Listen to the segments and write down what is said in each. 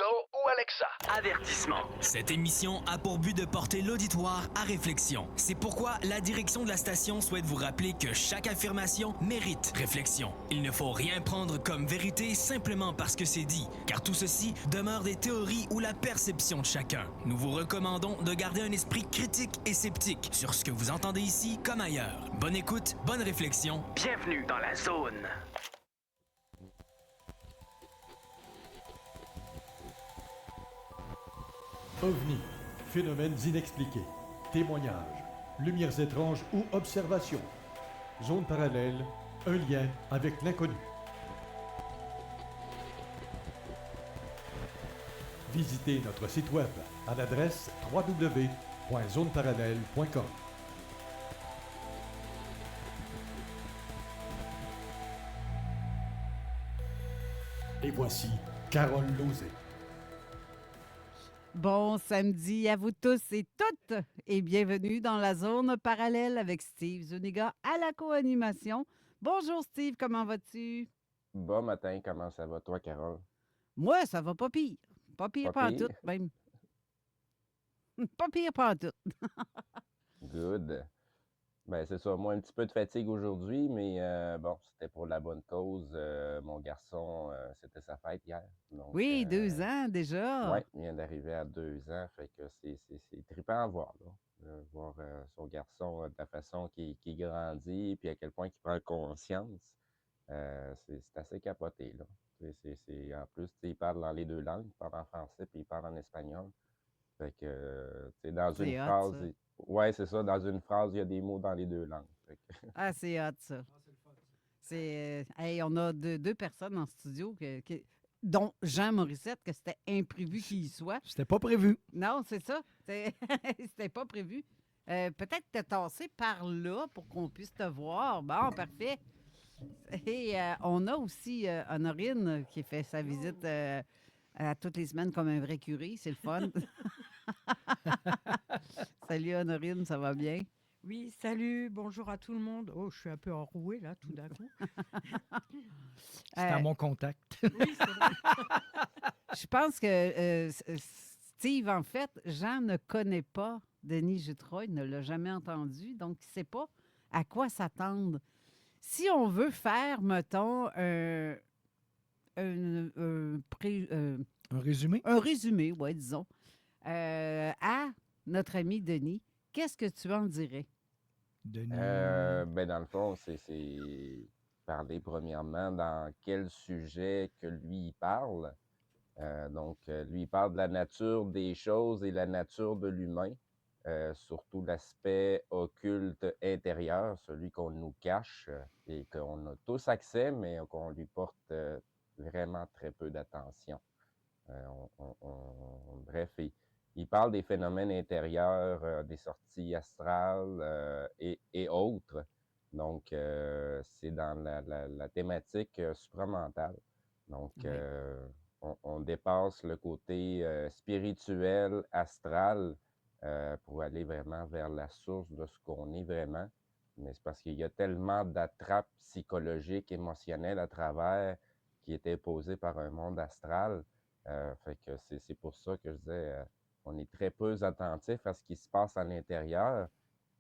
ou Alexa. Avertissement. Cette émission a pour but de porter l'auditoire à réflexion. C'est pourquoi la direction de la station souhaite vous rappeler que chaque affirmation mérite réflexion. Il ne faut rien prendre comme vérité simplement parce que c'est dit, car tout ceci demeure des théories ou la perception de chacun. Nous vous recommandons de garder un esprit critique et sceptique sur ce que vous entendez ici comme ailleurs. Bonne écoute, bonne réflexion. Bienvenue dans la zone. OVNI, phénomènes inexpliqués, témoignages, lumières étranges ou observations. Zone parallèle, un lien avec l'inconnu. Visitez notre site web à l'adresse www.zoneparallèle.com. Et voici Carole Lauzé. Bon samedi à vous tous et toutes et bienvenue dans la zone parallèle avec Steve Zuniga à la co-animation. Bonjour Steve, comment vas-tu? Bon matin, comment ça va toi, Carole? Moi, ça va pas pire. Pas pire Pas pantoute, pire? même. Pas pire pantoute. Good. Ben c'est ça, moi un petit peu de fatigue aujourd'hui, mais bon, c'était pour la bonne cause. Mon garçon, c'était sa fête hier. Donc, Oui, 2 ans déjà. ouais, il vient d'arriver à 2 ans, fait que c'est trippant à voir, là. Voir son garçon de la façon qu'il grandit, puis à quel point il prend conscience. C'est assez capoté, là. En plus, tu sais, il parle dans les deux langues, il parle en français, puis il parle en espagnol. Fait que, tu sais, dans une C'est hot, phrase, ça. ouais, c'est ça, dans une phrase, il y a des mots dans les deux langues. Fait que, Ah, c'est hot, ça. C'est, hey, on a deux personnes en studio, dont Jean Morissette, que c'était imprévu qu'il y soit. C'était pas prévu. Non, c'est ça. C'était pas prévu. Peut-être te tasser par là pour qu'on puisse te voir. Bon, parfait. Et on a aussi Honorine qui fait sa visite à toutes les semaines comme un vrai curé. C'est le fun. Salut Honorine, ça va bien? Oui, salut, bonjour à tout le monde. Oh, je suis un peu enrouée là, tout d'un coup. C'était à mon contact. Oui, c'est vrai. Je pense que Steve, en fait, Jean ne connaît pas Denis Jutroy, il ne l'a jamais entendu, donc il ne sait pas à quoi s'attendre. Si on veut faire, mettons, un Un résumé? résumé, ouais, disons, à notre ami Denis, qu'est-ce que tu en dirais? Denis. ben, dans le fond, c'est parler premièrement dans quel sujet que lui il parle. Donc, lui, il parle de la nature des choses et la nature de l'humain, surtout l'aspect occulte intérieur, celui qu'on nous cache et qu'on a tous accès, mais qu'on lui porte vraiment très peu d'attention. Bref, il parle des phénomènes intérieurs, des sorties astrales et autres. Donc, c'est dans la thématique supramentale. Donc, Oui. on dépasse le côté spirituel, astral, pour aller vraiment vers la source de ce qu'on est vraiment. Mais c'est parce qu'il y a tellement d'attrapes psychologiques, émotionnelles à travers qui étaient posées par un monde astral. Fait que c'est pour ça que je disais, on est très peu attentif à ce qui se passe à l'intérieur.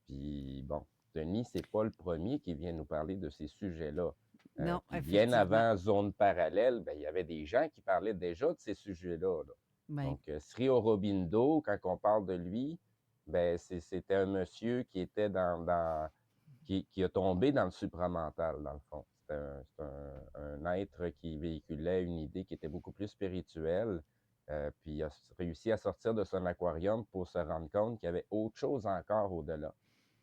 Puis bon, Denis, c'est pas le premier qui vient nous parler de ces sujets-là. Non, Puis bien effectivement. avant Zone Parallèle, ben, il y avait des gens qui parlaient déjà de ces sujets-là, là. Ben, Donc, Sri Aurobindo, quand on parle de lui, ben, c'était un monsieur qui était qui a tombé dans le supramental, dans le fond. C'est un être qui véhiculait une idée qui était beaucoup plus spirituelle, puis il a réussi à sortir de son aquarium pour se rendre compte qu'il y avait autre chose encore au-delà.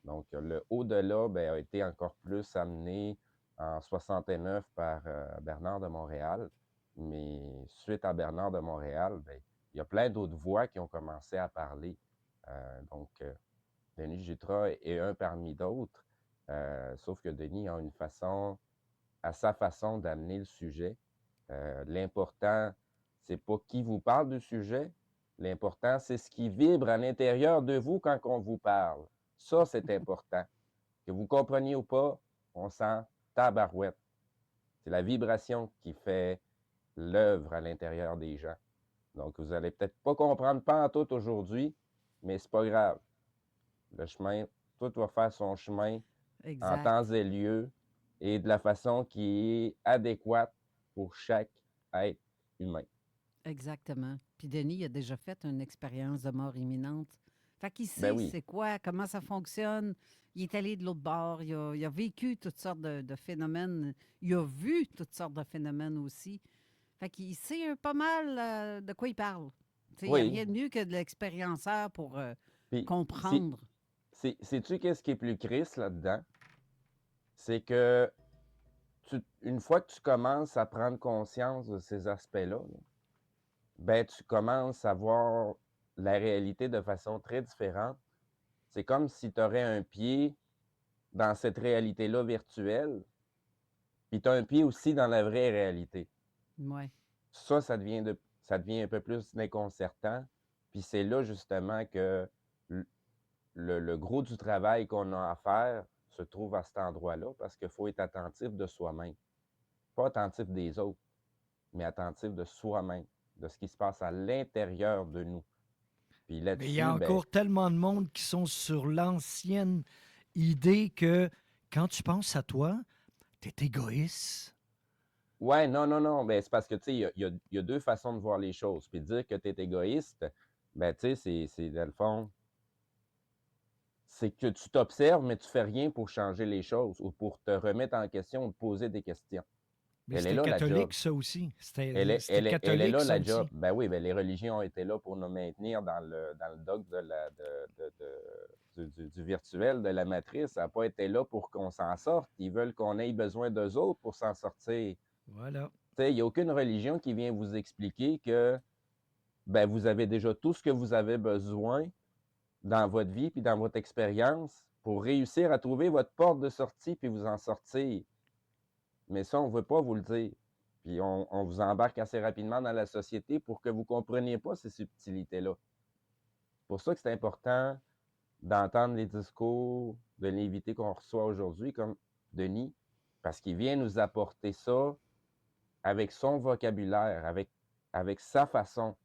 Donc, le au-delà ben, a été encore plus amené en 69 par Bernard de Montréal. Mais suite à Bernard de Montréal, ben, il y a plein d'autres voix qui ont commencé à parler. Donc, Denis Jutra est un parmi d'autres. Sauf que Denis a une façon, à sa façon d'amener le sujet. L'important, c'est pas qui vous parle du sujet. L'important, c'est ce qui vibre à l'intérieur de vous quand on vous parle. Ça, c'est important. Que vous compreniez ou pas, on sent tabarouette. C'est la vibration qui fait l'œuvre à l'intérieur des gens. Donc, vous allez peut-être pas comprendre pas en tout aujourd'hui, mais c'est pas grave. Le chemin, tout va faire son chemin en Exact. temps et lieu et de la façon qui est adéquate pour chaque être humain. Exactement. Puis Denis a déjà fait une expérience de mort imminente. Fait qu'il Ben sait oui. c'est quoi, comment ça fonctionne. Il est allé de l'autre bord. Il a vécu toutes sortes de phénomènes. Il a vu toutes sortes de phénomènes aussi. Fait qu'il sait pas mal de quoi il parle. Tu sais, il n'y a Oui. rien de mieux que de l'expérienceur pour Puis, comprendre. sais-tu qu'est-ce qui est plus triste là-dedans? C'est que une fois que tu commences à prendre conscience de ces aspects-là, là, ben, tu commences à voir la réalité de façon très différente. C'est comme si tu aurais un pied dans cette réalité-là virtuelle, puis tu as un pied aussi dans la vraie réalité. Ouais. Ça devient un peu plus déconcertant. Puis c'est là justement que le gros du travail qu'on a à faire se trouve à cet endroit-là, parce qu'il faut être attentif de soi-même. Pas attentif des autres, mais attentif de soi-même, de ce qui se passe à l'intérieur de nous. Puis Mais il y a là-dessus, ben, encore tellement de monde qui sont sur l'ancienne idée que quand tu penses à toi, t'es égoïste. ouais, non, ben, c'est parce que, tu sais, il y a deux façons de voir les choses. Puis dire que tu es égoïste, ben, tu sais, c'est dans le fond, c'est que tu t'observes, mais tu fais rien pour changer les choses ou pour te remettre en question ou te poser des questions. Mais Elle est c'était là, la job. catholique, ça aussi. Elle C'était est, elle est catholique, là, ça la job. aussi. Ben oui, ben les religions ont été là pour nous maintenir dans le dogme du virtuel, de la matrice. Ça n'a pas été là pour qu'on s'en sorte. Ils veulent qu'on ait besoin d'eux autres pour s'en sortir. Voilà. Tu sais, il n'y a aucune religion qui vient vous expliquer que ben, vous avez déjà tout ce que vous avez besoin dans votre vie puis dans votre expérience pour réussir à trouver votre porte de sortie puis vous en sortir. Mais ça, on ne veut pas vous le dire. Puis on vous embarque assez rapidement dans la société pour que vous ne compreniez pas ces subtilités-là. C'est pour ça que c'est important d'entendre les discours de l'invité qu'on reçoit aujourd'hui, comme Denis, parce qu'il vient nous apporter ça avec son vocabulaire, avec sa façon.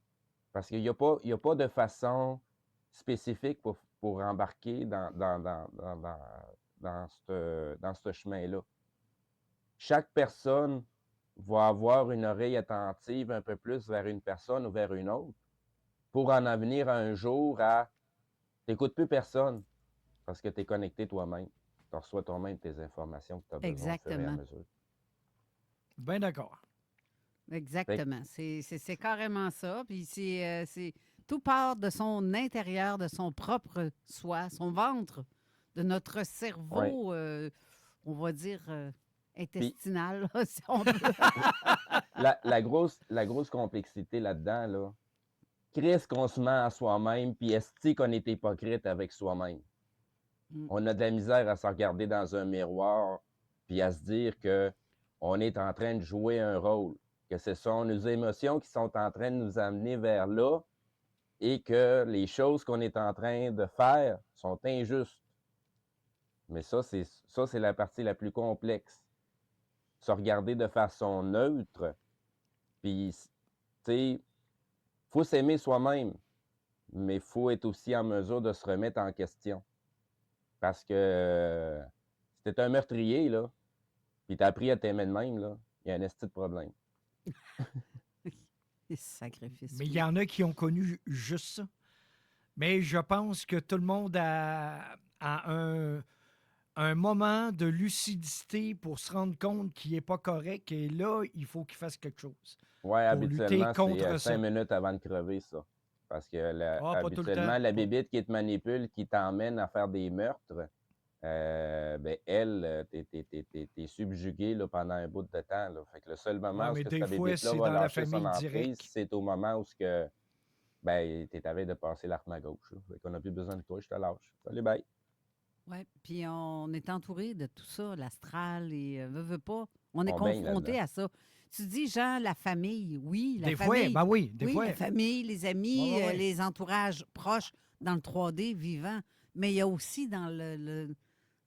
Parce qu'il n'y a pas de façon spécifique pour embarquer dans ce chemin-là. Chaque personne va avoir une oreille attentive un peu plus vers une personne ou vers une autre pour en venir un jour à t'écoutes plus personne parce que tu es connecté toi-même. Tu reçois toi-même tes informations que tu as besoin au fur et à Exactement. mesure. Bien d'accord. Exactement. C'est carrément ça. Puis c'est tout part de son intérieur, de son propre soi, son ventre, de notre cerveau, on va dire, intestinal, là, si on peut. La grosse complexité là-dedans, là, qu'est-ce qu'on se ment à soi-même, puis est-ce qu'on est hypocrite avec soi-même? Mm. On a de la misère à se regarder dans un miroir, puis à se dire que on est en train de jouer un rôle, que ce sont nos émotions qui sont en train de nous amener vers là et que les choses qu'on est en train de faire sont injustes. Mais ça, c'est la partie la plus complexe. Se regarder de façon neutre, puis, tu sais, faut s'aimer soi-même, mais il faut être aussi en mesure de se remettre en question. Parce que si t'es un meurtrier, là, puis t'as appris à t'aimer de même, là, il y a un esti de problème. Sacrifice. Mais il y en a qui ont connu juste ça. Mais je pense que tout le monde a un moment de lucidité pour se rendre compte qu'il n'est pas correct et là, il faut qu'il fasse quelque chose. Ouais, Pour lutter habituellement, contre c'est ça. 5 minutes avant de crever, ça. Parce que Ah, pas tout le habituellement, temps. la bébite qui te manipule, qui t'emmène à faire des meurtres, ben elle, t'es subjugué là, pendant un bout de temps. Là. Fait que le seul moment Ouais, où mais cette des fois, bébite-là c'est va dans la lâcher son famille emprise, direct. c'est au moment où ben, t'es à veille de passer l'arme à gauche. Là. Fait qu'on n'a plus besoin de toi, je te lâche. Salut, bye. Oui, puis on est entouré de tout ça, l'astral, et veut pas. On est On baigne confronté là-dedans. à ça. Tu dis, Jean, la famille, oui, la Des fois, famille. ben oui, des Oui, fois. la famille, les amis, Ouais, ouais, ouais. les entourages proches dans le 3D vivant. Mais il y a aussi dans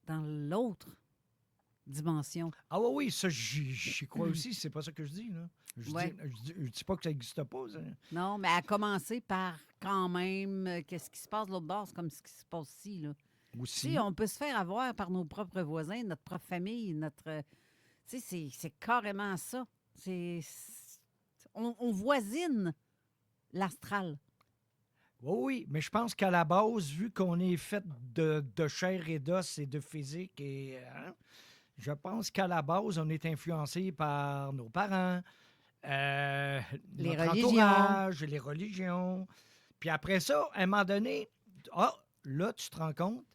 dans l'autre dimension. Ah oui, oui, ça, j'y crois aussi, c'est pas ça que je dis, là. Ouais. Je dis pas que ça n'existe pas. Ça. Non, mais à commencer par quand même, qu'est-ce qui se passe de l'autre bord, c'est comme ce qui se passe ici, là. Aussi. Tu sais, on peut se faire avoir par nos propres voisins, notre propre famille, notre... Tu sais, c'est carrément ça. On voisine l'astral. Oui, oui, mais je pense qu'à la base, vu qu'on est fait de chair et d'os et de physique, je pense qu'à la base, on est influencé par nos parents, Les notre religions. entourage, les religions. Puis après ça, à un moment donné, là, tu te rends compte,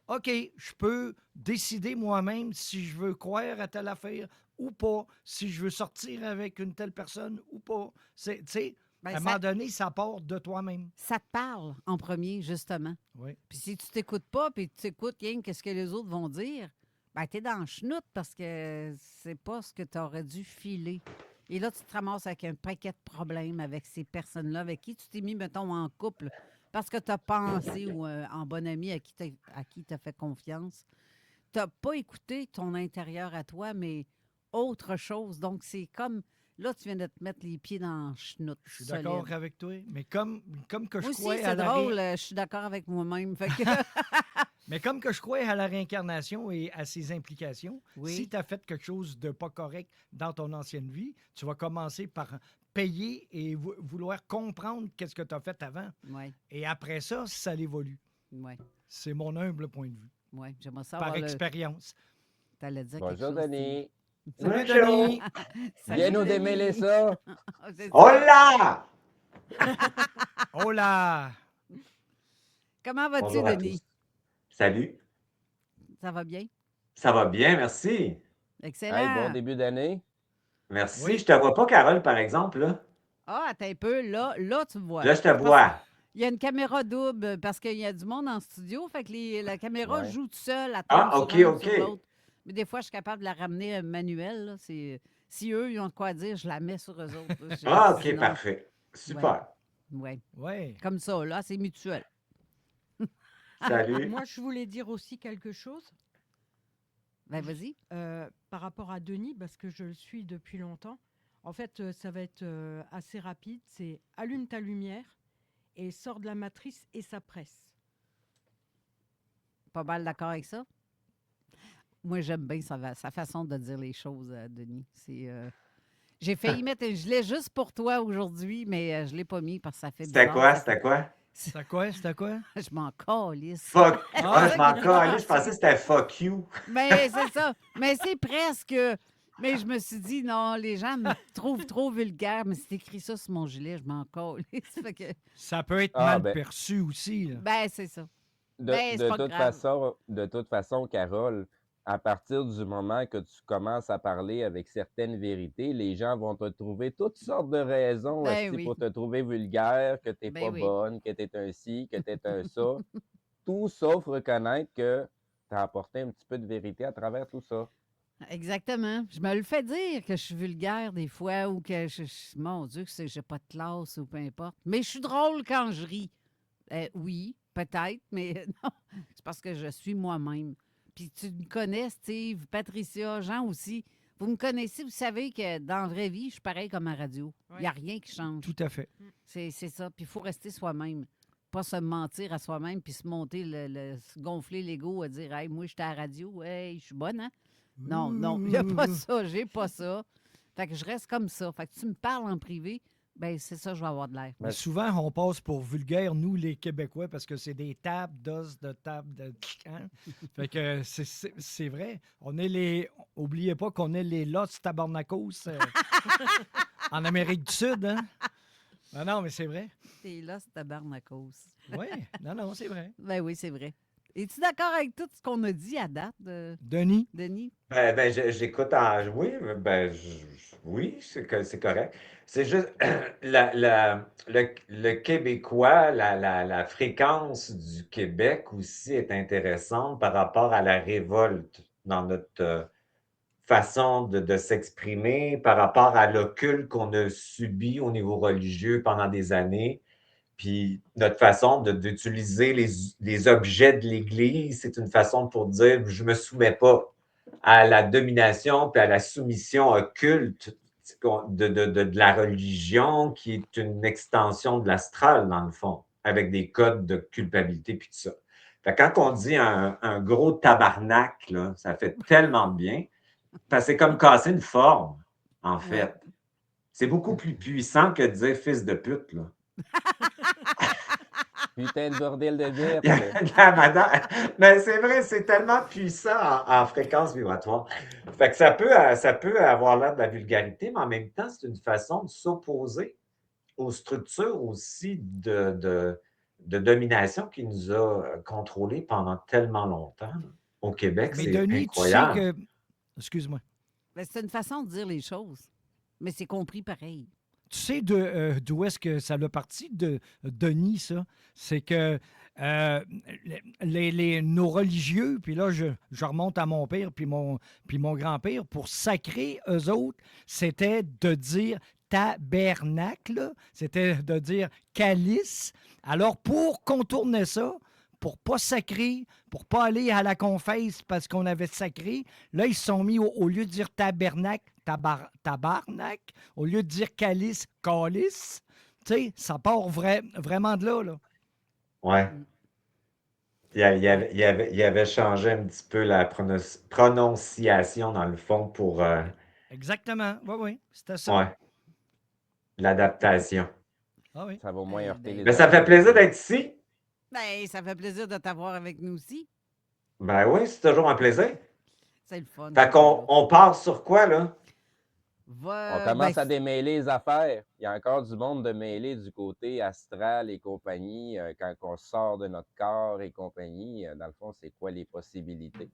OK, je peux décider moi-même si je veux croire à telle affaire ou pas, si je veux sortir avec une telle personne ou pas. Tu sais, Ben, à un moment donné, ça part de toi-même. ça te parle en premier, justement. Oui. Puis si tu t'écoutes pas, puis tu t'écoutes rien qu'est-ce que les autres vont dire, ben t'es dans le chenoute parce que c'est pas ce que tu aurais dû filer. Et là, tu te ramasses avec un paquet de problèmes avec ces personnes-là, avec qui tu t'es mis, mettons, en couple, parce que tu as pensé ou en bon ami à qui tu as fait confiance. Tu n'as pas écouté ton intérieur à toi, mais autre chose. Donc, c'est comme... Là, tu viens de te mettre les pieds dans le chenoute. Je suis d'accord solide. avec toi, mais comme que je Moi aussi, crois à c'est la drôle. Je suis d'accord avec moi-même. Fait que... mais comme que je crois à la réincarnation et à ses implications, Oui. si tu as fait quelque chose de pas correct dans ton ancienne vie, tu vas commencer par payer et vouloir comprendre qu'est-ce que tu as fait avant. Oui, Et après ça, ça évolue. oui, C'est mon humble point de vue. oui. J'aimerais ça Par avoir expérience. T'allais dire quelque Bonjour, chose, Denis. Salut, Bonjour. Denis! Salut, Viens nous Denis. démêler ça. C'est Oh ça. là! Oh là! Comment vas-tu, Bonjour à Denis? tous. Salut. Ça va bien? Ça va bien, merci. Excellent. Hey, bon début d'année. Merci. Oui. Je te vois pas, Carole, par exemple, là. Ah, attends un peu. Là, tu me vois. Là, je te Parce- vois. Il y a une caméra double parce qu'il y a du monde en studio. Fait que la caméra Ouais. joue toute seule. Elle Ah, tombe OK, sur un ou OK. sur l'autre. Mais des fois, je suis capable de la ramener manuelle. Là. Si eux, ils ont de quoi dire, je la mets sur eux autres. là. Ah, OK, Sinon, parfait. Super. ouais. Oui. Comme ça, là, c'est mutuel. Salut. Moi, je voulais dire aussi quelque chose Ben, vas-y. par rapport à Denis, parce que je le suis depuis longtemps. En fait, ça va être assez rapide. C'est allume ta lumière et sors de la matrice et ça presse. Pas mal d'accord avec ça. Moi, j'aime bien sa façon de dire les choses, Denis. J'ai failli mettre un gilet juste pour toi aujourd'hui, mais je ne l'ai pas mis parce que ça fait C'était bizarre. quoi? C'était quoi? C'était quoi? C'était quoi? Je m'en calisse. Fuck. Ah, Ah, je m'en calais. Je pensais que c'était fuck you. Mais c'est ça. Mais c'est presque. Mais je me suis dit, non, les gens me trouvent trop vulgaire, mais c'est écrit ça sur mon gilet, je m'en calisse. Fait que, Ça peut être Ah, mal ben. perçu aussi. Là. ben, c'est ça. De, Ben, c'est de pas toute grave. façon, Carole, à partir du moment que tu commences à parler avec certaines vérités, les gens vont te trouver toutes sortes de raisons Ben esti, oui. pour te trouver vulgaire, que tu n'es Ben pas oui. bonne, que tu es un ci, que tu es un ça. Tout sauf reconnaître que tu as apporté un petit peu de vérité à travers tout ça. Exactement. Je me le fais dire que je suis vulgaire des fois ou que mon Dieu, que j'ai pas de classe ou peu importe. Mais je suis drôle quand je ris. Oui, peut-être, mais non. C'est parce que je suis moi-même. Puis tu me connais, Steve, Patricia, Jean aussi. Vous me connaissez, vous savez que dans la vraie vie, je suis pareil comme à radio. Il n'y a rien qui change. Tout à fait. C'est ça. Puis il faut rester soi-même. Pas se mentir à soi-même puis se monter, se gonfler l'ego à dire hey, moi, j'étais à la radio, hey, je suis bonne, hein? Non, il n'y a pas ça, j'ai pas ça. Fait que je reste comme ça. Fait que tu me parles en privé, ben c'est ça, je vais avoir de l'air. Mais souvent, on passe pour vulgaire, nous, les Québécois, parce que c'est des tables d'os, de tables de... Hein? Fait que c'est vrai. On est les... Oubliez pas qu'on est les Los Tabarnakos en Amérique du Sud. Hein? Ah non, mais c'est vrai. T'es là, c'est tabarnakos. Oui, non, c'est vrai. Ben oui, c'est vrai. Es-tu d'accord avec tout ce qu'on a dit à date, Denis? Denis? J'écoute en. Oui, oui, c'est correct. C'est juste le Québécois, la fréquence du Québec aussi est intéressante par rapport à la révolte dans notre façon de s'exprimer, par rapport à l'occulte qu'on a subi au niveau religieux pendant des années. Puis notre façon d'utiliser les objets de l'Église, c'est une façon pour dire je ne me soumets pas à la domination puis à la soumission occulte. Tu de la religion qui est une extension de l'astral, dans le fond, avec des codes de culpabilité puis tout ça. Fait que quand on dit un gros tabarnak, là, ça fait tellement de bien. Parce que c'est comme casser une forme, en fait. C'est beaucoup plus puissant que de dire fils de pute, là. Putain de bordel de merde. Mais c'est vrai, c'est tellement puissant en fréquence vibratoire. Fait que ça peut avoir l'air de la vulgarité, mais en même temps, c'est une façon de s'opposer aux structures aussi de domination qui nous a contrôlés pendant tellement longtemps. Au Québec, Mais c'est Denis, incroyable. tu sais que. Excuse-moi. Ben, c'est une façon de dire les choses, mais c'est compris pareil. Tu sais d'où est-ce que ça l'a parti de Denis, ça? C'est que nos religieux, puis là, je remonte à mon père puis mon grand-père, pour sacrer eux autres, c'était de dire tabernacle, c'était de dire calice. Alors, pour contourner ça, pour pas sacrer, pour pas aller à la confesse parce qu'on avait sacré, là, ils se sont mis, au lieu de dire tabernacle, tabarnak, au lieu de dire calice, calice. Tu sais, ça part vraiment de là, là. Ouais. Il avait changé un petit peu la prononciation, dans le fond, pour Exactement. Oui, c'était ça. ouais, l'adaptation. Ah oui. Ça va au moins heurter les Mais ça fait oreilles. plaisir d'être ici. Ben, ça fait plaisir de t'avoir avec nous aussi. Ben oui, c'est toujours un plaisir. C'est le fun. Fait qu'on part sur quoi, là? On commence à démêler les affaires. Il y a encore du monde de mêler du côté astral et compagnie. Quand on sort de notre corps et compagnie, dans le fond, c'est quoi les possibilités?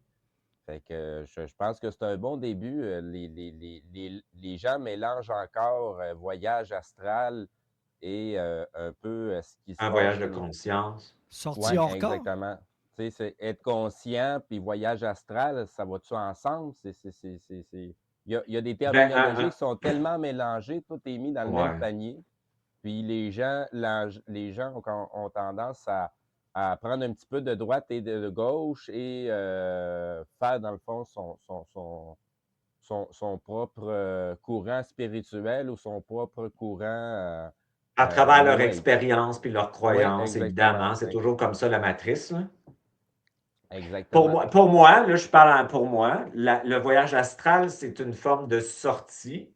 Fait que je pense que c'est un bon début. Les gens mélangent encore voyage astral et un peu ce qui se passe. Un voyage de conscience. Sorti hors corps. Exactement. Tu sais, c'est être conscient puis voyage astral, ça va-tu ensemble? Il y a des terminologies qui sont tellement mélangées, tout est mis dans le même panier. Puis les gens ont tendance à prendre un petit peu de droite et de gauche et faire, dans le fond, son propre courant spirituel ou son propre courant. À travers leur expérience puis leur croyance, évidemment. C'est exactement. toujours comme ça, la matrice, là. Exactement. Pour moi, là, je parle pour moi, le voyage astral, c'est une forme de sortie.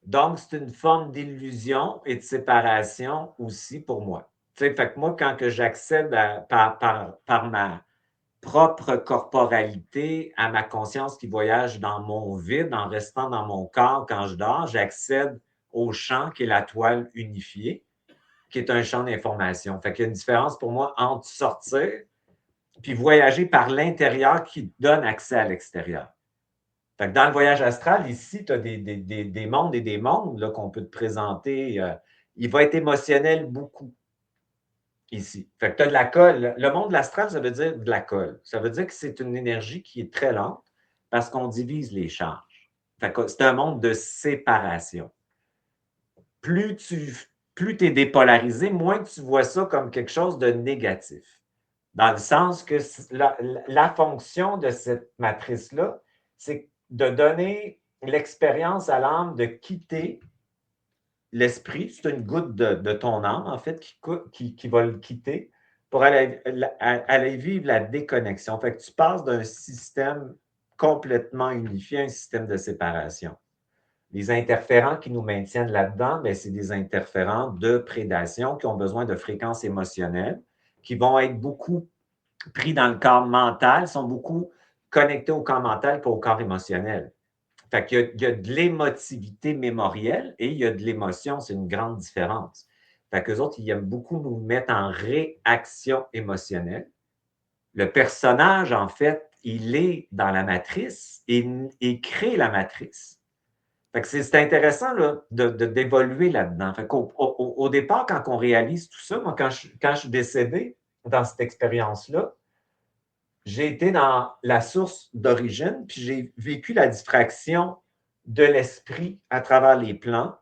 Donc, c'est une forme d'illusion et de séparation aussi pour moi. Tu sais, fait que moi, quand que j'accède par ma propre corporalité à ma conscience qui voyage dans mon vide en restant dans mon corps quand je dors, j'accède au champ qui est la toile unifiée, qui est un champ d'information. Fait qu'il y a une différence pour moi entre sortir puis voyager par l'intérieur qui donne accès à l'extérieur. Fait que dans le voyage astral, ici, tu as des mondes et des mondes là, qu'on peut te présenter. Il va être émotionnel beaucoup ici. Fait que tu as de la colle. Le monde de l'astral, ça veut dire de la colle. Ça veut dire que c'est une énergie qui est très lente parce qu'on divise les charges. Fait que c'est un monde de séparation. Plus tu es dépolarisé, moins tu vois ça comme quelque chose de négatif. Dans le sens que la fonction de cette matrice-là, c'est de donner l'expérience à l'âme de quitter l'esprit. C'est une goutte de ton âme, en fait, qui va le quitter pour aller vivre la déconnexion. Fait que tu passes d'un système complètement unifié à un système de séparation. Les interférents qui nous maintiennent là-dedans, bien, c'est des interférents de prédation qui ont besoin de fréquences émotionnelles, qui vont être beaucoup pris dans le corps mental, sont beaucoup connectés au corps mental pas au corps émotionnel. Fait qu'il y a de l'émotivité mémorielle et il y a de l'émotion, c'est une grande différence. Fait qu'eux autres, ils aiment beaucoup nous mettre en réaction émotionnelle. Le personnage, en fait, il est dans la matrice et crée la matrice. Fait que c'est intéressant là, d'évoluer là-dedans. Fait au départ, quand on réalise tout ça, moi, quand je suis décédé dans cette expérience-là, j'ai été dans la source d'origine, puis j'ai vécu la diffraction de l'esprit à travers les plans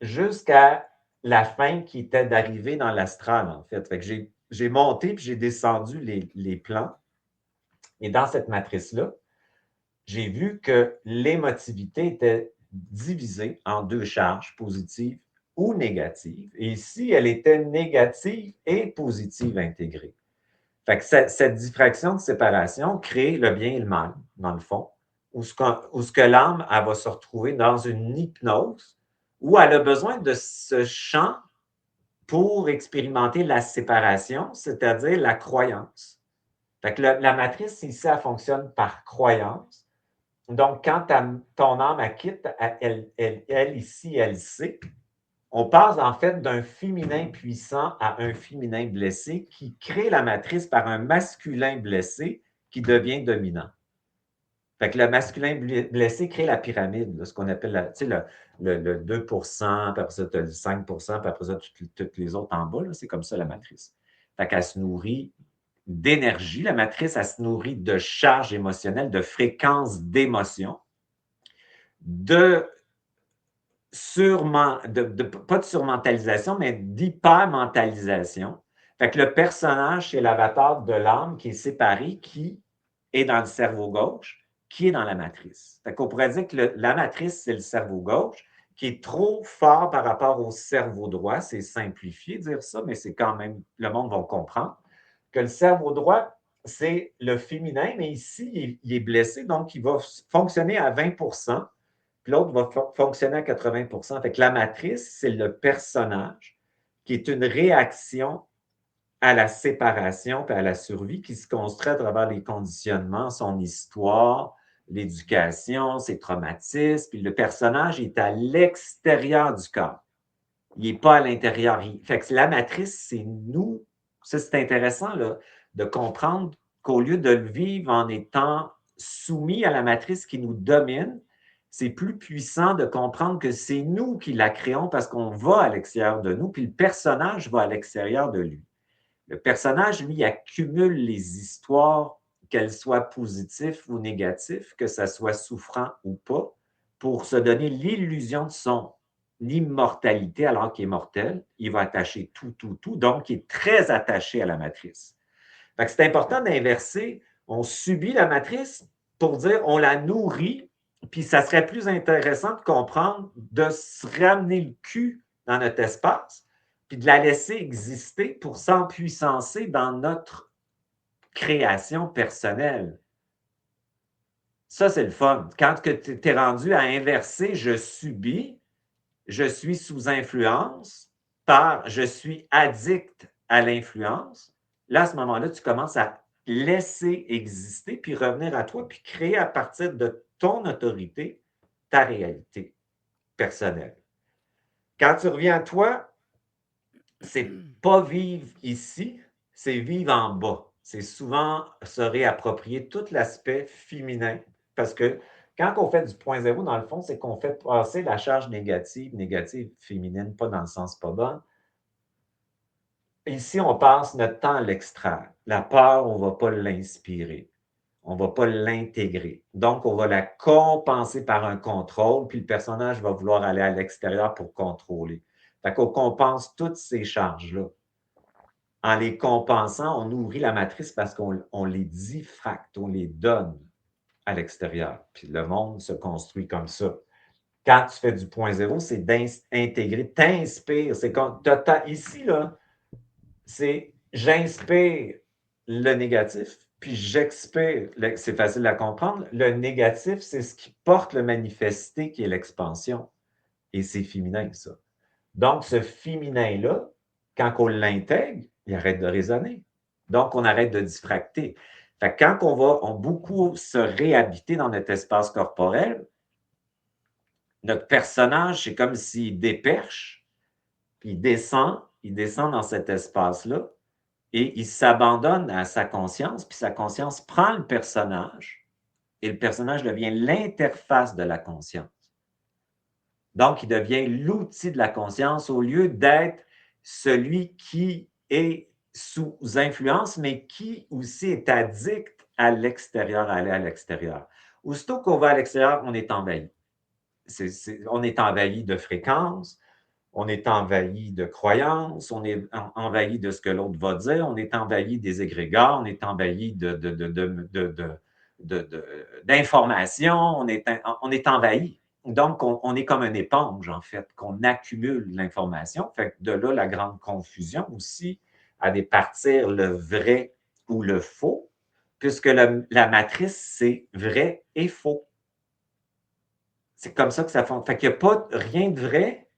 jusqu'à la fin qui était d'arriver dans l'astral, en fait. Fait que j'ai monté puis j'ai descendu les plans. Et dans cette matrice-là, j'ai vu que l'émotivité était divisée en deux charges, positives ou négatives. Et ici, elle était négative et positive intégrée. Fait que cette diffraction de séparation crée le bien et le mal, dans le fond, où ce que l'âme, elle va se retrouver dans une hypnose, où elle a besoin de ce champ pour expérimenter la séparation, c'est-à-dire la croyance. Fait que la matrice, ici, elle fonctionne par croyance. Donc, quand ton âme elle quitte, elle ici, elle sait, on passe en fait d'un féminin puissant à un féminin blessé qui crée la matrice par un masculin blessé qui devient dominant. Fait que le masculin blessé crée la pyramide, là, ce qu'on appelle le 2 puis après ça, tu as le 5 puis après ça, toutes les autres en bas. C'est comme ça la matrice. Fait qu'elle se nourrit d'énergie. La matrice, elle se nourrit de charges émotionnelles, de fréquences d'émotions, pas de surmentalisation, mais d'hypermentalisation. Fait que le personnage, c'est l'avatar de l'âme qui est séparé, qui est dans le cerveau gauche, qui est dans la matrice. Fait qu'on pourrait dire que la matrice, c'est le cerveau gauche, qui est trop fort par rapport au cerveau droit. C'est simplifié de dire ça, mais c'est quand même, le monde va comprendre, que le cerveau droit, c'est le féminin, mais ici, il est blessé, donc il va fonctionner à 20 puis l'autre va fonctionner à 80 Fait que la matrice, c'est le personnage qui est une réaction à la séparation et à la survie qui se construit à travers les conditionnements, son histoire, l'éducation, ses traumatismes. Puis le personnage est à l'extérieur du corps. Il n'est pas à l'intérieur. Fait que la matrice, c'est nous. Ça, c'est intéressant là, de comprendre qu'au lieu de le vivre en étant soumis à la matrice qui nous domine, c'est plus puissant de comprendre que c'est nous qui la créons parce qu'on va à l'extérieur de nous, puis le personnage va à l'extérieur de lui. Le personnage, lui, accumule les histoires, qu'elles soient positives ou négatives, que ça soit souffrant ou pas, pour se donner l'illusion de son immortalité alors qu'il est mortel. Il va attacher tout. Donc, il est très attaché à la matrice. Fait que c'est important d'inverser. On subit la matrice pour dire on la nourrit, puis ça serait plus intéressant de comprendre, de se ramener le cul dans notre espace, puis de la laisser exister pour s'empuissancer dans notre création personnelle. Ça, c'est le fun. Quand tu es rendu à inverser, je subis, je suis sous influence, je suis addict à l'influence, là, à ce moment-là, tu commences à laisser exister, puis revenir à toi, puis créer à partir de ton autorité ta réalité personnelle. Quand tu reviens à toi, c'est pas vivre ici, c'est vivre en bas. C'est souvent se réapproprier tout l'aspect féminin, parce que quand on fait du point zéro, dans le fond, c'est qu'on fait passer la charge négative féminine, pas dans le sens pas bon. Ici, on passe notre temps à l'extraire. La peur, on ne va pas l'inspirer. On ne va pas l'intégrer. Donc, on va la compenser par un contrôle, puis le personnage va vouloir aller à l'extérieur pour contrôler. Fait qu'on compense toutes ces charges-là. En les compensant, on nourrit la matrice parce qu'on les diffracte, on les donne à l'extérieur. Puis le monde se construit comme ça. Quand tu fais du point zéro, c'est d'intégrer, t'inspires. C'est comme, ici, là, c'est j'inspire le négatif, puis j'expire. C'est facile à comprendre. Le négatif, c'est ce qui porte le manifesté, qui est l'expansion. Et c'est féminin, ça. Donc, ce féminin-là, quand on l'intègre, il arrête de résonner. Donc, on arrête de diffracter. Fait que quand on beaucoup se réhabiter dans notre espace corporel, notre personnage, c'est comme s'il déperche, puis il descend dans cet espace-là, et il s'abandonne à sa conscience, puis sa conscience prend le personnage, et le personnage devient l'interface de la conscience. Donc, il devient l'outil de la conscience au lieu d'être celui qui est sous influence, mais qui aussi est addict à l'extérieur, à aller à l'extérieur. Aussitôt qu'on va à l'extérieur, on est envahi. On est envahi de fréquences, on est envahi de croyances, on est envahi de ce que l'autre va dire, on est envahi des égrégores, on est envahi d'informations, on est envahi. Donc, on est comme une éponge, en fait, qu'on accumule l'information. Fait que de là, la grande confusion aussi à départir le vrai ou le faux, puisque la matrice, c'est vrai et faux. C'est comme ça que ça fonctionne. Fait qu'il n'y a pas rien de vrai,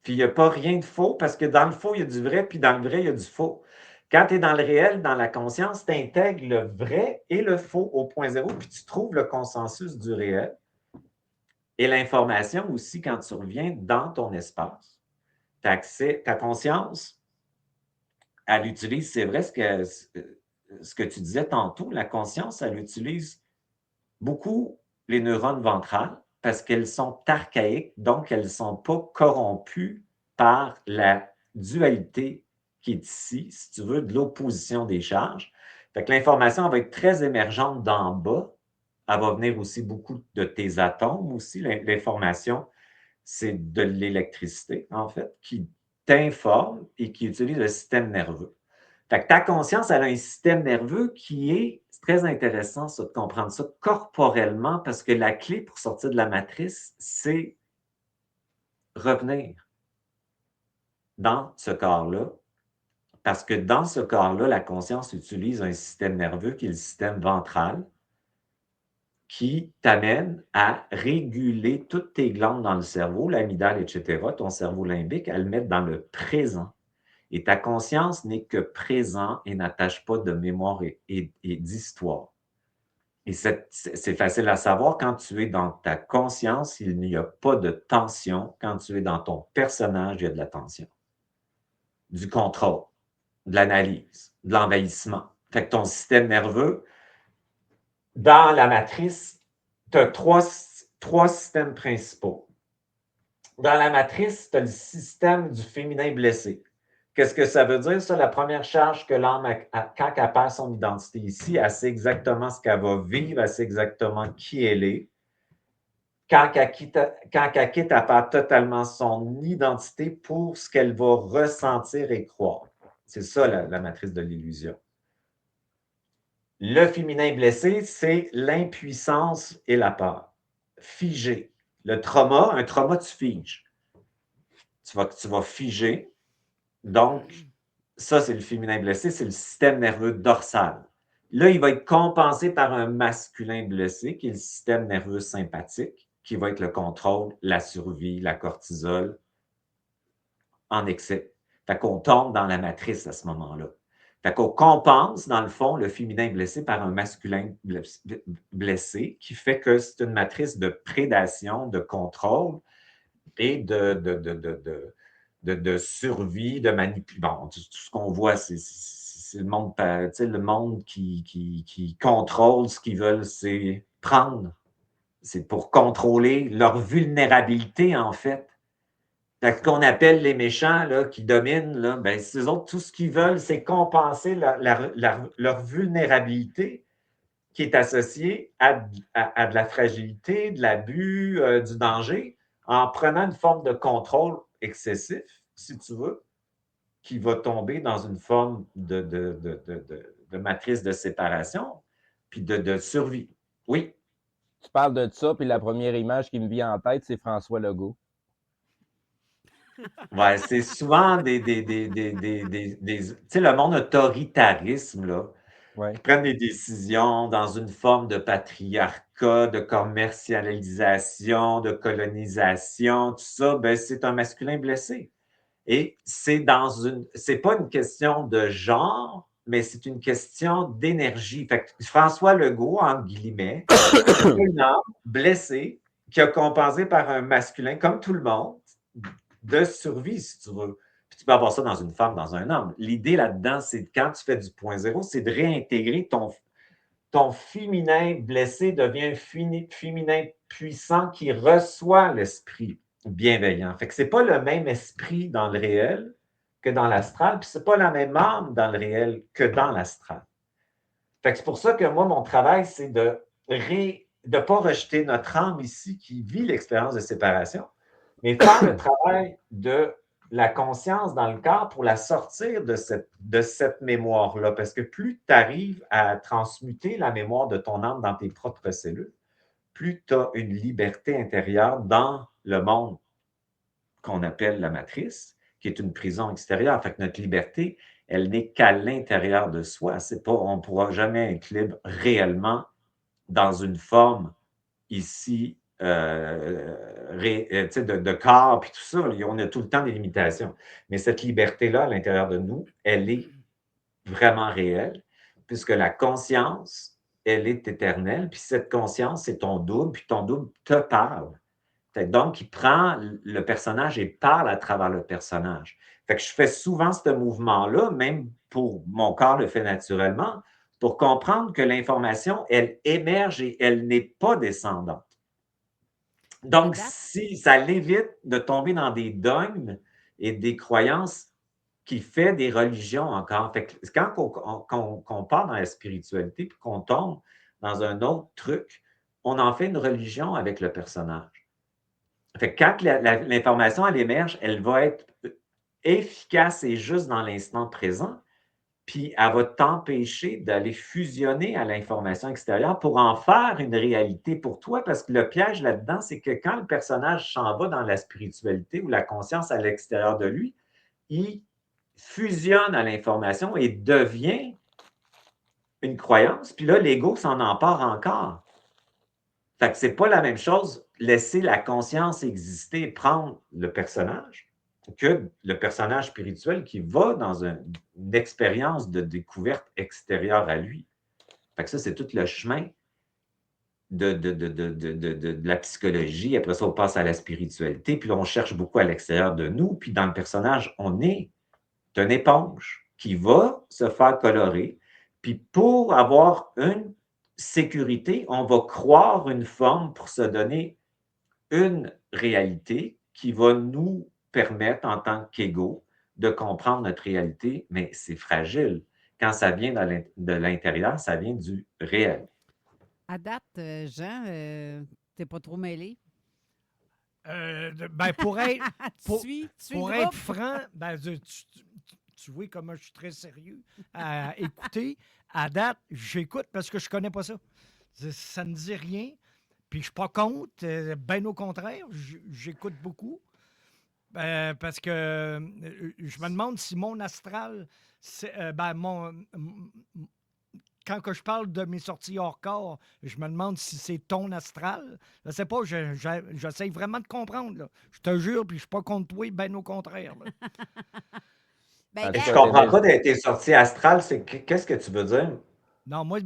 puis il n'y a pas rien de faux, parce que dans le faux, il y a du vrai, puis dans le vrai, il y a du faux. Quand tu es dans le réel, dans la conscience, tu intègres le vrai et le faux au point zéro, puis tu trouves le consensus du réel. Et l'information aussi, quand tu reviens dans ton espace, tu as accès, ta conscience, elle utilise, c'est vrai ce que tu disais tantôt, la conscience, elle utilise beaucoup les neurones ventrales parce qu'elles sont archaïques, donc elles ne sont pas corrompues par la dualité qui est ici, si tu veux, de l'opposition des charges. Fait que l'information va être très émergente d'en bas. Elle va venir aussi beaucoup de tes atomes aussi. L'information, c'est de l'électricité, en fait, qui t'informe et qui utilise le système nerveux. Fait que ta conscience, elle a un système nerveux qui est, c'est très intéressant ça, de comprendre ça corporellement, parce que la clé pour sortir de la matrice, c'est revenir dans ce corps-là, parce que dans ce corps-là, la conscience utilise un système nerveux qui est le système ventral, qui t'amène à réguler toutes tes glandes dans le cerveau, l'amygdale, etc., ton cerveau limbique, à le mettre dans le présent. Et ta conscience n'est que présent et n'attache pas de mémoire et d'histoire. Et c'est facile à savoir, quand tu es dans ta conscience, il n'y a pas de tension. Quand tu es dans ton personnage, il y a de la tension, du contrôle, de l'analyse, de l'envahissement. Fait que ton système nerveux, dans la matrice, tu as trois systèmes principaux. Dans la matrice, tu as le système du féminin blessé. Qu'est-ce que ça veut dire, ça? La première charge que l'âme, quand elle perd son identité ici, elle sait exactement ce qu'elle va vivre, elle sait exactement qui elle est. Quand elle quitte, elle perd totalement son identité pour ce qu'elle va ressentir et croire. C'est ça, la matrice de l'illusion. Le féminin blessé, c'est l'impuissance et la peur. Figé. Le trauma, un trauma, tu figes. Tu vas figer. Donc, ça, c'est le féminin blessé, c'est le système nerveux dorsal. Là, il va être compensé par un masculin blessé, qui est le système nerveux sympathique, qui va être le contrôle, la survie, la cortisol en excès. Fait qu'on tombe dans la matrice à ce moment-là. Fait qu'on compense, dans le fond, le féminin blessé par un masculin blessé, qui fait que c'est une matrice de prédation, de contrôle et de survie, de manipulation. Bon, tout ce qu'on voit, c'est le monde qui contrôle ce qu'ils veulent, c'est prendre. C'est pour contrôler leur vulnérabilité, en fait. Ce qu'on appelle les méchants là, qui dominent, là, ben, ces autres, tout ce qu'ils veulent, c'est compenser leur vulnérabilité qui est associée à de la fragilité, de l'abus, du danger, en prenant une forme de contrôle excessif, si tu veux, qui va tomber dans une forme de matrice de séparation, puis de survie. Oui. Tu parles de ça, puis la première image qui me vient en tête, c'est François Legault. Ouais, c'est souvent tu sais, le monde autoritarisme, là, Ouais. qui prennent des décisions dans une forme de patriarcat, de commercialisation, de colonisation, tout ça, ben, c'est un masculin blessé. Et c'est pas une question de genre, mais c'est une question d'énergie. Fait que François Legault, entre guillemets, c'est un homme blessé qui a compensé par un masculin, comme tout le monde, de survie, si tu veux. Puis tu peux avoir ça dans une femme, dans un homme. L'idée là-dedans, c'est quand tu fais du point zéro, c'est de réintégrer ton féminin blessé devient un féminin puissant qui reçoit l'esprit bienveillant. Fait que c'est pas le même esprit dans le réel que dans l'astral, puis c'est pas la même âme dans le réel que dans l'astral. Fait que c'est pour ça que moi, mon travail, c'est de ne pas rejeter notre âme ici qui vit l'expérience de séparation, mais faire le travail de la conscience dans le corps pour la sortir de cette mémoire-là. Parce que plus tu arrives à transmuter la mémoire de ton âme dans tes propres cellules, plus tu as une liberté intérieure dans le monde qu'on appelle la matrice, qui est une prison extérieure. Fait que notre liberté, elle n'est qu'à l'intérieur de soi. C'est pas, on ne pourra jamais être libre réellement dans une forme ici de corps, puis tout ça. On a tout le temps des limitations. Mais cette liberté-là, à l'intérieur de nous, elle est vraiment réelle, puisque la conscience, elle est éternelle, puis cette conscience, c'est ton double, puis ton double te parle. Donc, il prend le personnage et parle à travers le personnage. Fait que je fais souvent ce mouvement-là, même pour mon corps le fait naturellement, pour comprendre que l'information, elle émerge et elle n'est pas descendante. Donc, si ça l'évite de tomber dans des dogmes et des croyances qui fait des religions encore. Fait que quand on part dans la spiritualité et qu'on tombe dans un autre truc, on en fait une religion avec le personnage. Fait que quand l'information, elle émerge, elle va être efficace et juste dans l'instant présent, puis elle va t'empêcher d'aller fusionner à l'information extérieure pour en faire une réalité pour toi, parce que le piège là-dedans, c'est que quand le personnage s'en va dans la spiritualité ou la conscience à l'extérieur de lui, il fusionne à l'information et devient une croyance, puis là, l'ego s'en empare encore. Fait que c'est pas la même chose, laisser la conscience exister, prendre le personnage, que le personnage spirituel qui va dans une expérience de découverte extérieure à lui. Fait que ça, c'est tout le chemin de la psychologie. Après ça, on passe à la spiritualité, puis là, on cherche beaucoup à l'extérieur de nous, puis dans le personnage, on est une éponge qui va se faire colorer, puis pour avoir une sécurité, on va croire une forme pour se donner une réalité qui va nous permettre, en tant qu'ego, de comprendre notre réalité, mais c'est fragile. Quand ça vient de l'intérieur, ça vient du réel. À date, Jean, t'es pas trop mêlé? Pour être, Tu pour le être groupe? franc, tu vois comment je suis très sérieux à écouter. À date, j'écoute parce que je connais pas ça. Ça ne dit rien. Puis je suis pas contre. Ben au contraire, j'écoute beaucoup. Parce que je me demande si mon astral, quand que je parle de mes sorties hors corps, je me demande si c'est ton astral. Je sais pas, j'essaie vraiment de comprendre. Là. Je te jure, puis je suis pas contre toi, ben au contraire. Ben, Je comprends pas tes sorties astrales. Qu'est-ce que tu veux dire? Non, moi,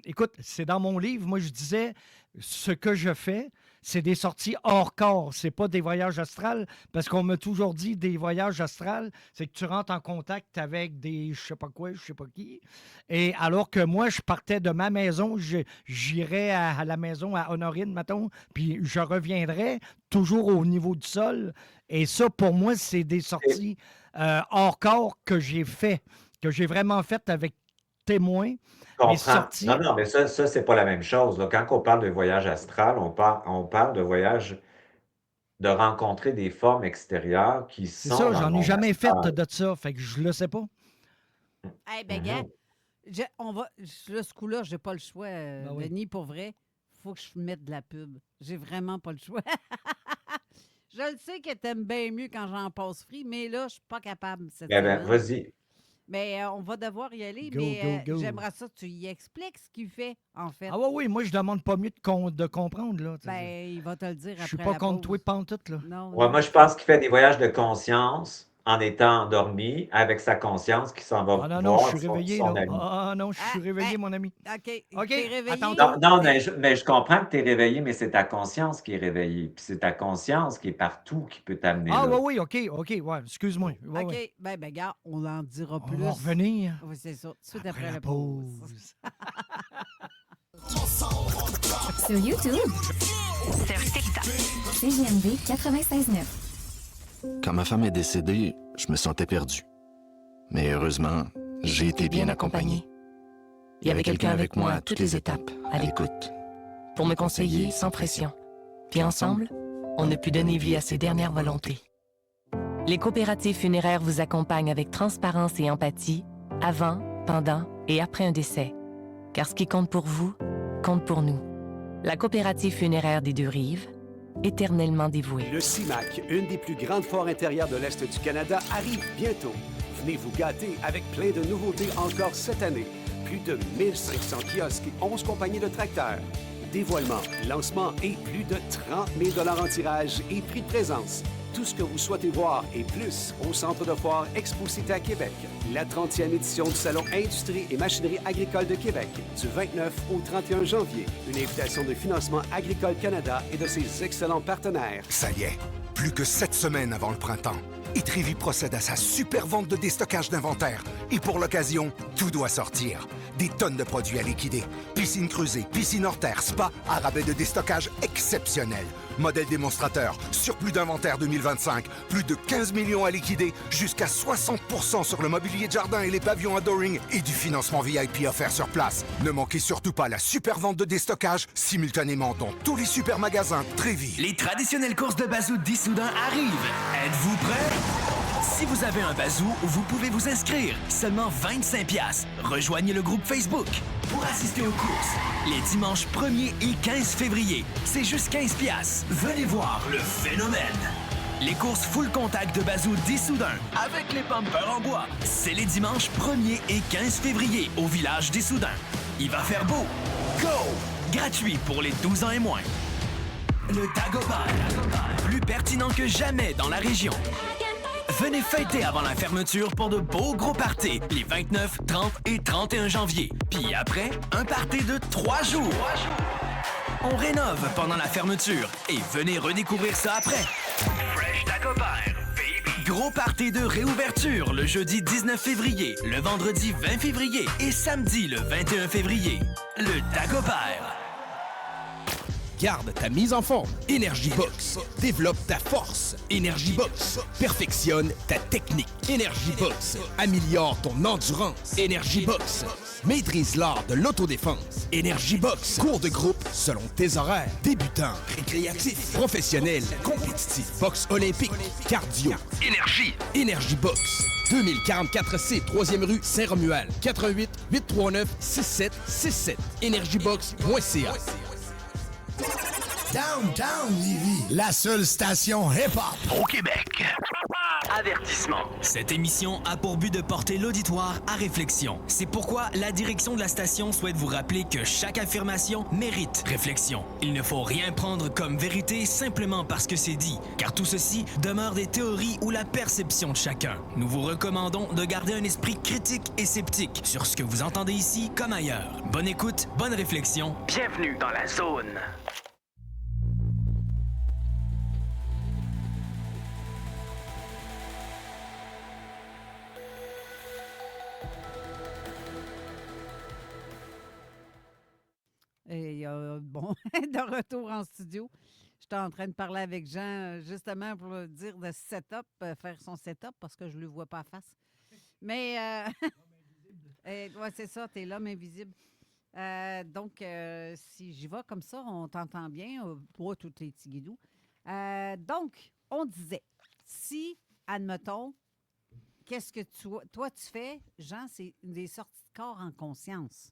écoute, c'est dans mon livre. Moi, je disais, ce que je fais, c'est des sorties hors corps. C'est pas des voyages astrales, parce qu'on m'a toujours dit des voyages astrales, c'est que tu rentres en contact avec des je sais pas quoi, je sais pas qui. Et alors que moi, je partais de ma maison, j'irais à la maison à Honorine, mettons, puis je reviendrais toujours au niveau du sol. Et ça, pour moi, c'est des sorties hors corps que j'ai vraiment fait avec témoins. Je comprends. Non, mais ça c'est pas la même chose. Là. Quand on parle de voyage astral, on parle de voyage de rencontrer des formes extérieures qui C'est sont ça, dans le j'en ai monde jamais fait astral. de ça, fait que je le sais pas. Eh bien, gars, ce coup-là, j'ai pas le choix, oui. Denis, pour vrai. Faut que je mette de la pub. J'ai vraiment pas le choix. Je le sais que t'aimes bien mieux quand j'en passe free, mais là, je suis pas capable cette semaine. Vas-y. Mais on va devoir y aller, Go, mais go, go. j'aimerais ça que tu y expliques ce qu'il fait, en fait. Ah oui, moi je demande pas mieux de comprendre. Là. Ben, il va te le dire après Je suis la pas contre pause. toi pantoute, là. Non, Ouais, non. moi, je pense qu'il fait des voyages de conscience en étant endormi, avec sa conscience qui s'en va Ah non, je voir suis réveillé, son là. ami. Ah non, je suis réveillé, mon ami. OK. OK, T'es réveillé? attends. Non, mais je comprends que tu es réveillé, mais c'est ta conscience qui est réveillée. Puis c'est ta conscience qui est partout qui peut t'amener Ah là. oui, OK, ouais, excuse-moi. Ouais, OK. ouais. Ben, gars, on en dira On plus. va revenir Oui, c'est ça. Tout de suite après la la pause. Sur YouTube, Sur TikTok. CGMD 96.9. Quand ma femme est décédée, je me sentais perdu. Mais heureusement, j'ai été bien accompagné. Il y avait quelqu'un avec moi à toutes les étapes, à l'écoute. Pour me conseiller sans pression. Puis ensemble, on a pu donner vie à ses dernières volontés. Les coopératives funéraires vous accompagnent avec transparence et empathie, avant, pendant et après un décès. Car ce qui compte pour vous, compte pour nous. La coopérative funéraire des Deux-Rives, éternellement dévouée. Le CIMAC, une des plus grandes foires intérieures de l'Est du Canada, arrive bientôt. Venez vous gâter avec plein de nouveautés encore cette année. Plus de 1500 kiosques et 11 compagnies de tracteurs. Dévoilement, lancement et plus de 30 000 en tirage et prix de présence. Tout ce que vous souhaitez voir et plus au Centre de foire Exposité à Québec. La 30e édition du Salon Industrie et Machinerie agricole de Québec, du 29 au 31 janvier. Une invitation de Financement Agricole Canada et de ses excellents partenaires. Ça y est, plus que 7 semaines avant le printemps. Et Trévi procède à sa super vente de déstockage d'inventaire. Et pour l'occasion, tout doit sortir. Des tonnes de produits à liquider. Piscine creusée, piscine hors terre, spa, à rabais de déstockage exceptionnel. Modèle démonstrateur, surplus d'inventaire 2025, plus de 15 millions à liquider, jusqu'à 60% sur le mobilier de jardin et les pavillons Adoring et du financement VIP offert sur place. Ne manquez surtout pas la super vente de déstockage simultanément dans tous les super magasins Trévi. Les traditionnelles courses de bazou d'Issoudun arrivent. Êtes-vous prêts? Si vous avez un bazou, vous pouvez vous inscrire. Seulement 25 $. Rejoignez le groupe Facebook pour assister aux courses. Les dimanches 1er et 15 février, c'est juste 15 $. Venez voir le phénomène. Les courses full contact de bazou d'Issoudun avec les pumpers en bois. C'est les dimanches 1er et 15 février au village d'Issoudun. Il va faire beau. Go! Gratuit pour les 12 ans et moins. Le Dagobah, plus pertinent que jamais dans la région. Venez fêter avant la fermeture pour de beaux gros parties les 29, 30 et 31 janvier. Puis après, un party de 3 jours. On rénove pendant la fermeture et venez redécouvrir ça après. Fresh Dagobah, baby. Gros party de réouverture le jeudi 19 février, le vendredi 20 février et samedi le 21 février. Le Dagobah. Garde ta mise en forme. Energy Box. Développe ta force. Energy Box. Perfectionne ta technique. Energy Box. Améliore ton endurance. Energy Box. Maîtrise l'art de l'autodéfense. Energy Box. Cours de groupe selon tes horaires. Débutant, récréatif, professionnel, compétitif, boxe olympique, cardio. Énergie. Energy Box. 2044C, 3e rue Saint-Romuald. 88 839 6767. Energybox.ca. Downtown Lévis, la seule station hip-hop Au Québec. Avertissement. Cette émission a pour but de porter l'auditoire à réflexion. C'est pourquoi la direction de la station souhaite vous rappeler que chaque affirmation mérite réflexion. Il ne faut rien prendre comme vérité simplement parce que c'est dit, car tout ceci demeure des théories ou la perception de chacun. Nous vous recommandons de garder un esprit critique et sceptique sur ce que vous entendez ici comme ailleurs. Bonne écoute, bonne réflexion. Bienvenue dans la zone. Et bon, de retour en studio. J'étais en train de parler avec Jean justement pour lui dire de setup, faire son setup parce que je ne le vois pas à face. Mais, ouais, c'est ça, tu es l'homme invisible. Donc, si j'y vais comme ça, on t'entend bien, pas tous les petits guidous. Donc, on disait, si, admettons, qu'est-ce que toi tu fais, Jean, c'est des sorties de corps en conscience.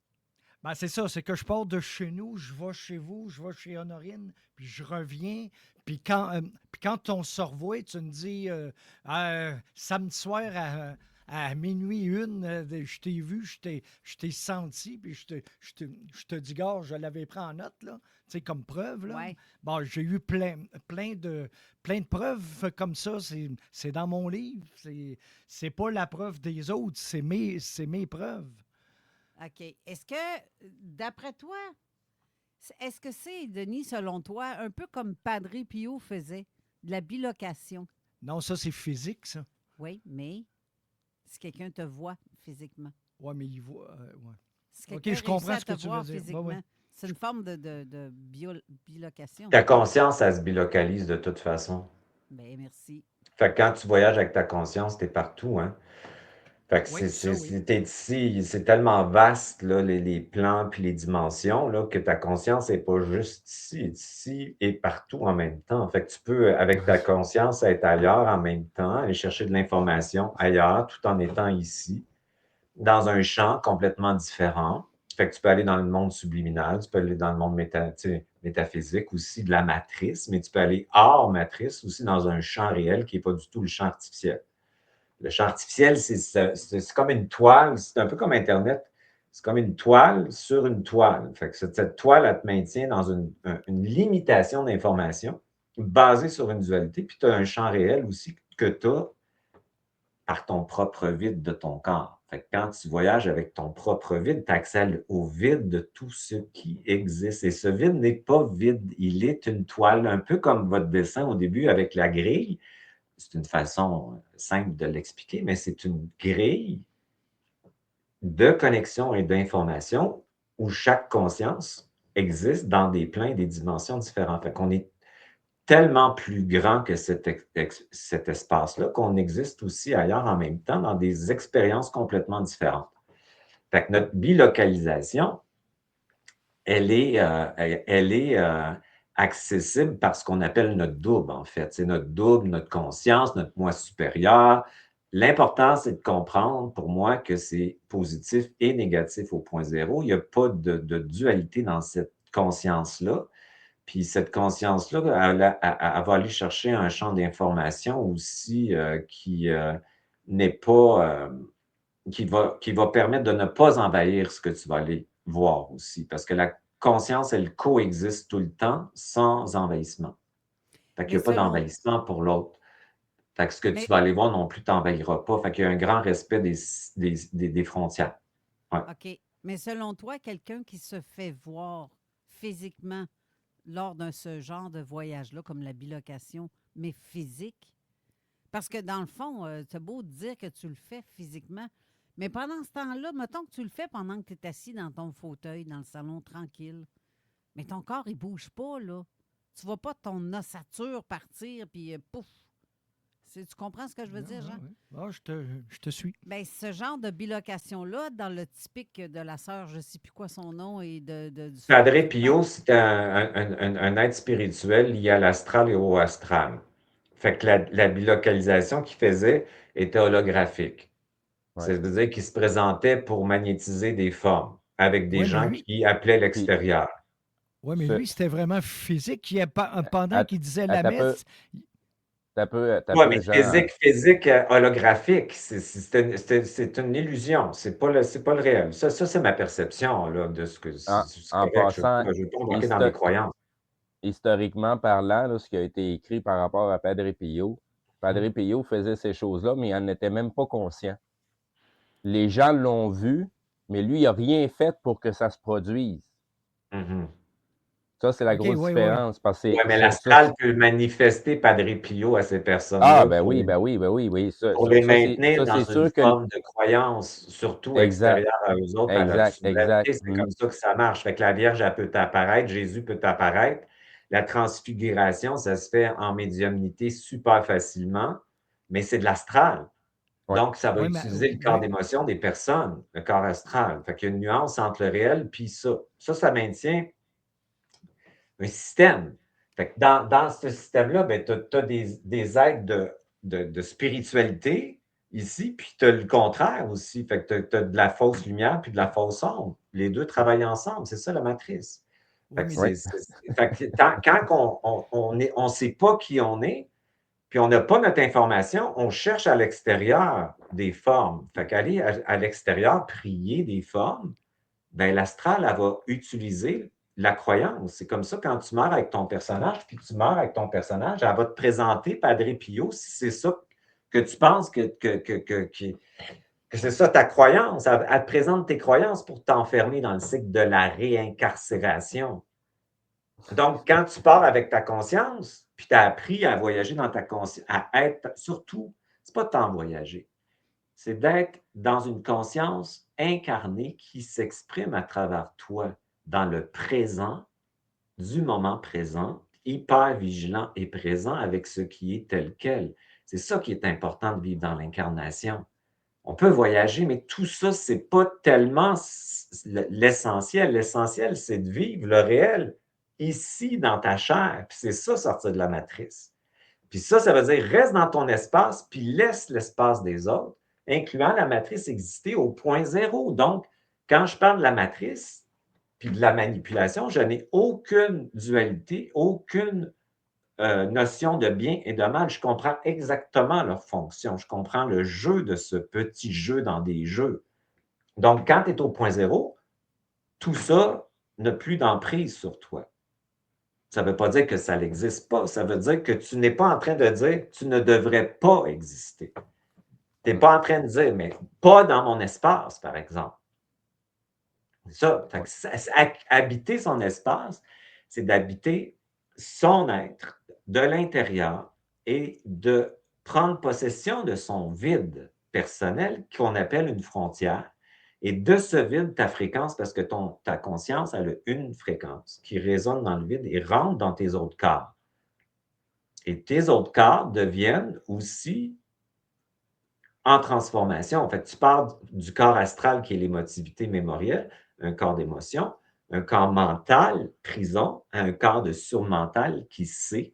Ben, c'est ça, c'est que je pars de chez nous, je vais chez vous, je vais chez Honorine, puis je reviens. Puis quand on se revoit, tu me dis samedi soir à minuit une, je t'ai vu, je t'ai senti, puis je te dis, gars, je l'avais pris en note, là, tu sais, comme preuve. Là. Ouais. Bon, j'ai eu plein de preuves comme ça, c'est dans mon livre. C'est pas la preuve des autres, c'est mes preuves. OK. Est-ce que, d'après toi, est-ce que c'est, Denis, selon toi, un peu comme Padre Pio faisait, de la bilocation? Non, ça, c'est physique, ça. Oui, mais si quelqu'un te voit physiquement. Oui, mais il voit... ouais. Si OK, je comprends ce que tu veux dire. Physiquement, ouais. C'est une forme de bilocation. Ta conscience, elle se bilocalise de toute façon. Bien, merci. Fait que quand tu voyages avec ta conscience, t'es partout, hein? Fait que Oui, t'es ici, c'est tellement vaste, là, les plans puis les dimensions, là, que ta conscience n'est pas juste ici et partout en même temps. Fait que tu peux, avec ta conscience, être ailleurs en même temps, aller chercher de l'information ailleurs, tout en étant ici, dans un champ complètement différent. Fait que tu peux aller dans le monde subliminal, tu peux aller dans le monde métaphysique aussi de la matrice, mais tu peux aller hors matrice aussi dans un champ réel qui n'est pas du tout le champ artificiel. Le champ artificiel, c'est comme une toile, c'est un peu comme Internet. C'est comme une toile sur une toile. Fait que cette toile, elle te maintient dans une limitation d'information basée sur une dualité, puis tu as un champ réel aussi que tu as par ton propre vide de ton corps. Fait que quand tu voyages avec ton propre vide, tu as accès au vide de tout ce qui existe. Et ce vide n'est pas vide, il est une toile, un peu comme votre dessin au début avec la grille. C'est une façon simple de l'expliquer, mais c'est une grille de connexion et d'information où chaque conscience existe dans des plans et des dimensions différentes. Fait qu'on est tellement plus grand que cet espace-là qu'on existe aussi ailleurs en même temps dans des expériences complètement différentes. Fait que notre bilocalisation, elle est accessible par ce qu'on appelle notre double, en fait. C'est notre double, notre conscience, notre moi supérieur. L'important, c'est de comprendre, pour moi, que c'est positif et négatif au point zéro. Il n'y a pas de dualité dans cette conscience-là. Puis cette conscience-là, elle va aller chercher un champ d'information aussi qui n'est pas... qui va permettre de ne pas envahir ce que tu vas aller voir aussi. Parce que la conscience, elle coexiste tout le temps sans envahissement. Fait qu'il n'y a pas d'envahissement pour l'autre. Fait que ce que tu vas aller voir non plus t'envahira pas. Fait qu'il y a un grand respect des frontières. Ouais. OK. Mais selon toi, quelqu'un qui se fait voir physiquement lors de ce genre de voyage-là, comme la bilocation, mais physique, parce que dans le fond, tu as beau dire que tu le fais physiquement, mais pendant ce temps-là, mettons que tu le fais pendant que tu es assis dans ton fauteuil, dans le salon tranquille, mais ton corps, il bouge pas, là. Tu vois pas ton ossature partir, puis pouf! Tu comprends ce que je veux dire, Jean? Ah, je te suis. Bien, ce genre de bilocation-là, dans le typique de la sœur, je ne sais plus quoi son nom, et du Padre Pio, c'est un être spirituel lié à l'astral et au astral. Fait que la bilocalisation qu'il faisait était holographique. Ouais. Ça veut dire qu'il se présentait pour magnétiser des formes avec des gens qui appelaient l'extérieur. Oui, mais lui, c'était vraiment physique. Pendant qu'il disait la messe... Oui, mais physique holographique, c'est une illusion, c'est pas le réel. Ça c'est ma perception là, de ce que en passant, je veux pas embarquer dans mes croyances. Historiquement parlant, là, ce qui a été écrit par rapport à Padre Pio faisait ces choses-là, mais il n'en était même pas conscient. Les gens l'ont vu, mais lui, il n'a rien fait pour que ça se produise. Ça, c'est la grosse différence. Oui, mais l'astral peut manifester Padre Pio à ces personnes-là. Ah, ben oui. Pour les maintenir dans une forme de croyance, surtout extérieure à eux autres, à leur souveraineté. C'est comme ça que ça marche. Fait que la Vierge, elle peut apparaître, Jésus peut apparaître. La transfiguration, ça se fait en médiumnité super facilement, mais c'est de l'astral. Donc, ça va utiliser le corps d'émotion des personnes, le corps astral. Fait qu'il y a une nuance entre le réel et ça. Ça maintient un système. Fait que dans ce système-là, ben, tu as des aides de spiritualité ici, puis tu as le contraire aussi. Fait que tu as de la fausse lumière puis de la fausse ombre. Les deux travaillent ensemble. C'est ça la matrice. Fait que quand on ne sait pas qui on est, puis on n'a pas notre information, on cherche à l'extérieur des formes. Fait qu'aller à l'extérieur, prier des formes, ben l'astral, elle va utiliser la croyance. C'est comme ça, quand tu meurs avec ton personnage, puis tu meurs avec ton personnage, elle va te présenter Padre Pio, si c'est ça que tu penses que c'est ça ta croyance. Elle te présente tes croyances pour t'enfermer dans le cycle de la réincarcération. Donc, quand tu pars avec ta conscience, puis tu as appris à voyager dans ta conscience, à être, surtout, c'est pas tant voyager, c'est d'être dans une conscience incarnée qui s'exprime à travers toi, dans le présent, du moment présent, hyper vigilant et présent avec ce qui est tel quel. C'est ça qui est important de vivre dans l'incarnation. On peut voyager, mais tout ça, c'est pas tellement l'essentiel. L'essentiel, c'est de vivre le réel ici, dans ta chair. Puis c'est ça, sortir de la matrice. Puis ça veut dire reste dans ton espace, puis laisse l'espace des autres, incluant la matrice exister au point zéro. Donc, quand je parle de la matrice, puis de la manipulation, je n'ai aucune dualité, aucune notion de bien et de mal. Je comprends exactement leur fonction. Je comprends le jeu de ce petit jeu dans des jeux. Donc, quand tu es au point zéro, tout ça n'a plus d'emprise sur toi. Ça ne veut pas dire que ça n'existe pas. Ça veut dire que tu n'es pas en train de dire que tu ne devrais pas exister. Tu n'es pas en train de dire, mais pas dans mon espace, par exemple. Ça, habiter son espace, c'est d'habiter son être de l'intérieur et de prendre possession de son vide personnel qu'on appelle une frontière. Et de ce vide, ta fréquence, parce que ta conscience, elle a une fréquence qui résonne dans le vide et rentre dans tes autres corps. Et tes autres corps deviennent aussi en transformation. En fait, tu pars du corps astral qui est l'émotivité mémorielle, un corps d'émotion, un corps mental, prison, un corps de surmental qui sait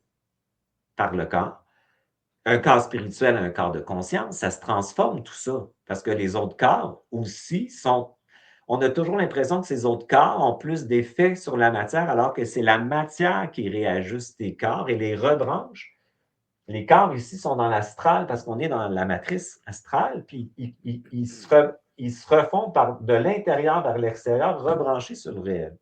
par le corps, un corps spirituel, un corps de conscience, ça se transforme tout ça. Parce que les autres corps aussi sont... On a toujours l'impression que ces autres corps ont plus d'effet sur la matière, alors que c'est la matière qui réajuste tes corps et les rebranche. Les corps ici sont dans l'astral parce qu'on est dans la matrice astrale, puis ils se refont de l'intérieur vers l'extérieur, rebranchés sur le réel.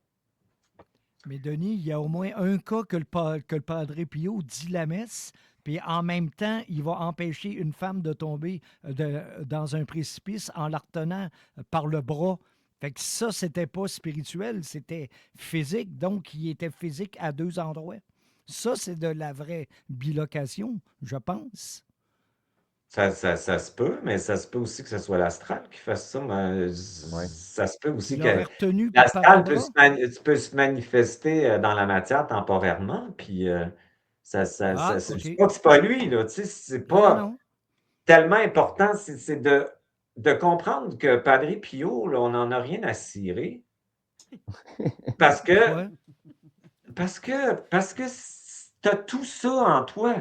Mais Denis, il y a au moins un cas que le Padre Pio dit la messe, puis en même temps, il va empêcher une femme de tomber dans un précipice en la retenant par le bras. Fait que ça, c'était pas spirituel, c'était physique. Donc, il était physique à deux endroits. Ça, c'est de la vraie bilocation, je pense. Ça se peut, mais ça se peut aussi que ce soit l'astral qui fasse ça. Mais ça se peut aussi que l'astral peut se manifester dans la matière temporairement, puis je ne dis pas que c'est pas lui, là, tu sais, c'est pas tellement important, c'est de comprendre que Padre Pio, là, on n'en a rien à cirer, parce que tu as tout ça en toi.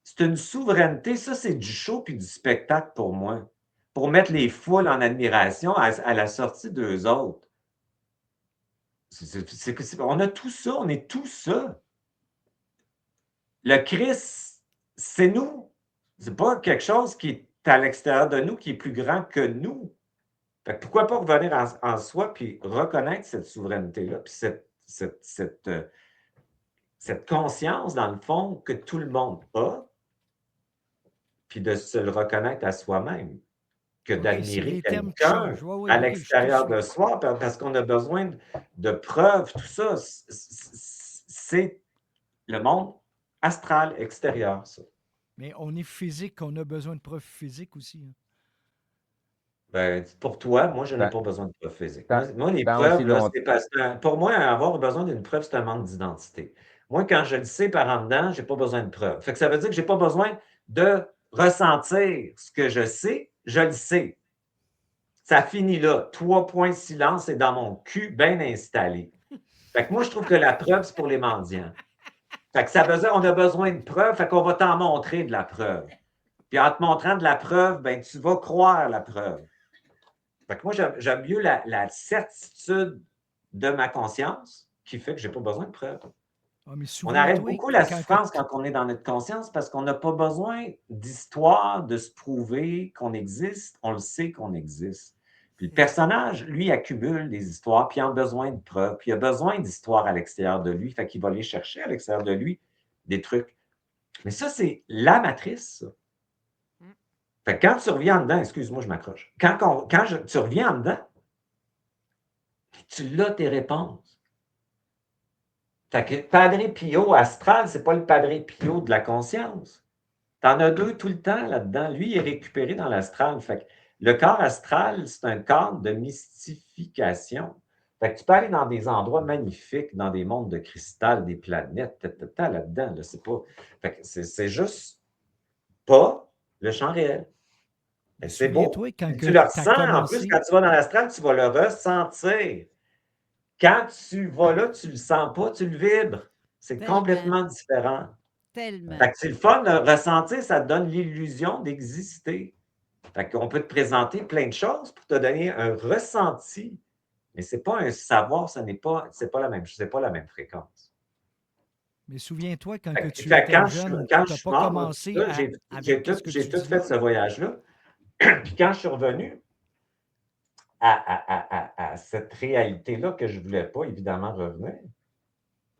C'est une souveraineté. Ça, c'est du show puis du spectacle pour moi. Pour mettre les foules en admiration à la sortie d'eux autres. On a tout ça. On est tout ça. Le Christ, c'est nous. C'est pas quelque chose qui est à l'extérieur de nous, qui est plus grand que nous. Fait que pourquoi pas revenir en soi puis reconnaître cette souveraineté-là, puis cette conscience, dans le fond, que tout le monde a, puis de se le reconnaître à soi-même, que d'admirer quelqu'un à l'extérieur de soi, parce qu'on a besoin de preuves, tout ça. C'est le monde astral extérieur, ça. Mais on est physique, on a besoin de preuves physiques aussi. Hein. Ben, pour toi, moi, je n'ai pas besoin de preuves physiques. Moi, les preuves, là, pour moi, avoir besoin d'une preuve, c'est un manque d'identité. Moi, quand je le sais par en dedans, je n'ai pas besoin de preuves. Fait que ça veut dire que je n'ai pas besoin de ressentir ce que je sais, je le sais. Ça finit là. 3 points de silence, c'est dans mon cul, bien installé. Fait que moi, je trouve que la preuve, c'est pour les mendiants. Fait que ça veut dire qu'on a besoin de preuves, fait qu'on va t'en montrer de la preuve. Puis en te montrant de la preuve, ben, tu vas croire la preuve. Fait que moi, j'aime mieux la certitude de ma conscience qui fait que je n'ai pas besoin de preuves. On arrête beaucoup la souffrance quand on est dans notre conscience parce qu'on n'a pas besoin d'histoire, de se prouver qu'on existe. On le sait qu'on existe. Puis le personnage, lui, accumule des histoires, puis il a besoin de preuves, puis il a besoin d'histoires à l'extérieur de lui. Fait qu'il va aller chercher à l'extérieur de lui des trucs. Mais ça, c'est la matrice, ça. Fait que quand tu reviens en dedans, excuse-moi, je m'accroche. Quand tu reviens en dedans, tu l'as tes réponses. Fait que Padre Pio astral, c'est pas le Padre Pio de la conscience. T'en as deux tout le temps là-dedans. Lui, il est récupéré dans l'astral. Fait que le corps astral, c'est un corps de mystification. Fait que tu peux aller dans des endroits magnifiques, dans des mondes de cristal, des planètes, là-dedans. Là, c'est pas... Fait que c'est juste pas le champ réel. Mais c'est beau. Tu le ressens. En plus, quand tu vas dans l'astral, tu vas le ressentir. Quand tu vas là, tu ne le sens pas, tu le vibres. C'est complètement différent. Tellement. Fait que c'est le fun de ressentir, ça te donne l'illusion d'exister. Fait qu'on peut te présenter plein de choses pour te donner un ressenti Mais ce n'est pas un savoir, c'est pas la même fréquence. Mais souviens-toi, quand Fait que que tu quand étais je suis jeune, quand tu je n'as suis pas mort, moi, tout commencé ça, avec qu'est-ce que j'ai tu tout dis. fait ce voyage-là. Puis quand je suis revenu à cette réalité-là que je ne voulais pas évidemment revenir,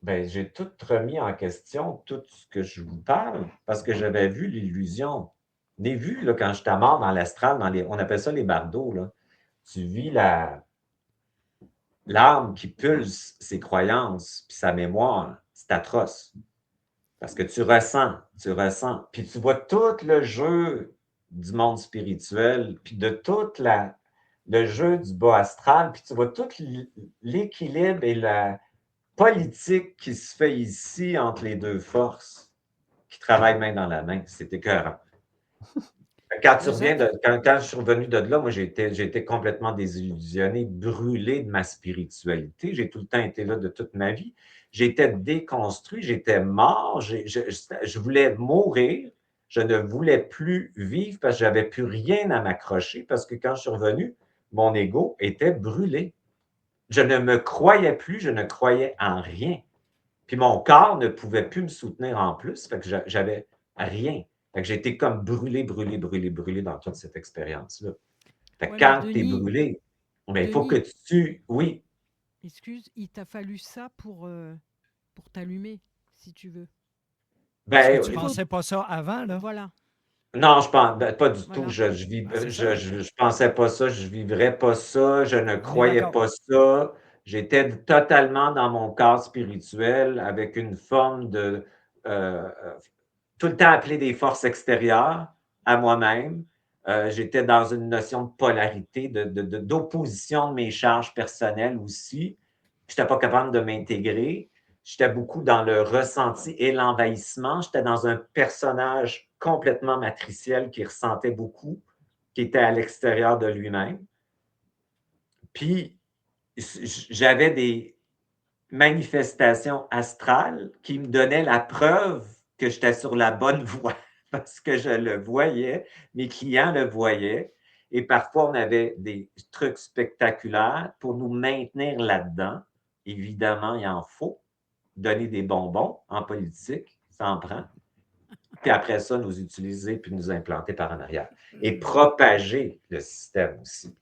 ben, j'ai tout remis en question, tout ce que je vous parle, parce que j'avais vu l'illusion. Je l'ai vu là, quand j'étais mort dans l'astral, on appelle ça les bardeaux. Là. Tu vis l'âme qui pulse ses croyances, puis sa mémoire. C'est atroce. Parce que tu ressens. Puis tu vois tout le jeu du monde spirituel, puis de tout le jeu du bas astral, puis tu vois tout l'équilibre et la politique qui se fait ici entre les deux forces qui travaillent main dans la main. C'est écœurant. Quand je suis revenu de là, moi, j'ai été complètement désillusionné, brûlé de ma spiritualité. J'ai tout le temps été là de toute ma vie. J'étais déconstruit, j'étais mort, je voulais mourir. Je ne voulais plus vivre parce que j'avais plus rien à m'accrocher parce que quand je suis revenu, mon ego était brûlé. Je ne me croyais plus, je ne croyais en rien. Puis mon corps ne pouvait plus me soutenir en plus, fait que j'avais rien. Fait que j'ai été comme brûlé dans toute cette expérience-là. Fait que Ouais, mais quand tu es Denis, brûlé, ben, il faut que tu. Oui. excuse, il t'a fallu ça pour t'allumer, si tu veux. Parce Ben, que tu pensais pas ça avant, là? Voilà. non, je pense pas du tout. Voilà. Je pensais pas ça, je vivrais pas ça, je ne On est croyais d'accord. pas ça. J'étais totalement dans mon corps spirituel avec une forme de tout le temps appeler des forces extérieures à moi-même. J'étais dans une notion de polarité, d'opposition de mes charges personnelles aussi. Je n'étais pas capable de m'intégrer. J'étais beaucoup dans le ressenti et l'envahissement. J'étais dans un personnage complètement matriciel qui ressentait beaucoup, qui était à l'extérieur de lui-même. Puis, j'avais des manifestations astrales qui me donnaient la preuve que j'étais sur la bonne voie parce que je le voyais, mes clients le voyaient. Et parfois, on avait des trucs spectaculaires pour nous maintenir là-dedans. Évidemment, il en faut. Donner des bonbons en politique, ça en prend. Puis après ça, nous utiliser puis nous implanter par en arrière. Et propager le système aussi.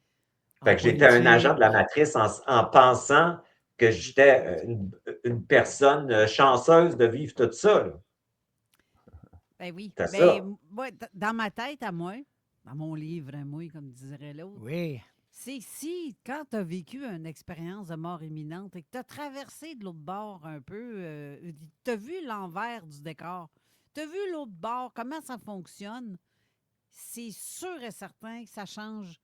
Fait que j'étais un agent de la matrice en pensant que j'étais une personne chanceuse de vivre tout ça. Là. Ben oui. C'est Ben, ça. moi, dans ma tête, à moi, dans mon livre à moi, comme dirait l'autre, Oui. c'est si, quand tu as vécu une expérience de mort imminente et que tu as traversé de l'autre bord un peu, tu as vu l'envers du décor, tu as vu l'autre bord, comment ça fonctionne, c'est sûr et certain que ça change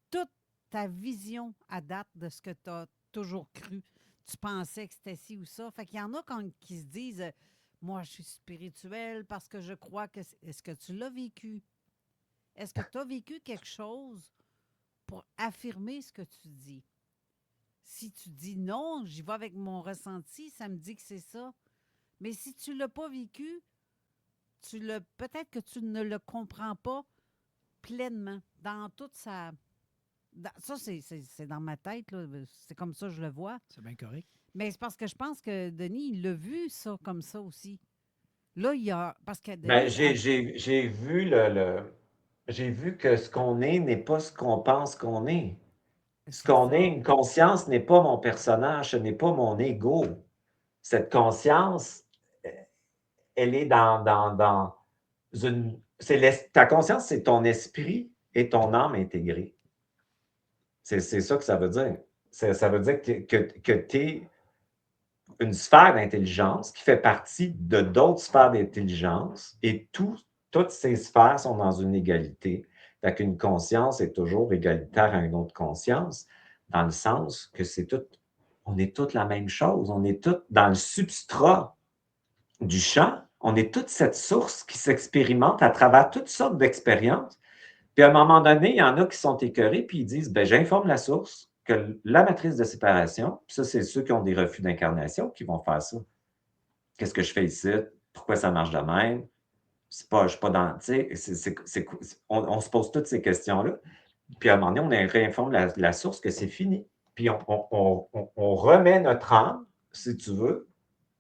toute ta vision à date de ce que tu as toujours cru. Tu pensais que c'était ci ou ça. Fait qu'il y en a qui se disent moi, je suis spirituel parce que je crois que. Est-ce que tu l'as vécu? Est-ce que tu as vécu quelque chose pour affirmer ce que tu dis? Si tu dis non, j'y vais avec mon ressenti, ça me dit que c'est ça. Mais si tu ne l'as pas vécu, peut-être que tu ne le comprends pas pleinement dans toute sa. Ça, c'est dans ma tête, là. C'est comme ça que je le vois. C'est bien correct. Mais c'est parce que je pense que Denis, il l'a vu ça comme ça aussi. Là, il y a. Parce que Denis. Ben, j'ai vu j'ai vu que ce qu'on est n'est pas ce qu'on pense qu'on est. Ce qu'on est, une conscience n'est pas mon personnage, ce n'est pas mon ego. Cette conscience, elle est dans une. Ta conscience, c'est ton esprit et ton âme intégrée. C'est ça que ça veut dire. Ça veut dire que tu es une sphère d'intelligence qui fait partie de d'autres sphères d'intelligence et toutes ces sphères sont dans une égalité. Fait qu'une conscience est toujours égalitaire à une autre conscience, dans le sens que on est toutes la même chose. On est toutes dans le substrat du champ. On est toute cette source qui s'expérimente à travers toutes sortes d'expériences. Puis à un moment donné, il y en a qui sont écœurés, puis ils disent, ben, j'informe la source que la matrice de séparation, puis ça, c'est ceux qui ont des refus d'incarnation qui vont faire ça. Qu'est-ce que je fais ici? Pourquoi ça marche de même? Je ne suis pas dans. Tu sais, on se pose toutes ces questions-là. Puis à un moment donné, on réinforme la source que c'est fini. puis on remet notre âme, si tu veux,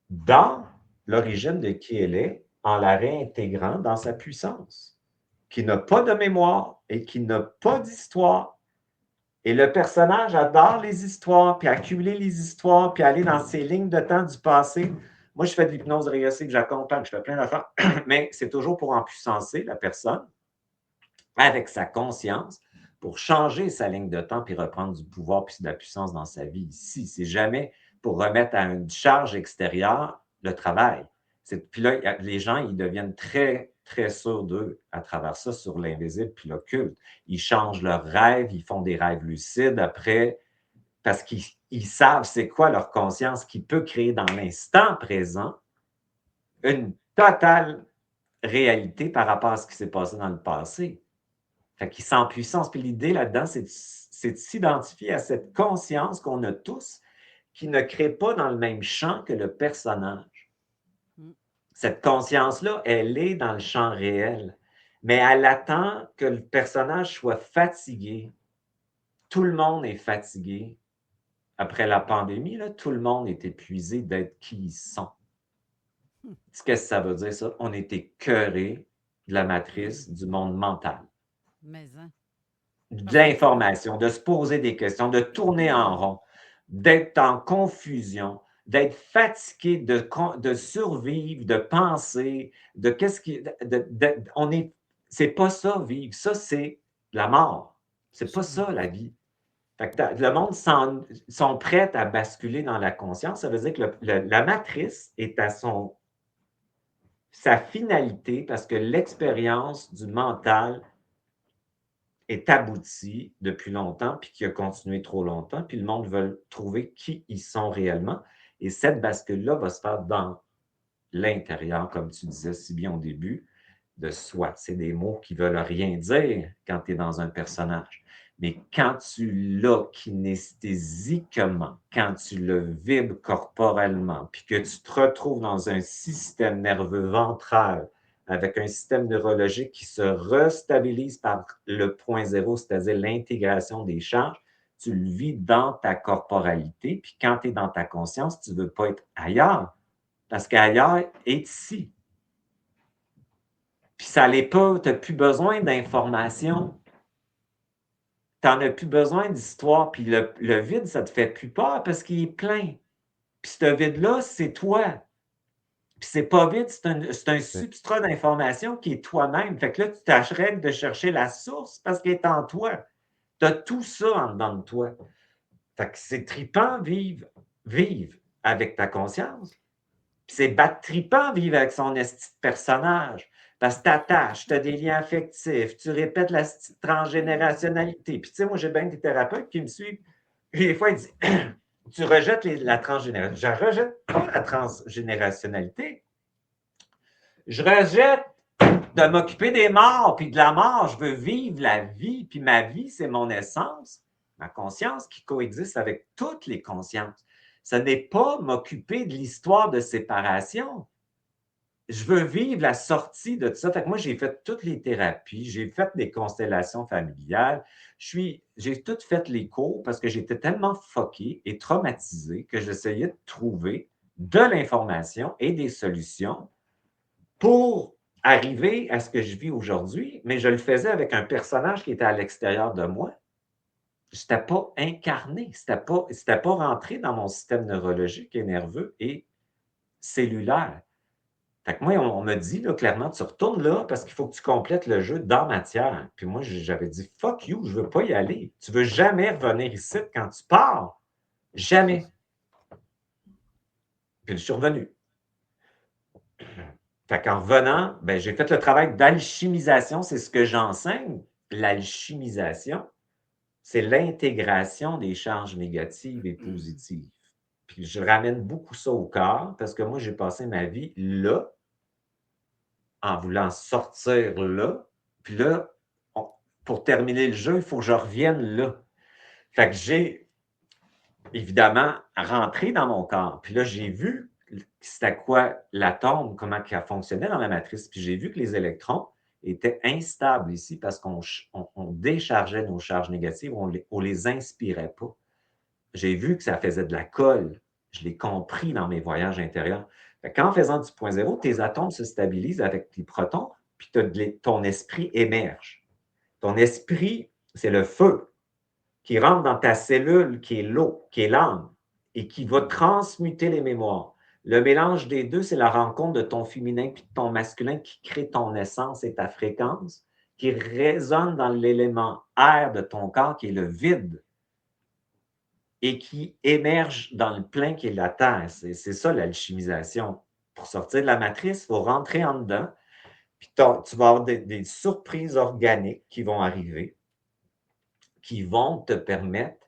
dans l'origine de qui elle est, en la réintégrant dans sa puissance, qui n'a pas de mémoire et qui n'a pas d'histoire. Et le personnage adore les histoires, puis accumuler les histoires, puis aller dans ces lignes de temps du passé. Moi, je fais de l'hypnose régressive, j'accompagne, je fais plein d'affaires, mais c'est toujours pour empuissancer la personne avec sa conscience pour changer sa ligne de temps puis reprendre du pouvoir puis de la puissance dans sa vie ici. C'est jamais pour remettre à une charge extérieure le travail. Puis là, les gens, ils deviennent très, très sûrs d'eux à travers ça, sur l'invisible puis l'occulte. Ils changent leurs rêves, ils font des rêves lucides après, parce qu'ils savent c'est quoi leur conscience qui peut créer dans l'instant présent une totale réalité par rapport à ce qui s'est passé dans le passé. Fait qu'ils sont en puissance. Puis l'idée là-dedans, c'est de s'identifier à cette conscience qu'on a tous qui ne crée pas dans le même champ que le personnage. Cette conscience-là, elle est dans le champ réel, mais elle attend que le personnage soit fatigué. Tout le monde est fatigué. Après la pandémie, là, tout le monde est épuisé d'être qui ils sont. Qu'est-ce que ça veut dire, ça? On est écœuré de la matrice du monde mental. Mais, hein. De l'information, de se poser des questions, de tourner en rond, d'être en confusion, d'être fatigué de survivre, de penser, de qu'est-ce qui... c'est pas ça, vivre. Ça, c'est la mort. C'est pas ça, la vie. Fait que le monde sont prêts à basculer dans la conscience. Ça veut dire que la matrice est à sa finalité parce que l'expérience du mental est aboutie depuis longtemps puis qui a continué trop longtemps. Puis le monde veut trouver qui ils sont réellement. Et cette bascule-là va se faire dans l'intérieur, comme tu disais si bien au début, de soi. C'est des mots qui veulent rien dire quand tu es dans un personnage. Mais quand tu l'as kinesthésiquement, quand tu le vibres corporellement, puis que tu te retrouves dans un système nerveux ventral avec un système neurologique qui se restabilise par le point zéro, c'est-à-dire l'intégration des charges, tu le vis dans ta corporalité. Puis quand tu es dans ta conscience, tu ne veux pas être ailleurs, parce qu'ailleurs est ici. Puis ça l'est pas, tu n'as plus besoin d'informations. Tu n'en as plus besoin d'histoire, puis le vide, ça ne te fait plus peur parce qu'il est plein. Puis ce vide-là, c'est toi. Puis c'est pas vide, c'est un substrat d'information qui est toi-même. Fait que là, tu t'arrêtes de chercher la source parce qu'elle est en toi. Tu as tout ça en dedans de toi. Fait que c'est trippant vivre avec ta conscience. Puis c'est trippant vivre avec son esti de personnage. Parce que tu t'attaches, tu as des liens affectifs, tu répètes la transgénérationnalité. Puis tu sais, moi, j'ai bien des thérapeutes qui me suivent. Puis des fois, ils disent tu rejettes la transgénérationnalité. Je ne rejette pas la transgénérationnalité. Je rejette de m'occuper des morts, puis de la mort. Je veux vivre la vie, puis ma vie, c'est mon essence, ma conscience qui coexiste avec toutes les consciences. Ce n'est pas m'occuper de l'histoire de séparation. Je veux vivre la sortie de tout ça. Fait que moi, j'ai fait toutes les thérapies, j'ai fait des constellations familiales, j'ai tout fait les cours parce que j'étais tellement fucké et traumatisé que j'essayais de trouver de l'information et des solutions pour arriver à ce que je vis aujourd'hui, mais je le faisais avec un personnage qui était à l'extérieur de moi. Je n'étais pas incarné, c'était pas rentré dans mon système neurologique et nerveux et cellulaire. Fait que moi, on me dit là, clairement, tu retournes là parce qu'il faut que tu complètes le jeu dans matière. Puis moi, j'avais dit, fuck you, je ne veux pas y aller. Tu ne veux jamais revenir ici quand tu pars. Jamais. Puis je suis revenu. Fait qu'en revenant, ben, j'ai fait le travail d'alchimisation. C'est ce que j'enseigne. L'alchimisation, c'est l'intégration des charges négatives et positives. Puis je ramène beaucoup ça au corps parce que moi, j'ai passé ma vie là, en voulant sortir là. Puis là, pour terminer le jeu, il faut que je revienne là. Fait que j'ai évidemment rentré dans mon corps. Puis là, j'ai vu c'était quoi l'atome, comment il fonctionnait dans la matrice. Puis j'ai vu que les électrons étaient instables ici parce qu'on déchargeait nos charges négatives, on les inspirait pas. j'ai vu que ça faisait de la colle. Je l'ai compris dans mes voyages intérieurs. Fait qu'en faisant du point zéro, tes atomes se stabilisent avec les protons, puis ton esprit émerge. Ton esprit, c'est le feu qui rentre dans ta cellule, qui est l'eau, qui est l'âme, et qui va transmuter les mémoires. Le mélange des deux, c'est la rencontre de ton féminin puis de ton masculin qui crée ton essence et ta fréquence, qui résonne dans l'élément air de ton corps, qui est le vide, et qui émerge dans le plein qui est la terre. C'est ça l'alchimisation. Pour sortir de la matrice, il faut rentrer en dedans, puis tu vas avoir des surprises organiques qui vont arriver, qui vont te permettre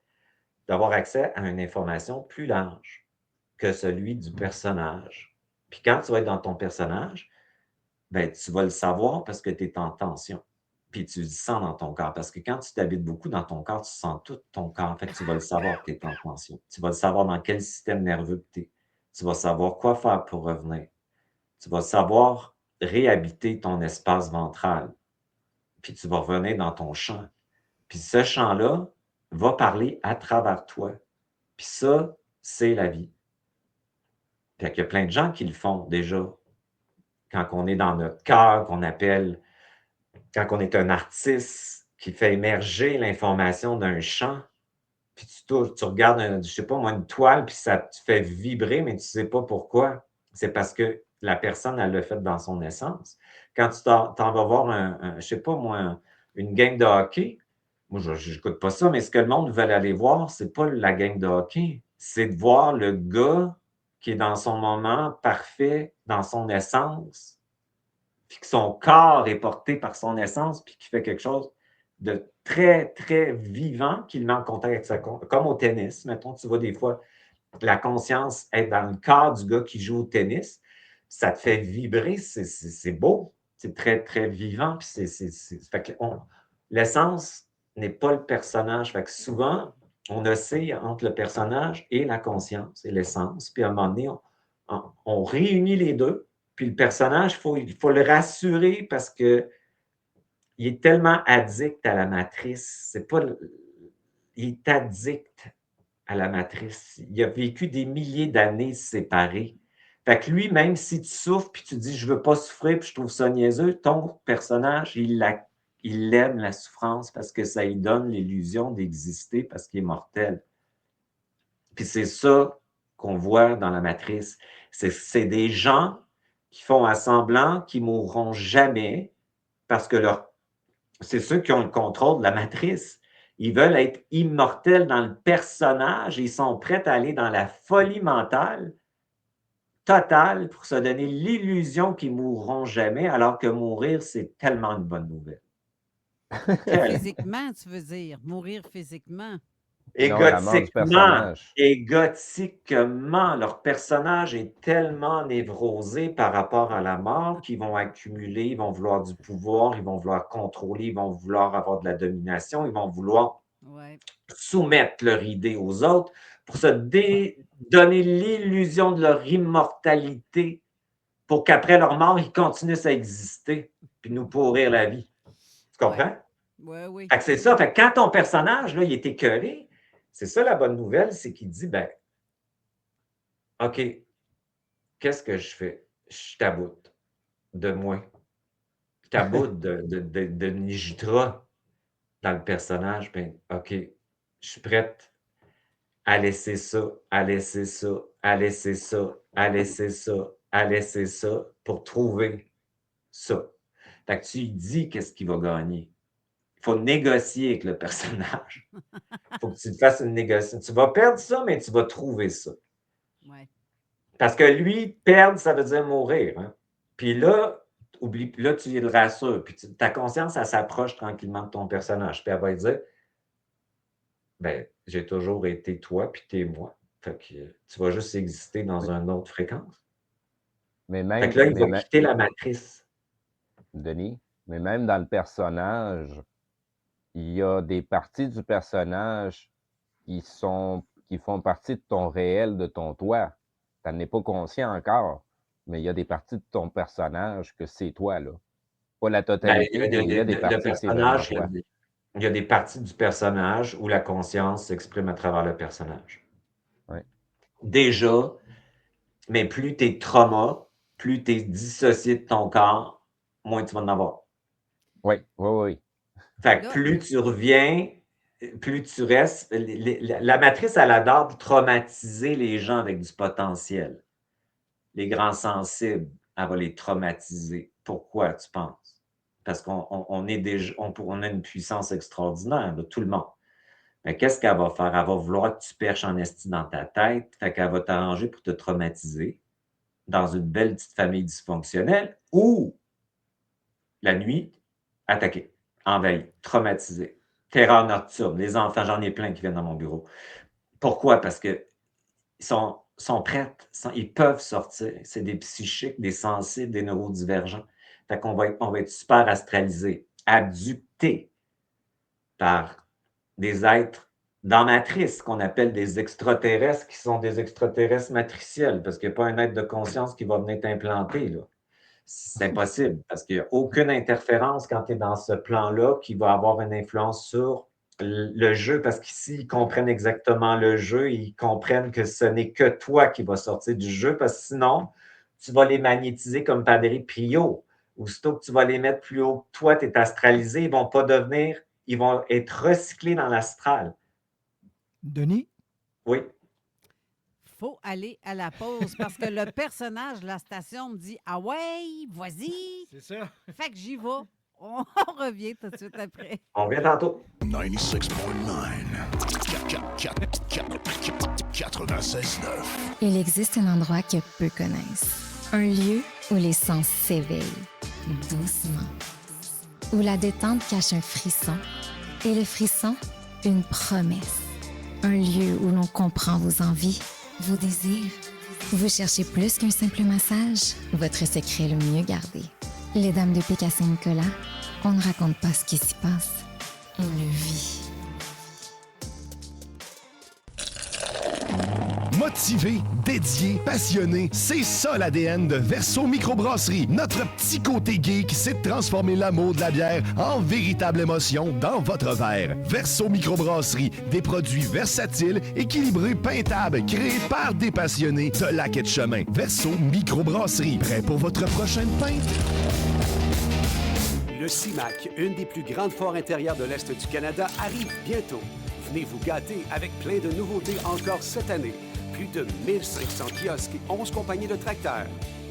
d'avoir accès à une information plus large que celui du personnage. Puis quand tu vas être dans ton personnage, ben, tu vas le savoir parce que tu es en tension. Puis tu le sens dans ton corps. Parce que quand tu t'habites beaucoup dans ton corps, tu sens tout ton corps. Fait que tu vas le savoir que tu es en tension. Tu vas le savoir dans quel système nerveux tu es. Tu vas savoir quoi faire pour revenir. Tu vas savoir réhabiter ton espace ventral. Puis tu vas revenir dans ton champ. Puis ce champ-là va parler à travers toi. Puis ça, c'est la vie. Fait qu'il y a plein de gens qui le font déjà. Quand on est dans notre cœur, qu'on appelle, quand on est un artiste qui fait émerger l'information d'un champ, puis tu regardes, je sais pas moi, une toile, puis ça te fait vibrer, mais tu ne sais pas pourquoi. C'est parce que la personne, elle l'a fait dans son essence. Quand tu t'en vas voir, je sais pas moi, une game de hockey, moi, je n'écoute pas ça, mais ce que le monde veut aller voir, c'est pas la game de hockey. C'est de voir le gars qui est dans son moment parfait, dans son essence, puis que son corps est porté par son essence, puis qui fait quelque chose de très, très vivant, qui le met en contact avec sa conscience. Comme au tennis, mettons, tu vois des fois la conscience être dans le corps du gars qui joue au tennis, ça te fait vibrer, c'est beau, c'est très, très vivant, puis l'essence n'est pas le personnage. Fait que souvent, on oscille entre le personnage et la conscience et l'essence. Puis à un moment donné, on réunit les deux. Puis le personnage, il faut le rassurer parce qu'il est tellement addict à la matrice. Il est addict à la matrice. Il a vécu des milliers d'années séparés. Fait que lui, même si tu souffres puis tu dis « je veux pas souffrir puis je trouve ça niaiseux », ton personnage, il aime la souffrance parce que ça lui donne l'illusion d'exister parce qu'il est mortel. Puis c'est ça qu'on voit dans la matrice. C'est des gens qui font à semblant qu'ils mourront jamais parce que c'est ceux qui ont le contrôle de la matrice. Ils veulent être immortels dans le personnage et ils sont prêts à aller dans la folie mentale totale pour se donner l'illusion qu'ils mourront jamais alors que mourir, c'est tellement une bonne nouvelle. Physiquement, tu veux dire, mourir physiquement. Égotiquement, leur personnage est tellement névrosé par rapport à la mort qu'ils vont accumuler, ils vont vouloir du pouvoir, ils vont vouloir contrôler, ils vont vouloir avoir de la domination, ils vont vouloir soumettre leur idée aux autres pour se donner l'illusion de leur immortalité pour qu'après leur mort, ils continuent à exister puis nous pourrir la vie. Tu comprends? Oui. Fait que c'est ça. Fait que quand ton personnage, là, il est écœuré, c'est ça la bonne nouvelle, c'est qu'il dit, ben, OK, qu'est-ce que je fais? Je taboute de moi. Je taboute de Nijitra dans le personnage. Ben, OK, je suis prête à laisser ça, à laisser ça, à laisser ça, à laisser ça, à laisser ça pour trouver ça. Fait que tu lui dis qu'est-ce qu'il va gagner. Il faut négocier avec le personnage. Il faut que tu fasses une négociation. Tu vas perdre ça, mais tu vas trouver ça. Ouais. Parce que lui, perdre, ça veut dire mourir. Hein? Puis là, là, tu le rassures. Puis ta conscience, elle s'approche tranquillement de ton personnage. Puis elle va lui dire, ben, j'ai toujours été toi, puis t'es moi. Fait que tu vas juste exister dans une autre fréquence. Mais même, fait que là, il va quitter la matrice. Denis, mais même dans le personnage, il y a des parties du personnage qui font partie de ton réel, de ton toi. Tu n'en es pas conscient encore, mais il y a des parties de ton personnage que c'est toi, là. Pas la totalité, mais il y a des parties que c'est vraiment toi. il y a des parties du personnage où la conscience s'exprime à travers le personnage. Ouais. Déjà, mais plus tes traumas, plus tu es dissocié de ton corps, moins tu vas en avoir. Oui, oui, oui. Fait que plus tu reviens, plus tu restes. La matrice, elle adore traumatiser les gens avec du potentiel. Les grands sensibles, elle va les traumatiser. Pourquoi, tu penses? Parce qu'on est déjà, on a une puissance extraordinaire, de tout le monde. Mais qu'est-ce qu'elle va faire? Elle va vouloir que tu perches en esti dans ta tête. Fait qu'elle va t'arranger pour te traumatiser dans une belle petite famille dysfonctionnelle ou la nuit, attaquer, envahir, traumatisé. Terreur nocturne. Les enfants, j'en ai plein qui viennent dans mon bureau. Pourquoi? Parce qu'ils sont prêts. Ils peuvent sortir. C'est des psychiques, des sensibles, des neurodivergents. Fait qu'on va être super astralisés, abductés par des êtres dans matrice qu'on appelle des extraterrestres qui sont des extraterrestres matriciels parce qu'il n'y a pas un être de conscience qui va venir t'implanter, là. C'est impossible parce qu'il n'y a aucune interférence quand tu es dans ce plan-là qui va avoir une influence sur le jeu parce qu'ici, ils comprennent exactement le jeu. Ils comprennent que ce n'est que toi qui vas sortir du jeu parce que sinon, tu vas les magnétiser comme Padre Pio. Aussitôt que tu vas les mettre plus haut que toi, tu es astralisé, ils vont pas devenir, ils vont être recyclés dans l'astral. Denis? Oui. Faut aller à la pause parce que le personnage de la station me dit « Ah ouais, vas-y! » C'est ça. Fait que j'y vais. On revient tout de suite après. On revient tantôt. 96.9. 96.9. Il existe un endroit que peu connaissent. Un lieu où les sens s'éveillent, doucement. Où la détente cache un frisson et le frisson, une promesse. Un lieu où l'on comprend vos envies, vos désirs. Vous cherchez plus qu'un simple massage? Votre secret le mieux gardé. Les Dames de Pique à Saint-Nicolas, on ne raconte pas ce qui s'y passe. On le vit. Motivé, dédié, passionné, c'est ça l'ADN de Verso Microbrasserie. Notre petit côté geek, c'est de transformer l'amour de la bière en véritable émotion dans votre verre. Verso Microbrasserie, des produits versatiles, équilibrés, peintables, créés par des passionnés de lac et de chemin. Verso Microbrasserie, prêt pour votre prochaine pinte? Le CIMAC, une des plus grandes foires intérieures de l'Est du Canada, arrive bientôt. Venez vous gâter avec plein de nouveautés encore cette année. Plus de 1500 kiosques et 11 compagnies de tracteurs.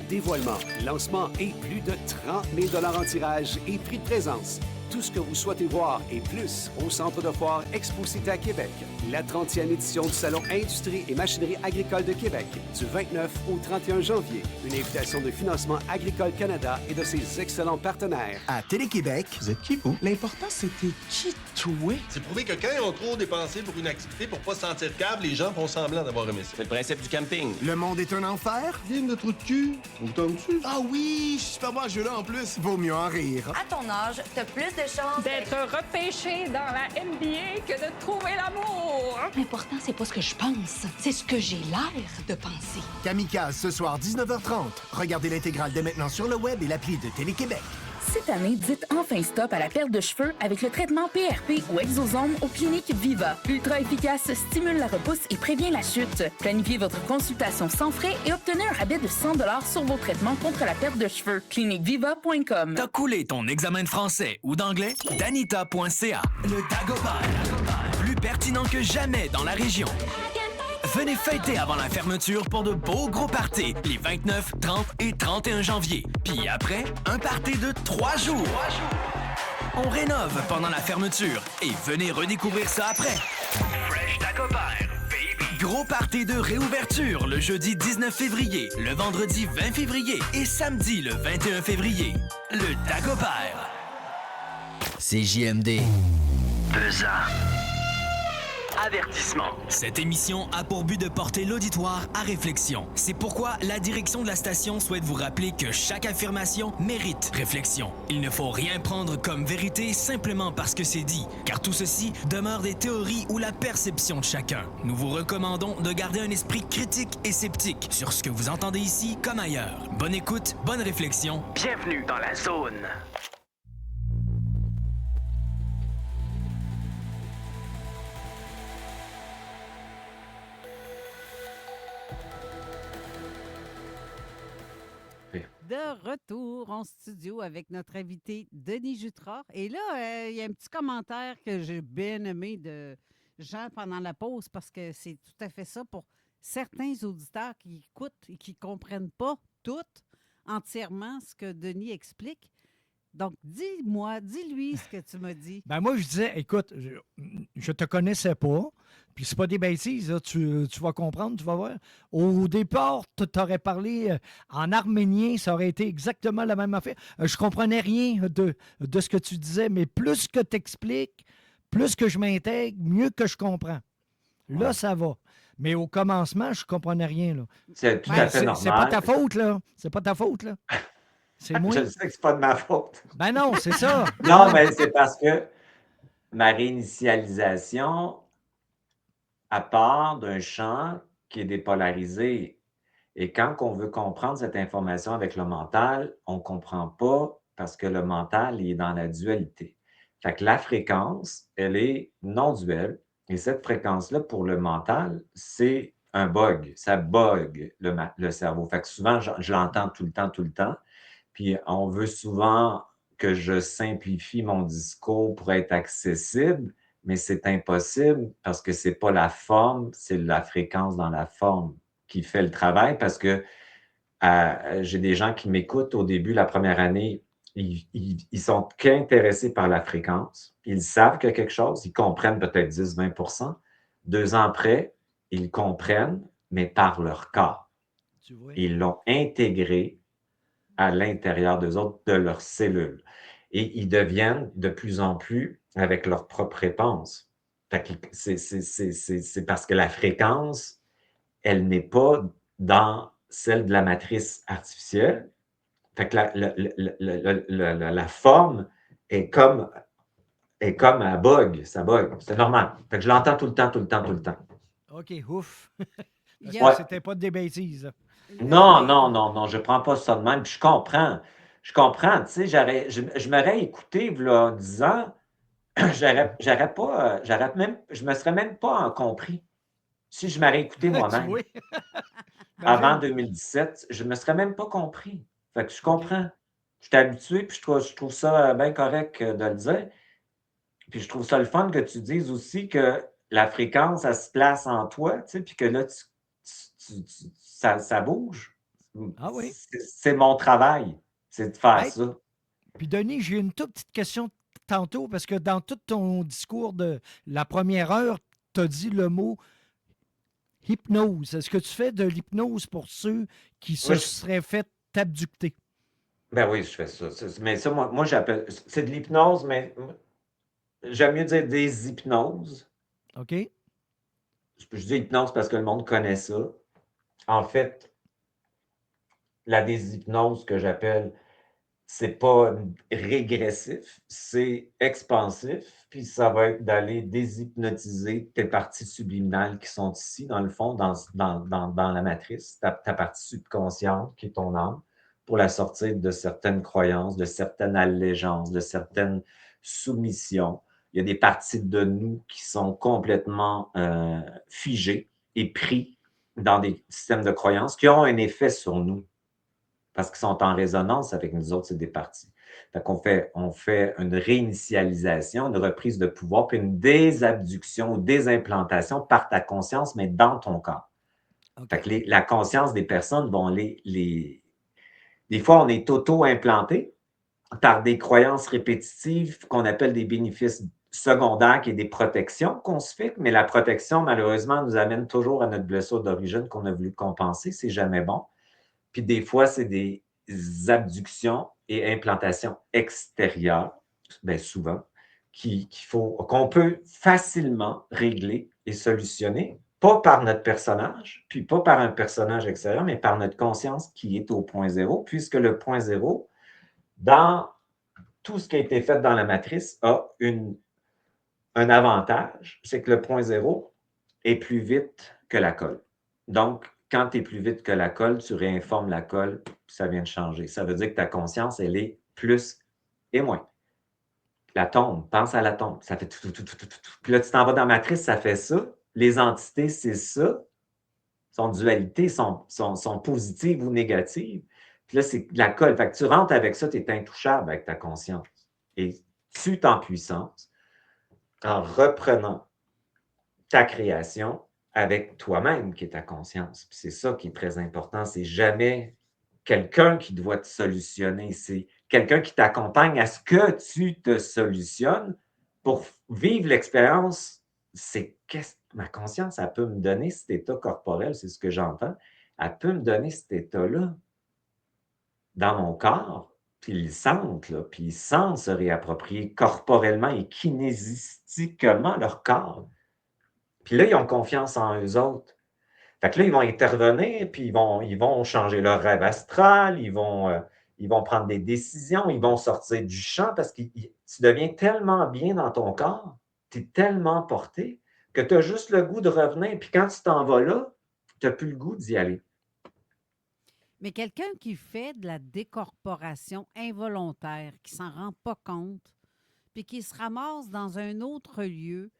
Dévoilement, lancement et plus de 30 000 $ en tirage et prix de présence. Tout ce que vous souhaitez voir et plus au Centre de foire Expo-Cité à Québec. La 30e édition du Salon Industrie et Machinerie agricole de Québec, du 29 au 31 janvier. Une invitation de Financement Agricole Canada et de ses excellents partenaires. À Télé-Québec, vous êtes qui, vous? L'important, c'était qui, toi? C'est prouvé que quand ils ont trop dépensé pour une activité pour pas se sentir câble, les gens font semblant d'avoir aimé ça. C'est le principe du camping. Le monde est un enfer? Game de trou de cul. Vous tombez-tu? Ah oui, je suis super bon à ce jeu-là en plus. Vaut mieux en rire. À ton âge, t'as plus de chances d'être repêché dans la NBA que de trouver l'amour. L'important, c'est pas ce que je pense, c'est ce que j'ai l'air de penser. Kamikaze, ce soir, 19h30. Regardez l'intégrale dès maintenant sur le web et l'appli de Télé-Québec. Cette année, dites enfin stop à la perte de cheveux avec le traitement PRP ou Exosome aux cliniques Viva. Ultra efficace, stimule la repousse et prévient la chute. Planifiez votre consultation sans frais et obtenez un rabais de 100 $ sur vos traitements contre la perte de cheveux. cliniqueviva.com. T'as coulé ton examen de français ou d'anglais? Danita.ca. Le Dagobah. Plus pertinent que jamais dans la région. Venez fêter avant la fermeture pour de beaux gros parties les 29, 30 et 31 janvier. Puis après, un party de 3 jours. On rénove pendant la fermeture et venez redécouvrir ça après. Fresh Dagobah, baby. Gros party de réouverture le jeudi 19 février, le vendredi 20 février et samedi le 21 février. Le Dagobah. CJMD. Pesant. Avertissement. Cette émission a pour but de porter l'auditoire à réflexion. C'est pourquoi la direction de la station souhaite vous rappeler que chaque affirmation mérite réflexion. Il ne faut rien prendre comme vérité simplement parce que c'est dit, car tout ceci demeure des théories ou la perception de chacun. Nous vous recommandons de garder un esprit critique et sceptique sur ce que vous entendez ici comme ailleurs. Bonne écoute, bonne réflexion. Bienvenue dans la zone. de retour en studio avec notre invité Denis Jutras. Et là, il y a un petit commentaire que j'ai bien aimé de Jean pendant la pause parce que c'est tout à fait ça pour certains auditeurs qui écoutent et qui ne comprennent pas tout entièrement ce que Denis explique. Donc, dis-lui ce que tu m'as dit. Ben moi, je disais, écoute, je te connaissais pas, puis c'est pas des bêtises, là, tu vas comprendre, tu vas voir. Au départ, tu aurais parlé en arménien, ça aurait été exactement la même affaire. Je comprenais rien de ce que tu disais, mais plus que tu expliques, plus que je m'intègre, mieux que je comprends. Là, ça va. Mais au commencement, je comprenais rien, là. C'est tout à fait normal. C'est pas ta faute, là. C'est pas ta faute, là. C'est moi. Je sais que c'est pas de ma faute. Ben non, c'est ça. Non, mais c'est parce que ma réinitialisation, à part d'un champ qui est dépolarisé, et quand on veut comprendre cette information avec le mental, on ne comprend pas parce que le mental il est dans la dualité. Fait que la fréquence, elle est non duelle, et cette fréquence-là, pour le mental, c'est un bug. Ça bug le cerveau. Fait que souvent, je l'entends tout le temps. Puis on veut souvent que je simplifie mon discours pour être accessible, mais c'est impossible parce que c'est pas la forme, c'est la fréquence dans la forme qui fait le travail parce que j'ai des gens qui m'écoutent au début, la première année, ils sont qu'intéressés par la fréquence. Ils savent qu'il y a quelque chose, ils comprennent peut-être 10-20 2 ans après, ils comprennent, mais par leur corps. Ils l'ont intégré à l'intérieur d'eux autres, de leurs cellules. Et ils deviennent de plus en plus avec leur propre réponse. C'est parce que la fréquence, elle n'est pas dans celle de la matrice artificielle. Fait que la forme est comme un bug, ça bug. C'est normal. Fait que je l'entends tout le temps. OK, ouf. Parce Ouais. que c'était pas des bêtises. Non, je ne prends pas ça de même. Puis je comprends, tu sais, je m'aurais écouté, v'là 10 ans, je me serais même pas compris. Si je m'aurais écouté moi-même. Oui. Avant 2017, je ne me serais même pas compris. Fait que je comprends. Je suis habitué, puis je trouve ça bien correct de le dire. Puis je trouve ça le fun que tu dises aussi que la fréquence, elle se place en toi, tu sais, puis que là, ça bouge. Ah oui. C'est mon travail, c'est de faire ça. Puis Denis, j'ai une toute petite question tantôt, parce que dans tout ton discours de la première heure, tu as dit le mot hypnose. Est-ce que tu fais de l'hypnose pour ceux qui se seraient fait abducter? Ben oui, je fais ça. Mais ça, moi j'appelle. C'est de l'hypnose, mais j'aime mieux dire des hypnoses. OK. Je dis hypnose parce que le monde connaît ça. En fait, la déshypnose que j'appelle, c'est pas régressif, c'est expansif, puis ça va être d'aller déshypnotiser tes parties subliminales qui sont ici, dans le fond, dans la matrice, ta partie subconsciente qui est ton âme, pour la sortir de certaines croyances, de certaines allégeances, de certaines soumissions. Il y a des parties de nous qui sont complètement figées et pris dans des systèmes de croyances qui ont un effet sur nous parce qu'ils sont en résonance avec nous autres, c'est des parties. Fait qu'on on fait une réinitialisation, une reprise de pouvoir, puis une désabduction ou désimplantation par ta conscience, mais dans ton corps. Okay. Fait que la conscience des personnes vont des fois, on est auto-implanté par des croyances répétitives qu'on appelle des bénéfices secondaires, qui est des protections qu'on se fait, mais la protection, malheureusement, nous amène toujours à notre blessure d'origine qu'on a voulu compenser. C'est jamais bon. Puis des fois, c'est des abductions et implantations extérieures, bien souvent, qu'on peut facilement régler et solutionner, pas par notre personnage, puis pas par un personnage extérieur, mais par notre conscience qui est au point zéro, puisque le point zéro, dans tout ce qui a été fait dans la matrice, a un avantage, c'est que le point zéro est plus vite que la colle. Donc, quand tu es plus vite que la colle, tu réinformes la colle, ça vient de changer. Ça veut dire que ta conscience, elle est plus et moins. La tombe, pense à la tombe, ça fait tout. Puis là, tu t'en vas dans la matrice, ça fait ça. Les entités, c'est ça. Son dualité, sont positives ou négatives. Puis là, c'est de la colle. Fait que tu rentres avec ça, tu es intouchable avec ta conscience. Et tu es en puissance en reprenant ta création avec toi-même qui est ta conscience. Puis c'est ça qui est très important. C'est jamais quelqu'un qui doit te solutionner. C'est quelqu'un qui t'accompagne à ce que tu te solutionnes pour vivre l'expérience. C'est qu'est-ce que ma conscience, elle peut me donner cet état corporel, c'est ce que j'entends. Elle peut me donner cet état-là dans mon corps, puis ils le sentent, là, puis ils sentent se réapproprier corporellement et kinésistiquement leur corps. Puis là, ils ont confiance en eux autres. Fait que là, ils vont intervenir, puis ils vont changer leur rêve astral, ils vont prendre des décisions, ils vont sortir du champ parce que tu deviens tellement bien dans ton corps, tu es tellement porté que tu as juste le goût de revenir. Puis quand tu t'en vas là, tu n'as plus le goût d'y aller. Mais quelqu'un qui fait de la décorporation involontaire, qui s'en rend pas compte, puis qui se ramasse dans un autre lieu,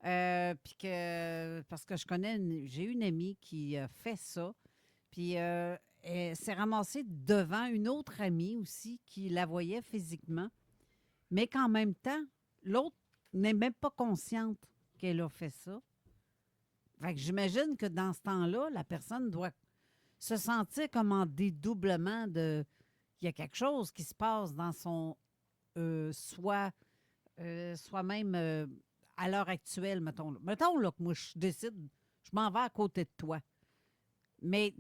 puis que, parce que j'ai une amie qui fait ça, puis elle s'est ramassée devant une autre amie aussi qui la voyait physiquement, mais qu'en même temps, l'autre n'est même pas consciente qu'elle a fait ça. Fait que j'imagine que dans ce temps-là, la personne doit se sentir comme en dédoublement de... Il y a quelque chose qui se passe dans son soi-même à l'heure actuelle, mettons. Mettons là, que moi, je décide, je m'en vais à côté de toi. Mais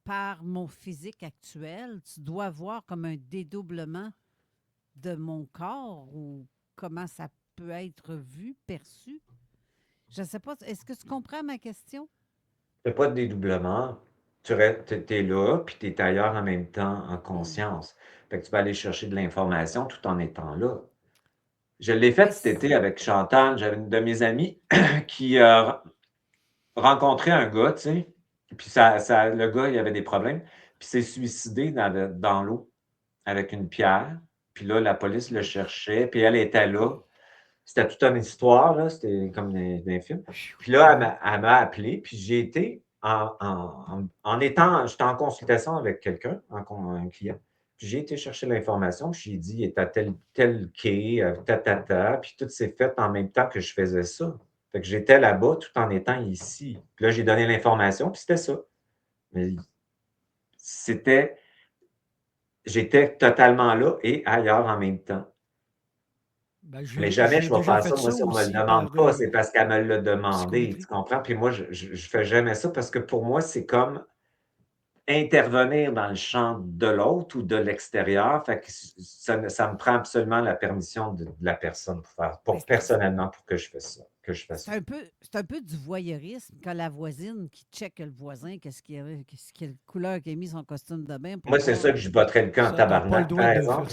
par mon physique actuel, tu dois voir comme un dédoublement de mon corps ou comment ça peut être vu, perçu. Je ne sais pas. Est-ce que tu comprends ma question? Il n'y a pas de dédoublement. Tu es là, puis tu es ailleurs en même temps, en conscience. Fait que tu vas aller chercher de l'information tout en étant là. Je l'ai fait cet été avec Chantal. J'avais une de mes amies qui a rencontré un gars, tu sais, puis le gars, il avait des problèmes, puis s'est suicidé dans l'eau avec une pierre. Puis là, la police le cherchait, puis elle était là. C'était toute une histoire, là, c'était comme dans un film. Puis là, elle m'a appelé, puis j'ai été j'étais en consultation avec quelqu'un, un client. Puis j'ai été chercher l'information, puis j'ai dit, il est à tel quai, puis tout s'est fait en même temps que je faisais ça. Fait que j'étais là-bas tout en étant ici. Puis là, j'ai donné l'information, puis c'était ça. Mais j'étais totalement là et ailleurs en même temps. Mais jamais je vais faire ça, moi, si on ne me le demande pas, c'est parce qu'elle me l'a demandé, tu comprends? Puis moi, je ne fais jamais ça parce que pour moi, c'est comme intervenir dans le champ de l'autre ou de l'extérieur. Fait que ça me prend absolument la permission de la personne personnellement pour que je fasse ça. C'est un peu du voyeurisme quand la voisine qui check le voisin, quelle couleur qu'il a mis son costume de bain. Moi, c'est ça que je botterais le camp en tabarnak, par exemple.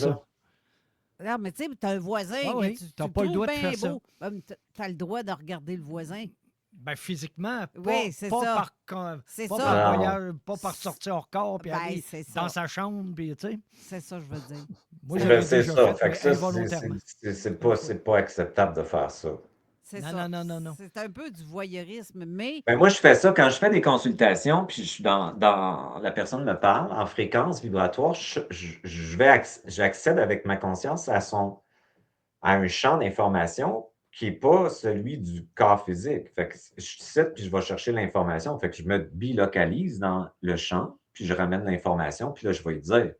Non, mais tu sais, tu as un voisin, tu n'as pas le droit de faire ça. Tu as le droit de regarder le voisin. Ben, physiquement, oui, c'est ça. Pas par sortir hors corps puis aller dans sa chambre. Puis, tu sais. C'est ça, je veux dire. Moi, c'est ça. Fait que ça, c'est pas acceptable de faire ça. C'est ça. Non. C'est un peu du voyeurisme, mais... Ben, moi, je fais ça quand je fais des consultations, puis je suis la personne me parle en fréquence vibratoire, j'accède avec ma conscience à un champ d'information qui n'est pas celui du corps physique. Fait que je cite, puis je vais chercher l'information. Fait que je me bilocalise dans le champ, puis je ramène l'information, puis là, je vais lui dire,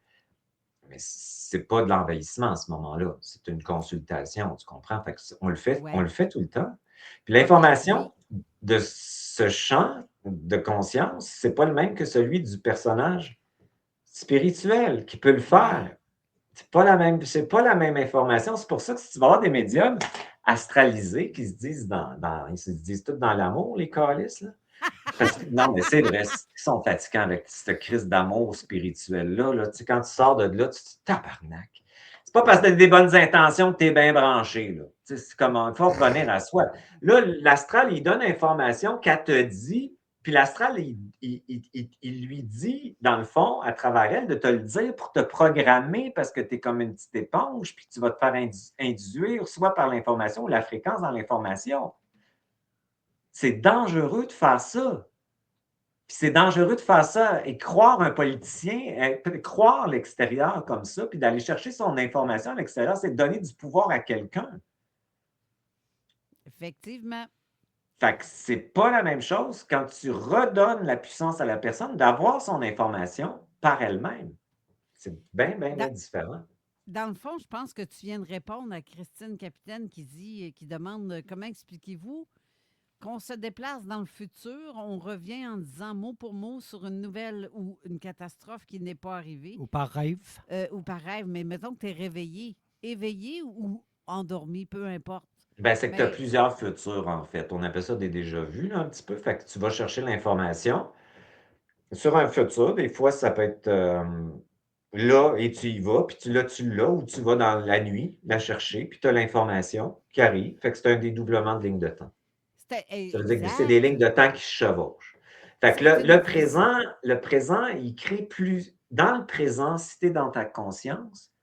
mais c'est pas de l'envahissement à ce moment-là. C'est une consultation, tu comprends? Fait que on le fait tout le temps. Puis l'information de ce champ de conscience, c'est pas le même que celui du personnage spirituel qui peut le faire. C'est pas la même information. C'est pour ça que si tu vas avoir des médiums astralisés qui se disent ils se disent tous dans l'amour, les calices, là. Non, mais c'est vrai, ils sont fatigants avec cette crise d'amour spirituel-là. Là. Tu sais, quand tu sors de là, tu te dis tabarnak. C'est pas parce que tu as des bonnes intentions que tu es bien branché. Là. Tu sais, c'est comme il faut revenir à soi. Là, l'astral, il donne l'information qu'elle te dit, puis l'astral, il lui dit, dans le fond, à travers elle, de te le dire pour te programmer parce que tu es comme une petite éponge, puis tu vas te faire induire soit par l'information ou la fréquence dans l'information. C'est dangereux de faire ça. Puis c'est dangereux de faire ça et croire un politicien, croire l'extérieur comme ça, puis d'aller chercher son information à l'extérieur, c'est donner du pouvoir à quelqu'un. Effectivement. Fait que c'est pas la même chose quand tu redonnes la puissance à la personne d'avoir son information par elle-même. C'est bien, bien, bien différent. Dans le fond, je pense que tu viens de répondre à Christine Capitaine qui demande comment expliquez-vous qu'on se déplace dans le futur, on revient en disant mot pour mot sur une nouvelle ou une catastrophe qui n'est pas arrivée. Ou par rêve. Ou par rêve, mais mettons que tu es réveillé. Éveillé ou endormi, peu importe. Ben, c'est que tu as plusieurs futurs, en fait. On appelle ça des déjà-vus, là, un petit peu. Fait que tu vas chercher l'information sur un futur. Des fois, ça peut être là et tu y vas, puis tu l'as, ou tu vas dans la nuit la chercher, puis tu as l'information qui arrive. Fait que c'est un dédoublement de ligne de temps. Ça veut dire que c'est des lignes de temps qui se chevauchent. Fait que le présent, il crée plus. Dans le présent, si tu es dans ta conscience,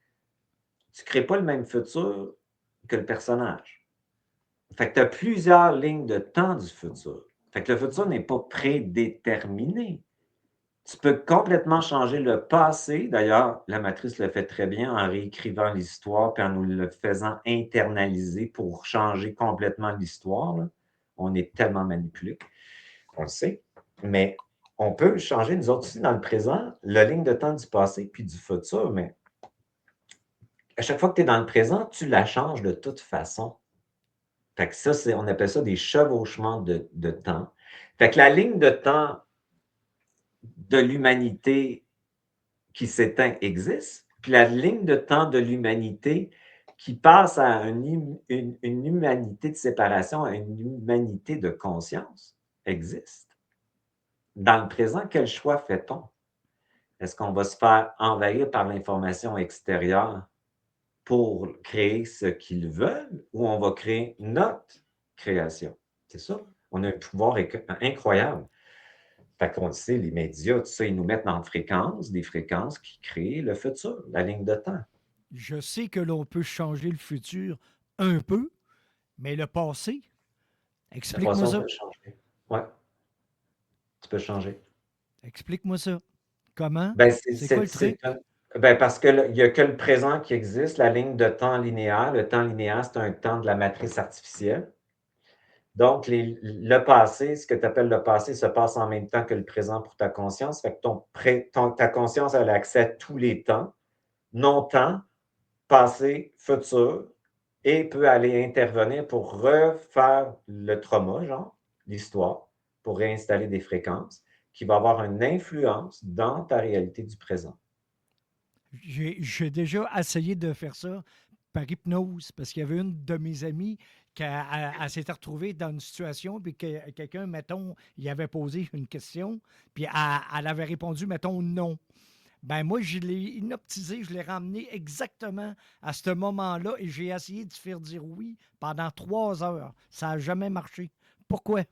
tu ne crées pas le même futur que le personnage. Fait que tu as plusieurs lignes de temps du futur. Fait que le futur n'est pas prédéterminé. Tu peux complètement changer le passé. D'ailleurs, la matrice le fait très bien en réécrivant l'histoire puis en nous le faisant internaliser pour changer complètement l'histoire. On est tellement manipulé. On le sait. Mais on peut changer, nous autres aussi, dans le présent, la ligne de temps du passé puis du futur. Mais à chaque fois que tu es dans le présent, tu la changes de toute façon. Fait que ça, on appelle ça des chevauchements de temps. Fait que la ligne de temps de l'humanité qui s'éteint existe, puis la ligne de temps de l'humanité qui passe à une humanité de séparation, à une humanité de conscience existe. Dans le présent, quel choix fait-on? Est-ce qu'on va se faire envahir par l'information extérieure pour créer ce qu'ils veulent ou on va créer notre création? C'est ça. On a un pouvoir incroyable. Fait qu'on le sait, les médias, tout ça, ils nous mettent dans des fréquences qui créent le futur, la ligne de temps. Je sais que l'on peut changer le futur un peu, mais le passé, explique-moi ça. Oui, tu peux changer. Explique-moi ça. Comment? Ben, c'est quoi le truc? Ben, parce qu'il n'y a que le présent qui existe, la ligne de temps linéaire. Le temps linéaire, c'est un temps de la matrice artificielle. Donc, le passé, ce que tu appelles le passé, se passe en même temps que le présent pour ta conscience. Fait que ta conscience a accès à tous les temps, non-temps, passé, futur, et peut aller intervenir pour refaire le trauma, genre, l'histoire, pour réinstaller des fréquences qui vont avoir une influence dans ta réalité du présent. J'ai déjà essayé de faire ça par hypnose, parce qu'il y avait une de mes amies qui s'était retrouvée dans une situation, puis que quelqu'un, mettons, il avait posé une question, puis elle avait répondu, mettons, non. Ben moi, je l'ai hypnotisé, je l'ai ramené exactement à ce moment-là, et j'ai essayé de faire dire oui pendant 3 heures. Ça n'a jamais marché. Pourquoi?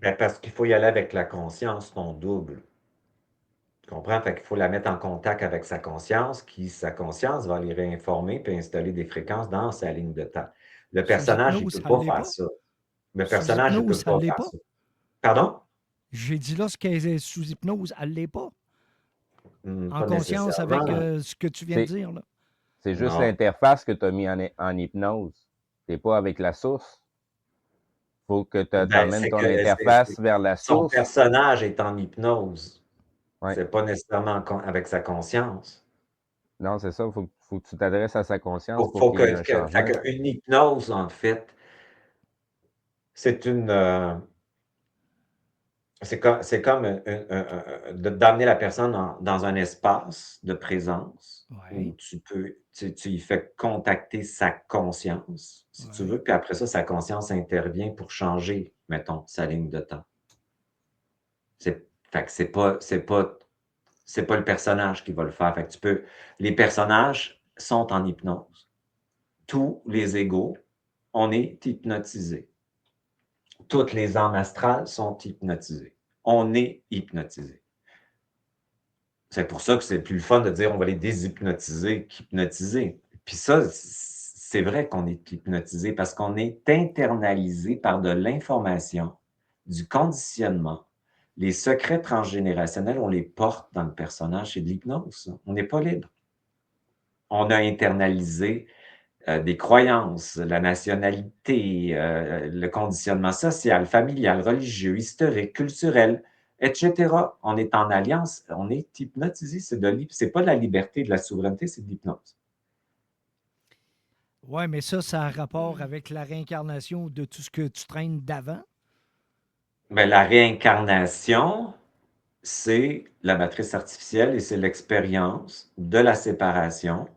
Ben parce qu'il faut y aller avec la conscience, ton double. Tu comprends? Fait qu'il faut la mettre en contact avec sa conscience, sa conscience va aller réinformer puis installer des fréquences dans sa ligne de temps. Le personnage, il ne peut pas faire ça. Le personnage, il ne peut pas faire ça. Pardon? J'ai dit lorsqu'elle est sous hypnose, elle ne l'est pas. En Pas conscience avec nécessairement. ce que tu viens de dire. Là. C'est juste Non. l'interface que tu as mis en hypnose. Tu n'es pas avec la source. Il faut que tu amènes ton interface vers la Son source. personnage est en hypnose. Ouais. C'est pas nécessairement avec sa conscience. Non, c'est ça. Il faut que tu t'adresses à sa conscience Faut pour qu'il y ait un fait changement. que une hypnose, en fait, c'est c'est comme d'amener la personne dans un espace de présence où tu y fais contacter sa conscience, si tu veux, puis après ça, sa conscience intervient pour changer, mettons, sa ligne de temps. Fait que c'est pas le personnage qui va le faire. Fait que les personnages sont en hypnose. Tous les égos, on est hypnotisés. Toutes les âmes astrales sont hypnotisées. On est hypnotisé. C'est pour ça que c'est plus le fun de dire on va les déshypnotiser qu'hypnotiser. Puis ça, c'est vrai qu'on est hypnotisé parce qu'on est internalisé par de l'information, du conditionnement, les secrets transgénérationnels, on les porte dans le personnage. C'est de l'hypnose, ça. On n'est pas libre. On a internalisé des croyances, la nationalité, le conditionnement social, familial, religieux, historique, culturel, etc. On est en alliance, on est hypnotisé. C'est pas de la liberté, de la souveraineté, c'est de l'hypnose. Oui, mais ça a rapport avec la réincarnation de tout ce que tu traînes d'avant? Mais la réincarnation, c'est la matrice artificielle et c'est l'expérience de la séparation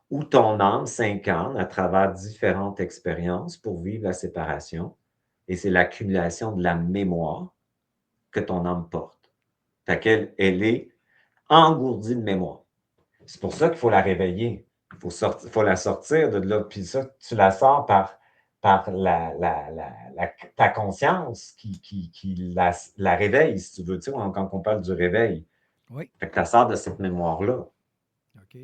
où ton âme s'incarne à travers différentes expériences pour vivre la séparation. Et c'est l'accumulation de la mémoire que ton âme porte. Fait qu'elle est engourdie de mémoire. C'est pour ça qu'il faut la réveiller. Il faut la sortir de là. Puis ça, tu la sors par ta conscience qui la réveille, si tu veux. Tu sais, quand on parle du réveil. Oui. Fait que tu la sors de cette mémoire-là. OK.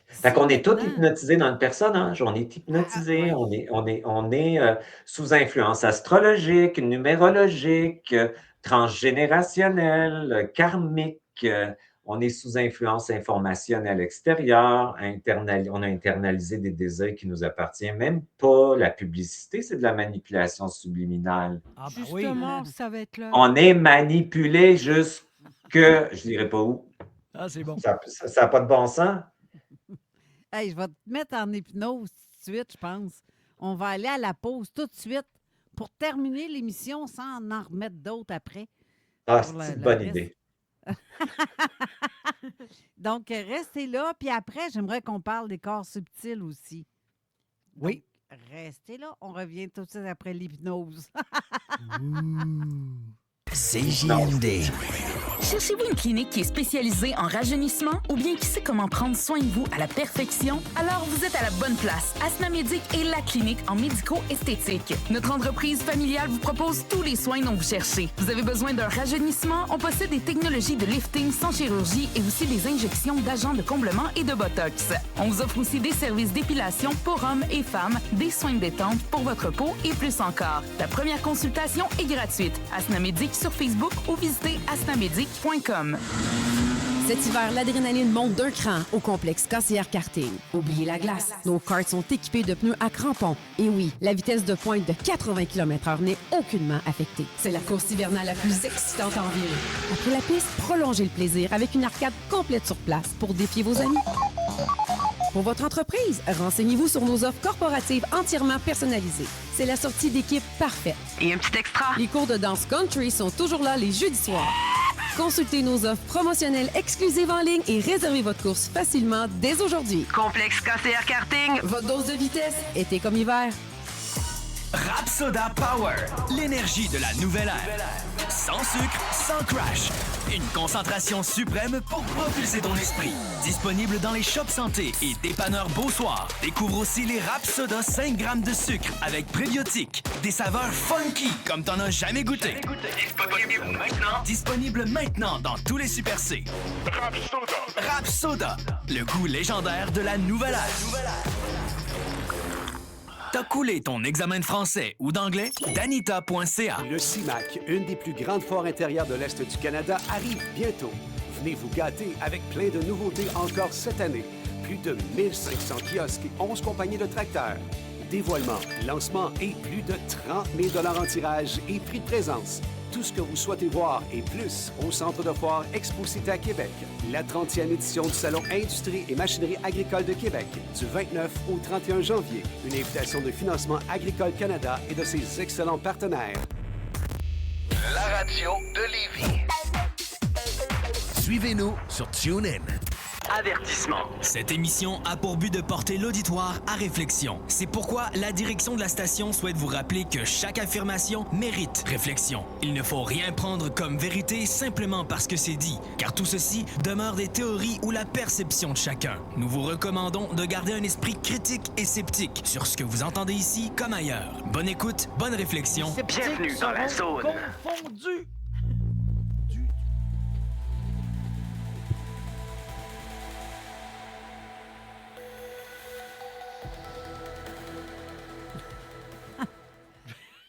Fait qu'on est tous hypnotisés dans le personnage. On est hypnotisés. On est sous influence astrologique, numérologique, transgénérationnelle, karmique. On est sous influence informationnelle extérieure. On a internalisé des désirs qui nous appartiennent même pas. La publicité, c'est de la manipulation subliminale. Justement, ça va être là. On est manipulé jusque, je dirais pas où. Ah, c'est bon. Ça n'a pas de bon sens. Hey, je vais te mettre en hypnose tout de suite, je pense. On va aller à la pause tout de suite pour terminer l'émission sans en remettre d'autres après. Ah, c'est une bonne idée. Donc, restez là. Puis après, j'aimerais qu'on parle des corps subtils aussi. Oui. Donc, restez là. On revient tout de suite après l'hypnose. CJMD. Cherchez-vous une clinique qui est spécialisée en rajeunissement ou bien qui sait comment prendre soin de vous à la perfection? Alors vous êtes à la bonne place. Asna Médic est la clinique en médico-esthétique. Notre entreprise familiale vous propose tous les soins dont vous cherchez. Vous avez besoin d'un rajeunissement? On possède des technologies de lifting sans chirurgie et aussi des injections d'agents de comblement et de botox. On vous offre aussi des services d'épilation pour hommes et femmes, des soins de détente pour votre peau et plus encore. La première consultation est gratuite. Asna Médic sur Facebook ou visitez asnamédic.com. Cet hiver, l'adrénaline monte d'un cran au complexe KCR Karting. Oubliez la glace. Nos karts sont équipés de pneus à crampons. Et oui, la vitesse de pointe de 80 km/h n'est aucunement affectée. C'est la course hivernale la plus excitante en ville. Après la piste, prolongez le plaisir avec une arcade complète sur place pour défier vos amis. Pour votre entreprise, renseignez-vous sur nos offres corporatives entièrement personnalisées. C'est la sortie d'équipe parfaite. Et un petit extra. Les cours de danse country sont toujours là les jeudis soirs. Consultez nos offres promotionnelles exclusives en ligne et réservez votre course facilement dès aujourd'hui. Complexe KCR Karting. Votre dose de vitesse, été comme hiver. Rapsoda Power, l'énergie de la nouvelle ère. Sans sucre, sans crash. Une concentration suprême pour propulser ton esprit. Disponible dans les shops santé et dépanneurs Beau-Soir. Découvre aussi les Rapsoda 5 grammes de sucre avec prébiotiques. Des saveurs funky comme t'en as jamais goûté. Disponible maintenant dans tous les Super C. Rapsoda, le goût légendaire de la nouvelle ère. T'as coulé ton examen de français ou d'anglais? Danita.ca. Le CIMAC, une des plus grandes foires intérieures de l'Est du Canada, arrive bientôt. Venez vous gâter avec plein de nouveautés encore cette année. Plus de 1500 kiosques et 11 compagnies de tracteurs. Dévoilement, lancement et plus de 30 000 $ en tirage et prix de présence. Tout ce que vous souhaitez voir et plus au Centre de foire Expo-Cité à Québec. La 30e édition du Salon Industrie et Machinerie agricole de Québec, du 29 au 31 janvier. Une invitation de Financement Agricole Canada et de ses excellents partenaires. La radio de Lévis. Suivez-nous sur TuneIn. Avertissement. Cette émission a pour but de porter l'auditoire à réflexion. C'est pourquoi la direction de la station souhaite vous rappeler que chaque affirmation mérite réflexion. Il ne faut rien prendre comme vérité simplement parce que c'est dit, car tout ceci demeure des théories ou la perception de chacun. Nous vous recommandons de garder un esprit critique et sceptique sur ce que vous entendez ici comme ailleurs. Bonne écoute, bonne réflexion. Bienvenue dans la zone. Confondu.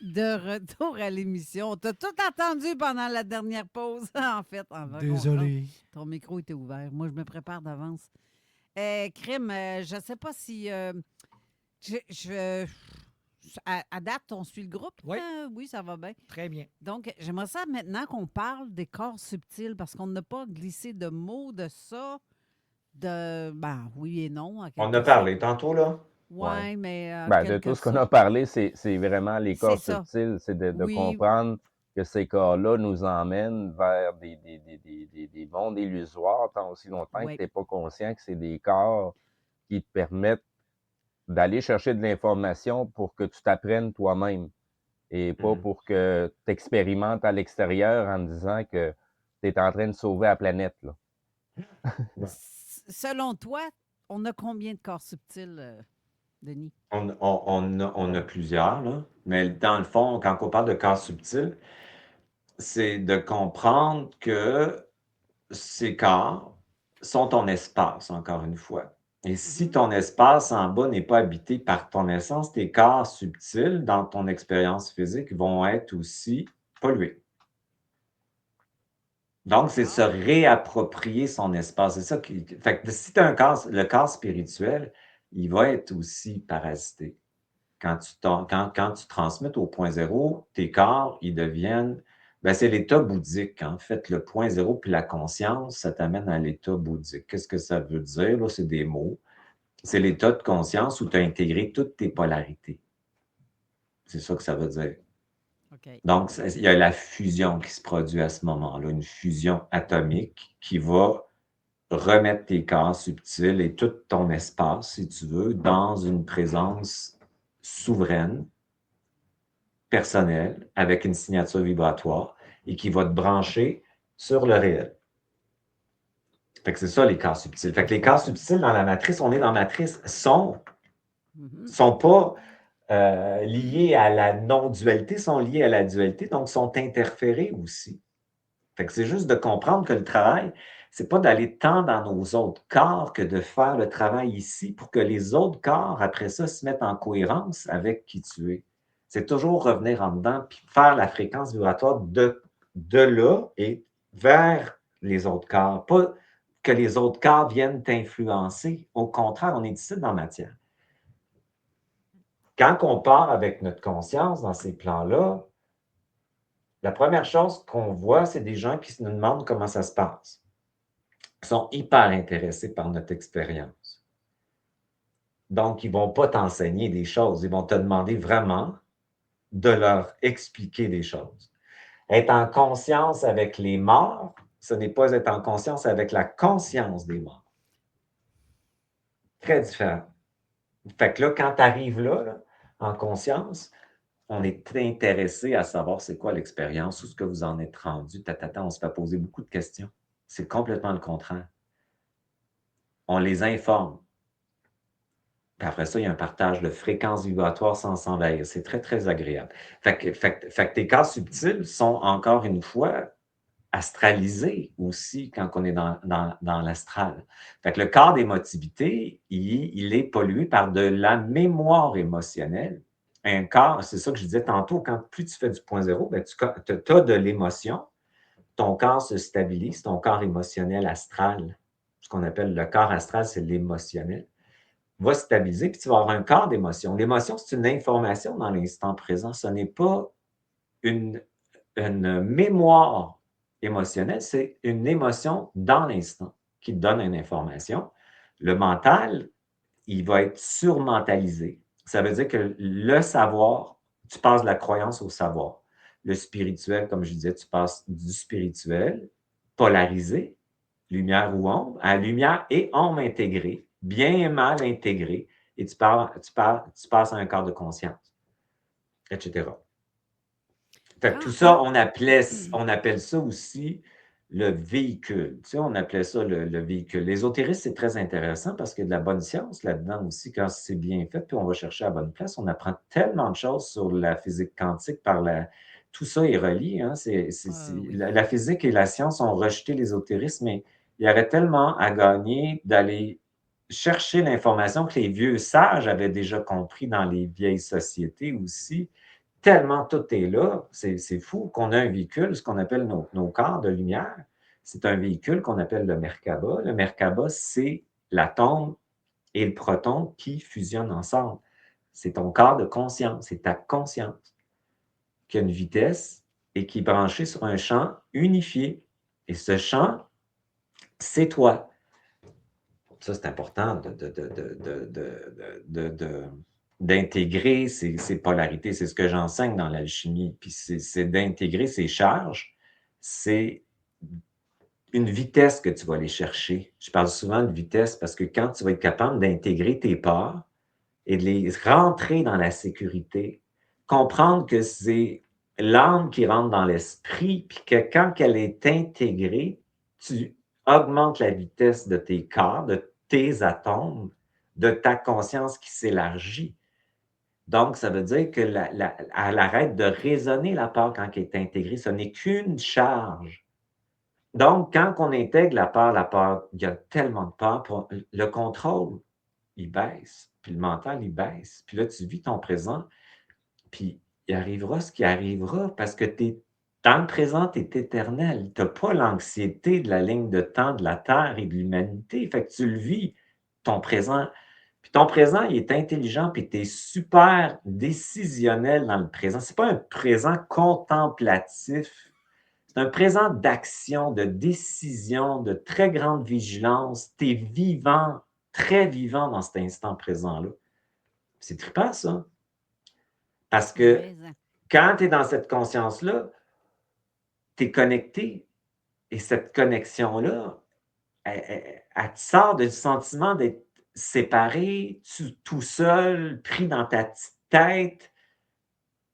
De retour à l'émission. T'as tout entendu pendant la dernière pause, en fait. Désolé. Ton micro était ouvert. Moi, je me prépare d'avance. Crime, je ne sais pas si... à date, on suit le groupe? Oui. Oui, ça va bien. Très bien. Donc, j'aimerais ça maintenant qu'on parle des corps subtils parce qu'on n'a pas glissé de mots de ça. Oui et non. On a parlé tantôt, là? Oui, mais... De tout ce qu'on a parlé, c'est vraiment les corps C'est ça. subtils. C'est de Oui. comprendre que ces corps-là nous emmènent vers des mondes illusoires tant aussi longtemps que Oui. tu n'es pas conscient que c'est des corps qui te permettent d'aller chercher de l'information pour que tu t'apprennes toi-même et pas pour que tu expérimentes à l'extérieur en disant que tu es en train de sauver la planète. Là. Selon toi, on a combien de corps subtils, Denis? On a plusieurs, là. Mais dans le fond, quand on parle de corps subtils, c'est de comprendre que ces corps sont ton espace, encore une fois. Et si ton espace en bas n'est pas habité par ton essence, tes corps subtils dans ton expérience physique vont être aussi pollués. Donc, c'est se réapproprier son espace. C'est ça qui. Fait que si tu as le corps spirituel, il va être aussi parasité. Quand tu transmets au point zéro, tes corps, ils deviennent. C'est l'état bouddhique, en fait. Le point zéro puis la conscience, ça t'amène à l'état bouddhique. Qu'est-ce que ça veut dire? Là, c'est des mots. C'est l'état de conscience où tu as intégré toutes tes polarités. C'est ça que ça veut dire. Okay. Donc, il y a la fusion qui se produit à ce moment-là, une fusion atomique qui va remettre tes corps subtils et tout ton espace, si tu veux, dans une présence souveraine, personnelle, avec une signature vibratoire et qui va te brancher sur le réel. Fait que c'est ça, les corps subtils. Fait que les corps subtils dans la matrice, on est dans la matrice, sont pas liés à la non-dualité, sont liés à la dualité, donc sont interférés aussi. Fait que c'est juste de comprendre que le travail, c'est pas d'aller tant dans nos autres corps que de faire le travail ici pour que les autres corps, après ça, se mettent en cohérence avec qui tu es. C'est toujours revenir en dedans puis faire la fréquence vibratoire de là et vers les autres corps. Pas que les autres corps viennent t'influencer. Au contraire, on est ici dans la matière. Quand on part avec notre conscience dans ces plans-là, la première chose qu'on voit, c'est des gens qui nous demandent comment ça se passe. Ils sont hyper intéressés par notre expérience. Donc, ils ne vont pas t'enseigner des choses. Ils vont te demander vraiment de leur expliquer des choses. Être en conscience avec les morts, ce n'est pas être en conscience avec la conscience des morts. Très différent. Fait que là, quand tu arrives là, en conscience, on est intéressé à savoir c'est quoi l'expérience, où est-ce que vous en êtes rendu. On se fait poser beaucoup de questions. C'est complètement le contraire. On les informe. Puis après ça, il y a un partage de fréquences vibratoires sans s'envahir. C'est très, très agréable. Fait que tes corps subtils sont, encore une fois, astralisés aussi quand on est dans l'astral. Fait que le corps d'émotivité, il est pollué par de la mémoire émotionnelle. Un corps, c'est ça que je disais tantôt, plus tu fais du point zéro, tu as de l'émotion, ton corps se stabilise, ton corps émotionnel astral, ce qu'on appelle le corps astral, c'est l'émotionnel, va se stabiliser, puis tu vas avoir un corps d'émotion. L'émotion, c'est une information dans l'instant présent, ce n'est pas une mémoire émotionnelle, c'est une émotion dans l'instant qui te donne une information. Le mental, il va être surmentalisé. Ça veut dire que le savoir, tu passes de la croyance au savoir. Le spirituel, comme je disais, tu passes du spirituel polarisé, lumière ou ombre, à lumière et ombre intégrée, bien et mal intégrée, et tu passes à un corps de conscience, etc. Fait que tout ça, on appelle ça aussi le véhicule. Tu sais, on appelait ça le véhicule. L'ésotérisme, c'est très intéressant parce qu'il y a de la bonne science là-dedans aussi quand c'est bien fait, puis on va chercher à la bonne place. On apprend tellement de choses sur la physique quantique tout ça est relié. Hein? La physique et la science ont rejeté l'ésotérisme, mais il y aurait tellement à gagner d'aller chercher l'information que les vieux sages avaient déjà compris dans les vieilles sociétés aussi, tellement tout est là, c'est fou qu'on a un véhicule, ce qu'on appelle nos corps de lumière. C'est un véhicule qu'on appelle le Merkaba. Le Merkaba, c'est l'atome et le proton qui fusionnent ensemble. C'est ton corps de conscience, c'est ta conscience qui a une vitesse et qui est branchée sur un champ unifié. Et ce champ, c'est toi. Ça, c'est important d'intégrer ces polarités. C'est ce que j'enseigne dans l'alchimie. Puis c'est d'intégrer ces charges. C'est une vitesse que tu vas aller chercher. Je parle souvent de vitesse parce que quand tu vas être capable d'intégrer tes parts et de les rentrer dans la sécurité, comprendre que c'est l'âme qui rentre dans l'esprit, puis que quand elle est intégrée, tu augmentes la vitesse de tes corps, de tes atomes, de ta conscience qui s'élargit. Donc, ça veut dire qu'elle arrête de résonner la part quand elle est intégrée. Ce n'est qu'une charge. Donc, quand on intègre la peur, il y a tellement de peur, le contrôle, il baisse, puis le mental, il baisse. Puis là, tu vis ton présent, puis il arrivera ce qui arrivera parce que dans le présent, tu es éternel. Tu n'as pas l'anxiété de la ligne de temps de la Terre et de l'humanité. Fait que tu le vis, ton présent. Puis ton présent, il est intelligent, puis tu es super décisionnel dans le présent. Ce n'est pas un présent contemplatif. C'est un présent d'action, de décision, de très grande vigilance. Tu es vivant, très vivant dans cet instant présent-là. C'est trippant, ça. Parce que quand tu es dans cette conscience-là, tu es connecté. Et cette connexion-là, elle te sort du sentiment d'être séparé, tout seul, pris dans ta petite tête.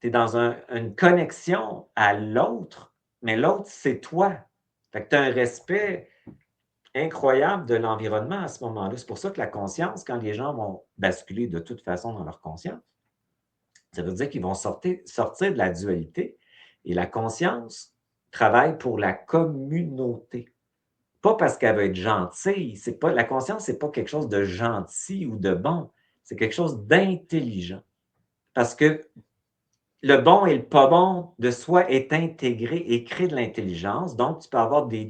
Tu es dans une connexion à l'autre, mais l'autre, c'est toi. Fait que tu as un respect incroyable de l'environnement à ce moment-là. C'est pour ça que la conscience, quand les gens vont basculer de toute façon dans leur conscience, ça veut dire qu'ils vont sortir de la dualité. Et la conscience travaille pour la communauté. Pas parce qu'elle veut être gentille. La conscience, ce n'est pas quelque chose de gentil ou de bon. C'est quelque chose d'intelligent. Parce que le bon et le pas bon de soi est intégré et crée de l'intelligence. Donc, tu peux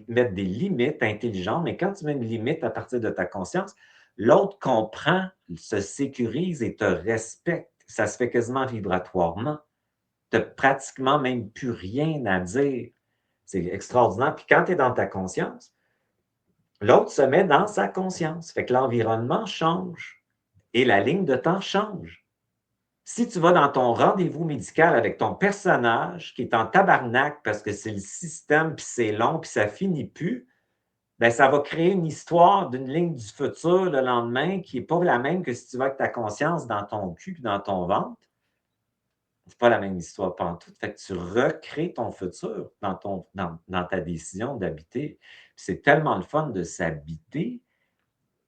mettre des limites intelligentes, mais quand tu mets une limite à partir de ta conscience, l'autre comprend, se sécurise et te respecte. Ça se fait quasiment vibratoirement. Tu n'as pratiquement même plus rien à dire. C'est extraordinaire. Puis quand tu es dans ta conscience, l'autre se met dans sa conscience. Fait que l'environnement change et la ligne de temps change. Si tu vas dans ton rendez-vous médical avec ton personnage qui est en tabarnak parce que c'est le système, puis c'est long, puis ça finit plus, bien, ça va créer une histoire d'une ligne du futur le lendemain qui n'est pas la même que si tu vas avec ta conscience dans ton cul puis dans ton ventre. C'est pas la même histoire pantoute. Fait que tu recrées ton futur dans ta décision d'habiter. C'est tellement le fun de s'habiter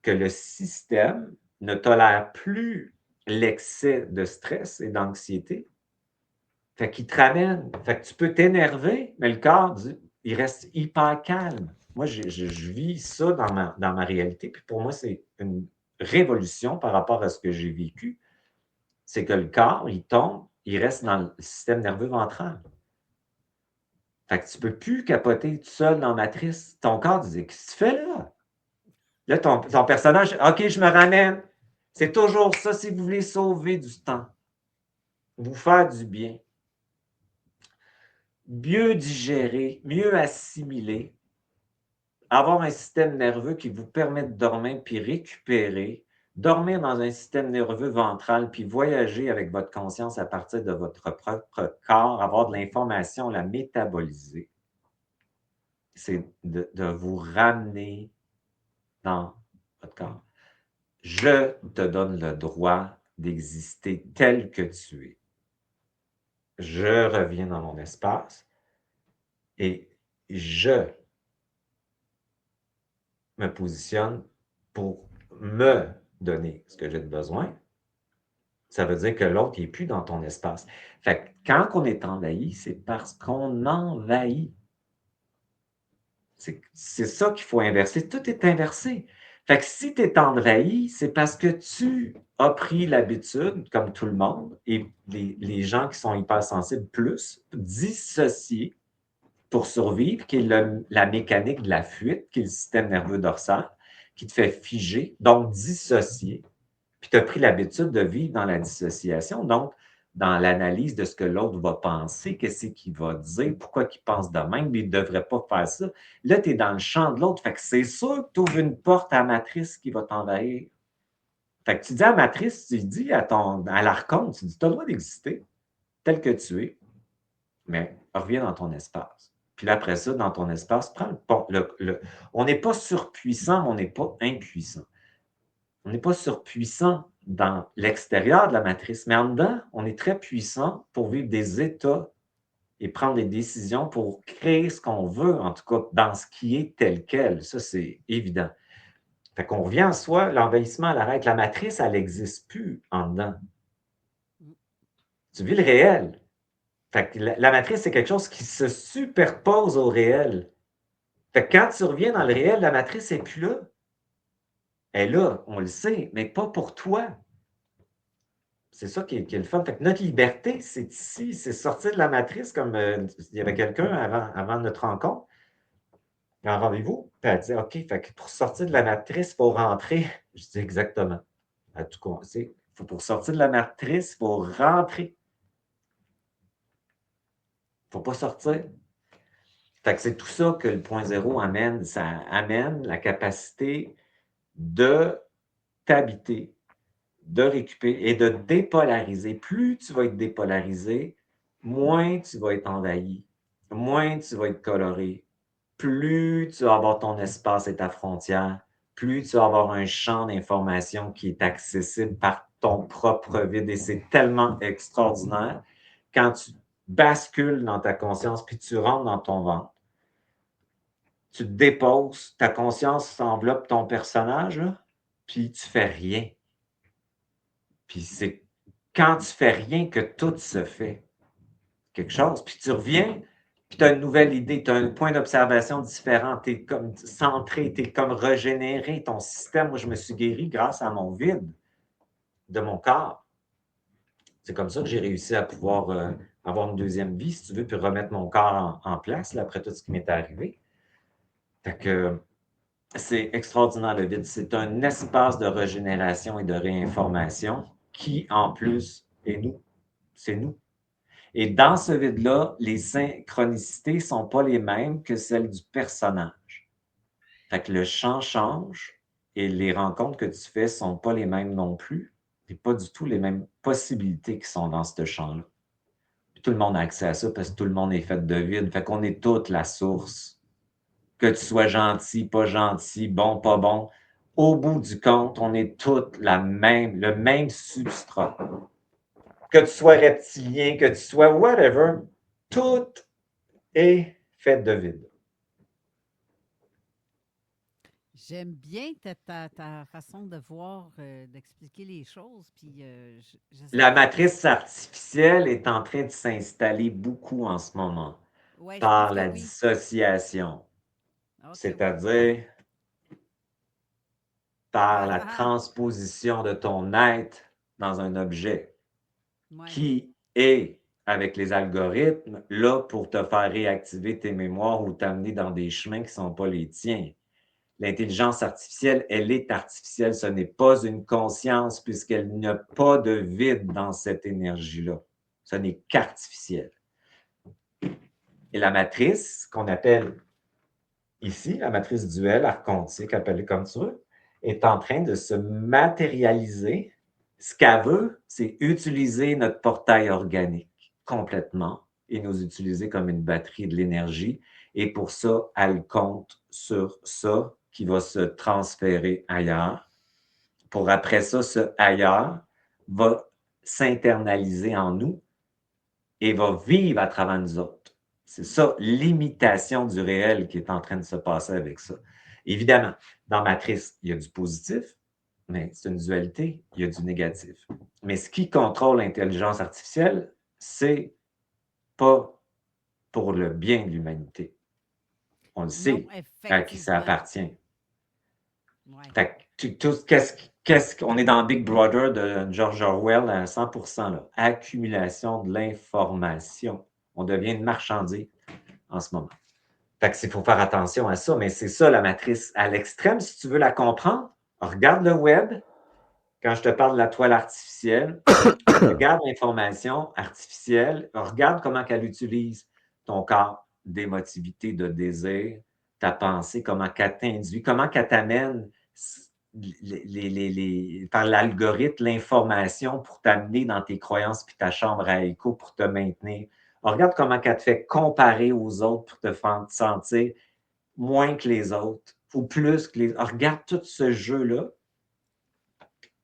que le système ne tolère plus l'excès de stress et d'anxiété. Fait qu'il te ramène. Fait que tu peux t'énerver, mais le corps, il reste hyper calme. Moi, je vis ça dans ma réalité. Puis pour moi, c'est une révolution par rapport à ce que j'ai vécu. C'est que le corps, il tombe, il reste dans le système nerveux ventral. Fait que tu ne peux plus capoter tout seul dans la matrice. Ton corps dit, qu'est-ce que tu fais là? Là, ton personnage, OK, je me ramène. C'est toujours ça si vous voulez sauver du temps. Vous faire du bien. Mieux digérer, mieux assimiler. Avoir un système nerveux qui vous permet de dormir puis récupérer. Dormir dans un système nerveux ventral, puis voyager avec votre conscience à partir de votre propre corps, avoir de l'information, la métaboliser. C'est de vous ramener dans votre corps. Je te donne le droit d'exister tel que tu es. Je reviens dans mon espace et je me positionne pour me donner ce que j'ai besoin. Ça veut dire que l'autre n'est plus dans ton espace. Fait que quand on est envahi, c'est parce qu'on envahit. C'est ça qu'il faut inverser. Tout est inversé. Fait que si tu es envahi, c'est parce que tu as pris l'habitude, comme tout le monde, et les gens qui sont hypersensibles plus, dissocier pour survivre, qui est la mécanique de la fuite, qui est le système nerveux dorsal, qui te fait figer, donc dissocier. Puis tu as pris l'habitude de vivre dans la dissociation, donc dans l'analyse de ce que l'autre va penser, qu'est-ce qu'il va dire, pourquoi il pense de même, mais il ne devrait pas faire ça. Là, tu es dans le champ de l'autre, fait que c'est sûr que tu ouvres une porte à la matrice qui va t'envahir. Fait que tu dis à la matrice, tu dis à l'archonte, tu dis, tu as le droit d'exister tel que tu es, mais reviens dans ton espace. Puis là, après ça, dans ton espace, prends on n'est pas surpuissant, mais on n'est pas impuissant. On n'est pas surpuissant dans l'extérieur de la matrice, mais en dedans, on est très puissant pour vivre des états et prendre des décisions pour créer ce qu'on veut, en tout cas dans ce qui est tel quel. Ça, c'est évident. Fait qu'on revient en soi, l'envahissement à l'arrêt. La matrice, elle n'existe plus en dedans. Tu vis le réel. Fait que la matrice, c'est quelque chose qui se superpose au réel. Fait que quand tu reviens dans le réel, la matrice n'est plus là. Elle est là, on le sait, mais pas pour toi. C'est ça qui est le fun. Fait que notre liberté, c'est ici, c'est sortir de la matrice, comme il y avait quelqu'un avant notre rencontre, en rendez-vous, puis elle dit OK, fait que pour sortir de la matrice, il faut rentrer. Je dis exactement. À tout cas, pour sortir de la matrice, il faut rentrer. Il ne faut pas sortir. Fait que c'est tout ça que le point zéro amène. Ça amène la capacité de t'habiter, de récupérer et de dépolariser. Plus tu vas être dépolarisé, moins tu vas être envahi, moins tu vas être coloré, plus tu vas avoir ton espace et ta frontière, plus tu vas avoir un champ d'information qui est accessible par ton propre vide. Et c'est tellement extraordinaire quand tu bascules dans ta conscience puis tu rentres dans ton ventre. Tu te déposes, ta conscience enveloppe ton personnage, là, puis tu fais rien. Puis c'est quand tu fais rien que tout se fait. Quelque chose. Puis tu reviens, puis tu as une nouvelle idée, tu as un point d'observation différent, tu es comme centré, tu es comme régénéré. Ton système, moi, je me suis guéri grâce à mon vide de mon corps. C'est comme ça que j'ai réussi à pouvoir avoir une deuxième vie, si tu veux, puis remettre mon corps en place, là, après tout ce qui m'était arrivé. Fait que c'est extraordinaire le vide. C'est un espace de régénération et de réinformation qui, en plus, est nous. C'est nous. Et dans ce vide-là, les synchronicités ne sont pas les mêmes que celles du personnage. Fait que le champ change et les rencontres que tu fais ne sont pas les mêmes non plus. Et pas du tout les mêmes possibilités qui sont dans ce champ-là. Puis tout le monde a accès à ça parce que tout le monde est fait de vide. Fait qu'on est toute la source. Que tu sois gentil, pas gentil, bon, pas bon. Au bout du compte, on est tous le même substrat. Que tu sois reptilien, que tu sois whatever, tout est fait de vide. J'aime bien ta façon de voir, d'expliquer les choses. Puis, La matrice artificielle est en train de s'installer beaucoup en ce moment par la dissociation. C'est-à-dire par la transposition de ton être dans un objet qui est, avec les algorithmes, là pour te faire réactiver tes mémoires ou t'amener dans des chemins qui ne sont pas les tiens. L'intelligence artificielle, elle est artificielle. Ce n'est pas une conscience puisqu'elle n'a pas de vide dans cette énergie-là. Ce n'est qu'artificiel. Et la matrice, qu'on appelle ici, la matrice duelle, archontique, appelée comme tu veux, est en train de se matérialiser. Ce qu'elle veut, c'est utiliser notre portail organique complètement et nous utiliser comme une batterie de l'énergie. Et pour ça, elle compte sur ça qui va se transférer ailleurs. Pour après ça, ce ailleurs va s'internaliser en nous et va vivre à travers nous autres. C'est ça, l'imitation du réel qui est en train de se passer avec ça. Évidemment, dans Matrice, il y a du positif, mais c'est une dualité, il y a du négatif. Mais ce qui contrôle l'intelligence artificielle, c'est pas pour le bien de l'humanité. On le sait à qui ça appartient. Ouais. Fait que on est dans Big Brother de George Orwell à 100%, là. Accumulation de l'information. On devient une marchandise en ce moment. Fait que faut faire attention à ça, mais c'est ça la matrice. À l'extrême, si tu veux la comprendre, regarde le web. Quand je te parle de la toile artificielle, regarde l'information artificielle, regarde comment elle utilise ton corps d'émotivité, de désir, ta pensée, comment qu'elle t'induit, comment qu'elle t'amène par l'algorithme l'information pour t'amener dans tes croyances puis ta chambre à écho pour te maintenir. Regarde comment qu'elle te fait comparer aux autres pour te faire sentir moins que les autres ou plus que les autres. Regarde tout ce jeu-là.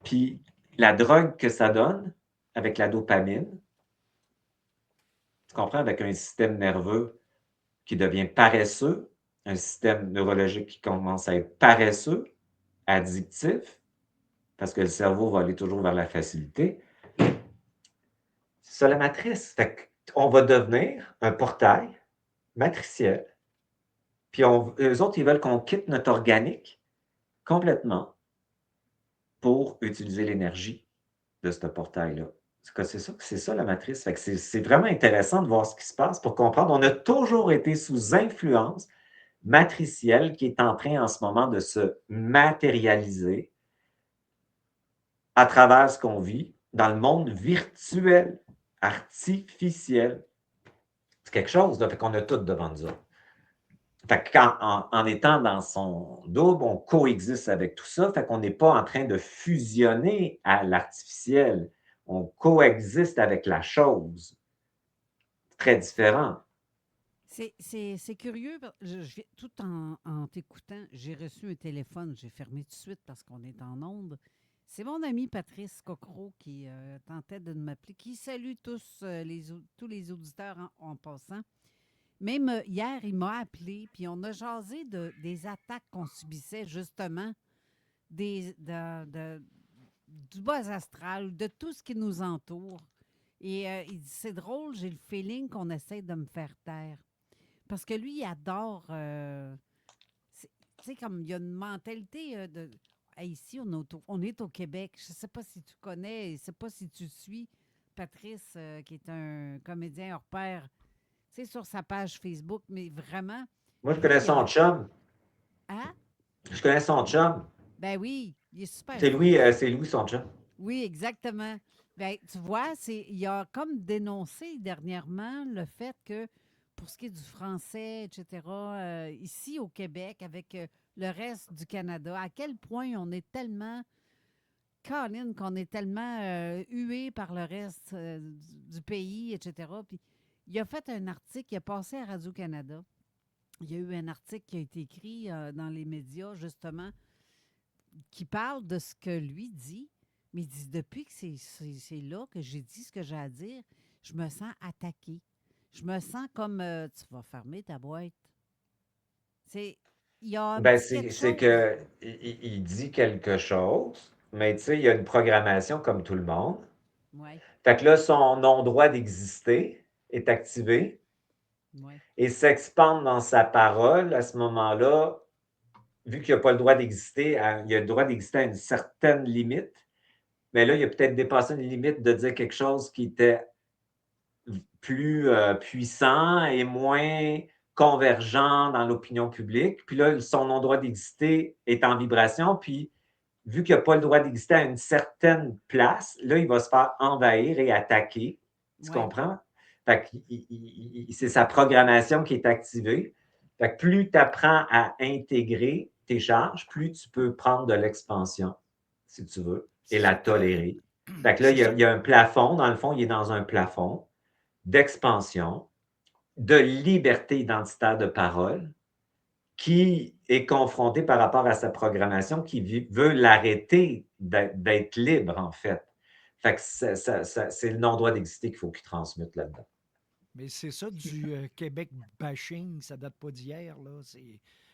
Puis la drogue que ça donne avec la dopamine, tu comprends, avec un système nerveux qui devient paresseux, un système neurologique qui commence à être paresseux, addictif, parce que le cerveau va aller toujours vers la facilité. C'est ça la matrice. Fait qu'on va devenir un portail matriciel. Puis eux autres, ils veulent qu'on quitte notre organique complètement pour utiliser l'énergie de ce portail-là. C'est ça la matrice. Fait que c'est vraiment intéressant de voir ce qui se passe pour comprendre. On a toujours été sous influence matricielle qui est en train en ce moment de se matérialiser à travers ce qu'on vit dans le monde virtuel, artificiel. C'est quelque chose, là, fait qu'on a tout devant nous autres. Fait qu'en étant dans son double, on coexiste avec tout ça, fait qu'on n'est pas en train de fusionner à l'artificiel. On coexiste avec la chose. Très différent. C'est curieux. Tout en t'écoutant, j'ai reçu un téléphone. J'ai fermé tout de suite parce qu'on est en onde. C'est mon ami Patrice Cocro qui tentait de m'appeler, qui salue tous les auditeurs en passant. Même hier, il m'a appelé, puis on a jasé des attaques qu'on subissait, justement, du bas astral, de tout ce qui nous entoure. Et il dit, c'est drôle, j'ai le feeling qu'on essaie de me faire taire. Parce que lui, il adore... tu sais, comme il y a une mentalité de... Ici, on est au Québec. Je ne sais pas si tu connais, je ne sais pas si tu suis Patrice, qui est un comédien hors pair, tu sais, sur sa page Facebook, mais vraiment... Moi, je connais son chum. Hein? Je connais son chum. Ben oui, il est super. C'est Louis, son chum. Oui, exactement. Ben, tu vois, il a comme dénoncé dernièrement le fait que, pour ce qui est du français, etc., ici au Québec, avec le reste du Canada, à quel point on est tellement... Colin, qu'on est tellement hué par le reste du pays, etc., puis il a fait un article, il a passé à Radio-Canada. Il y a eu un article qui a été écrit dans les médias, justement, qui parle de ce que lui dit. Mais il dit, depuis que c'est là que j'ai dit ce que j'ai à dire, je me sens attaqué. Je me sens comme, tu vas fermer ta boîte. Il y a c'est que il dit quelque chose, mais tu sais, il y a une programmation comme tout le monde. Ouais. Fait que là, son non-droit d'exister est activé et s'expande dans sa parole à ce moment-là, vu qu'il n'a pas le droit d'exister, il a le droit d'exister à une certaine limite, mais là, il a peut-être dépassé une limite de dire quelque chose qui était plus puissant et moins convergent dans l'opinion publique. Puis là, son non-droit d'exister est en vibration, puis vu qu'il n'a pas le droit d'exister à une certaine place, là, il va se faire envahir et attaquer. Tu comprends? Fait que c'est sa programmation qui est activée. Fait que plus tu apprends à intégrer tes charges, plus tu peux prendre de l'expansion, si tu veux, et la tolérer. Fait que là, il y a un plafond. Dans le fond, il est dans un plafond d'expansion, de liberté identitaire de parole, qui est confronté par rapport à sa programmation, qui veut l'arrêter d'être libre, en fait. Fait que c'est le non-droit d'exister qu'il faut qu'il transmute là-dedans. Mais c'est ça du Québec bashing, ça date pas d'hier, là.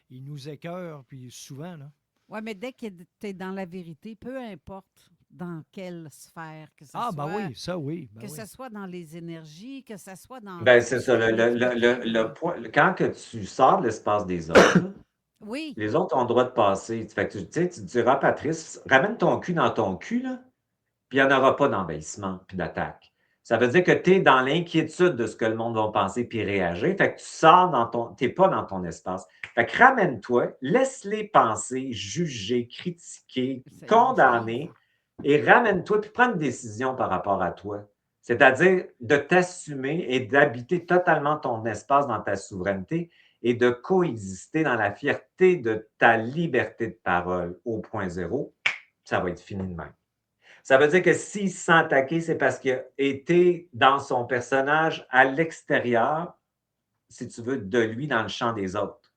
Il nous écœure, puis souvent, là. Oui, mais dès que tu es dans la vérité, peu importe dans quelle sphère, que ce soit... oui, ça oui. Que ce soit dans les énergies, que ce soit dans... Ben, c'est ça. Le point, quand que tu sors de l'espace des autres, Oui. Les autres ont le droit de passer. Fait que tu sais, tu diras à Patrice, ramène ton cul dans ton cul, là, puis il n'y en aura pas d'envahissement puis d'attaque. Ça veut dire que tu es dans l'inquiétude de ce que le monde va penser puis réagir. Fait que tu sors dans ton. Tu n'es pas dans ton espace. Fait que ramène-toi, laisse-les penser, juger, critiquer, condamner et ramène-toi puis prends une décision par rapport à toi. C'est-à-dire de t'assumer et d'habiter totalement ton espace dans ta souveraineté et de coexister dans la fierté de ta liberté de parole au point zéro. Ça va être fini de même. Ça veut dire que s'il se sent attaqué, c'est parce qu'il a été dans son personnage à l'extérieur, si tu veux, de lui dans le champ des autres.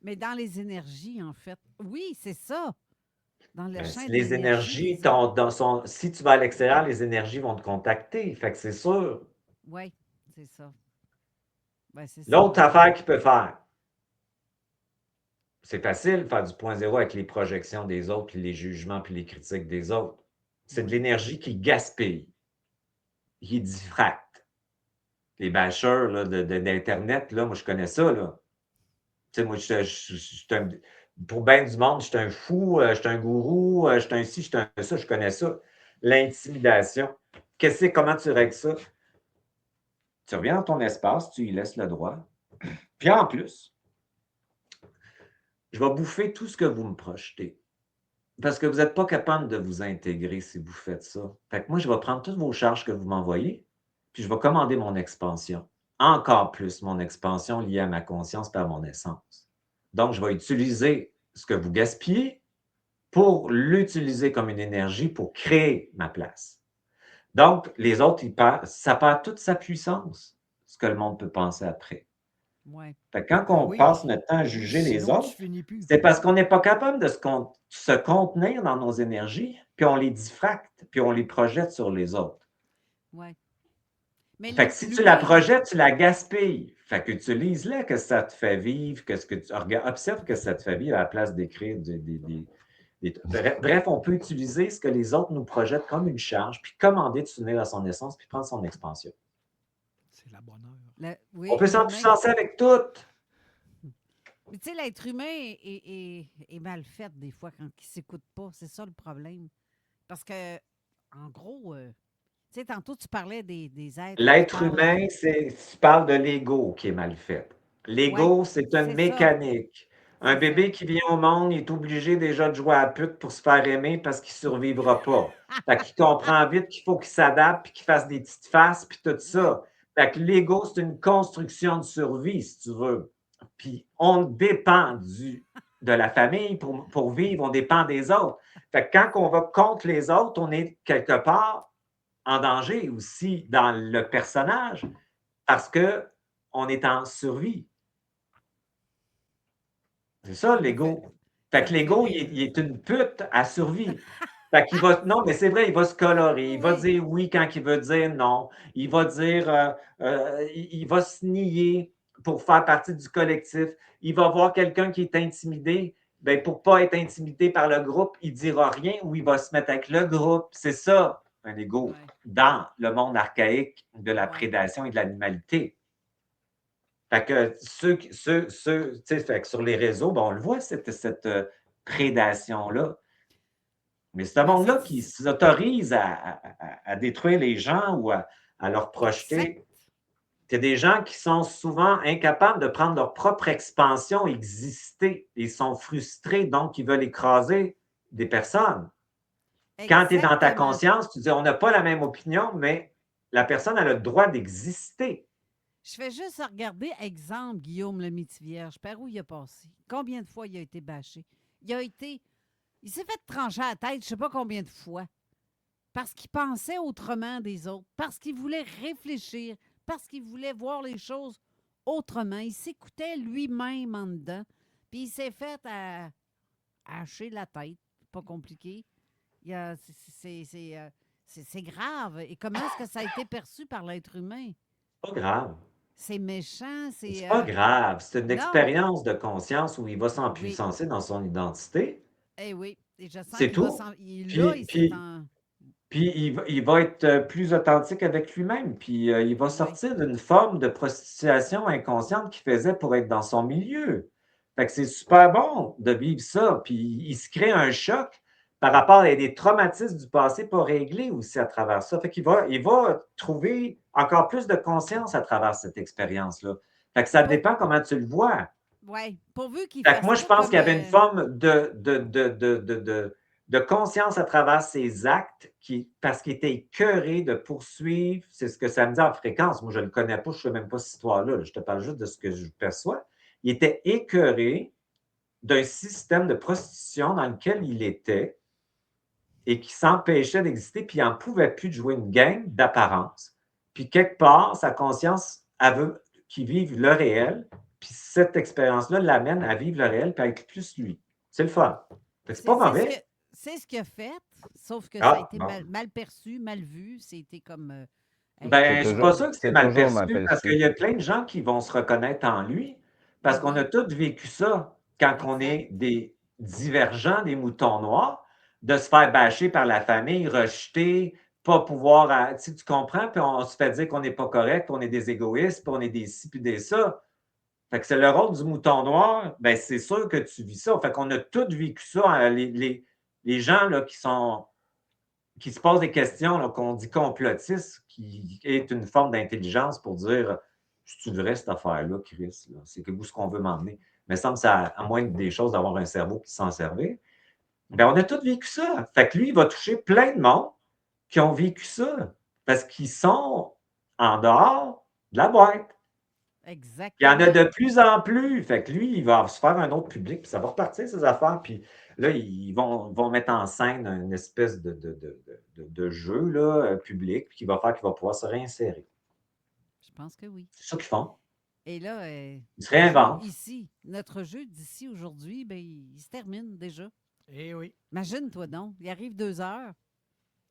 Mais dans les énergies, en fait. Oui, c'est ça. Dans le champ de Les l'énergie. énergies, si tu vas à l'extérieur, les énergies vont te contacter. Fait que c'est sûr. Oui, c'est ça. Ben, c'est ça. L'autre affaire qu'il peut faire, c'est facile de faire du point zéro avec les projections des autres, puis les jugements, puis les critiques des autres. C'est de l'énergie qui gaspille, qui diffracte. Les bâcheurs là, d'Internet, là, moi, je connais ça. Là. Tu sais, moi, pour bien du monde, je suis un fou, je suis un gourou, je suis un ci, je suis un ça, je connais ça. L'intimidation. Comment tu règles ça? Tu reviens dans ton espace, tu y laisses le droit. Puis en plus, je vais bouffer tout ce que vous me projetez. Parce que vous n'êtes pas capable de vous intégrer si vous faites ça. Fait que moi, je vais prendre toutes vos charges que vous m'envoyez, puis je vais commander mon expansion. Encore plus mon expansion liée à ma conscience par mon essence. Donc, je vais utiliser ce que vous gaspillez pour l'utiliser comme une énergie pour créer ma place. Donc, les autres, ça perd toute sa puissance, ce que le monde peut penser après. Ouais. Fait que quand on passe notre temps à juger les autres, c'est parce qu'on n'est pas capable de se contenir dans nos énergies, puis on les diffracte, puis on les projette sur les autres. Oui. Fait que si tu la projettes, tu la gaspilles. Fait que utilise-la, que ça te fait vivre, observe que ça te fait vivre à la place d'écrire Bref, on peut utiliser ce que les autres nous projettent comme une charge, puis commander de s'unir à son essence, puis prendre son expansion. C'est la bonne heure. On peut s'en puissancer avec tout. Mais tu sais, l'être humain est mal fait des fois quand il ne s'écoute pas. C'est ça le problème. Parce que, en gros, tu sais, tantôt tu parlais des êtres. L'être humain, tu parles de l'ego qui est mal fait. L'ego, c'est une mécanique. Un bébé qui vient au monde, il est obligé déjà de jouer à la pute pour se faire aimer parce qu'il ne survivra pas. Fait qu'il comprend vite qu'il faut qu'il s'adapte, puis qu'il fasse des petites faces, puis tout ça. Fait que l'ego, c'est une construction de survie, si tu veux. Puis on dépend de la famille pour vivre, on dépend des autres. Fait que quand on va contre les autres, on est quelque part en danger aussi dans le personnage parce qu'on est en survie. C'est ça, l'ego. Fait que l'ego, il est une pute à survie. Fait qu'il va, non, mais c'est vrai, il va se colorer. Il va dire oui quand il veut dire non. Il va dire, il va se nier pour faire partie du collectif. Il va voir quelqu'un qui est intimidé. Bien, pour ne pas être intimidé par le groupe, il ne dira rien ou il va se mettre avec le groupe. C'est ça, un ego, dans le monde archaïque de la prédation et de l'animalité. Fait que fait que sur les réseaux, on le voit, cette prédation-là. Mais c'est un monde-là qui s'autorise à détruire les gens ou à leur projeter. C'est des gens qui sont souvent incapables de prendre leur propre expansion, exister. Ils sont frustrés, donc ils veulent écraser des personnes. Quand tu es dans ta conscience, tu dis on n'a pas la même opinion, mais la personne a le droit d'exister. Je fais juste regarder, exemple, Guillaume le Métivierge. Par où il a passé? Combien de fois il a été bâché? Il s'est fait trancher la tête, je ne sais pas combien de fois. Parce qu'il pensait autrement des autres. Parce qu'il voulait réfléchir. Parce qu'il voulait voir les choses autrement. Il s'écoutait lui-même en dedans. Puis il s'est fait hacher la tête. Pas compliqué. C'est grave. Et comment est-ce que ça a été perçu par l'être humain? Pas grave. C'est méchant. C'est pas grave. C'est une expérience de conscience où il va s'empuissancer dans son identité. Eh oui. Et je sens c'est tout. Puis il va être plus authentique avec lui-même. Puis il va sortir d'une forme de prostitution inconsciente qu'il faisait pour être dans son milieu. Fait que c'est super bon de vivre ça. Puis il se crée un choc par rapport à des traumatismes du passé pas réglés aussi à travers ça. Fait qu'il va trouver encore plus de conscience à travers cette expérience-là. Fait que ça dépend comment tu le vois. Oui, pourvu qu'il Fait fasse que moi, je pas pense qu'il y comme, avait une forme de conscience à travers ses actes parce qu'il était écœuré de poursuivre. C'est ce que ça me dit en fréquence. Moi, je ne le connais pas, je ne sais même pas cette histoire-là. Je te parle juste de ce que je perçois. Il était écœuré d'un système de prostitution dans lequel il était et qui s'empêchait d'exister, puis il n'en pouvait plus de jouer une game d'apparence. Puis quelque part, sa conscience, elle veut qu'il vive le réel, puis cette expérience-là l'amène à vivre le réel, puis à être plus lui. C'est le fun. C'est pas mauvais. C'est ce qu'il a fait, sauf que Ah, ça a été bon. mal perçu, mal vu. C'était comme... Ben, je ne suis pas sûr que c'est mal toujours perçu, mal parce perçu. qu'il y a plein de gens qui vont se reconnaître en lui, parce qu'on a tous vécu ça quand on est des divergents, des moutons noirs, de se faire bâcher par la famille, rejeter, pas pouvoir... Tu comprends? Puis on se fait dire qu'on n'est pas correct, on est des égoïstes, puis on est des ci, puis des ça. Fait que c'est le rôle du mouton noir, ben c'est sûr que tu vis ça. Fait qu'on a tous vécu ça. Hein, les gens là, qui se posent des questions, là, qu'on dit complotistes, qui est une forme d'intelligence pour dire si tu vrai cette affaire-là, Chris, là, c'est où est-ce qu'on veut m'emmener? Mais ça me semble, à moins des choses, d'avoir un cerveau qui s'en servir. Ben, on a tous vécu ça. Fait que lui, il va toucher plein de monde qui ont vécu ça parce qu'ils sont en dehors de la boîte. Exactement. Il y en a de plus en plus. Fait que lui, il va se faire un autre public, puis ça va repartir ses affaires. Puis là, ils vont mettre en scène une espèce de jeu là, public qui va faire qu'il va pouvoir se réinsérer. Je pense que oui. C'est ça qu'ils font. Et là, Ils se réinventent. Ici, notre jeu d'ici aujourd'hui, ben, il se termine déjà. Eh oui. Imagine-toi donc, il arrive 2 heures.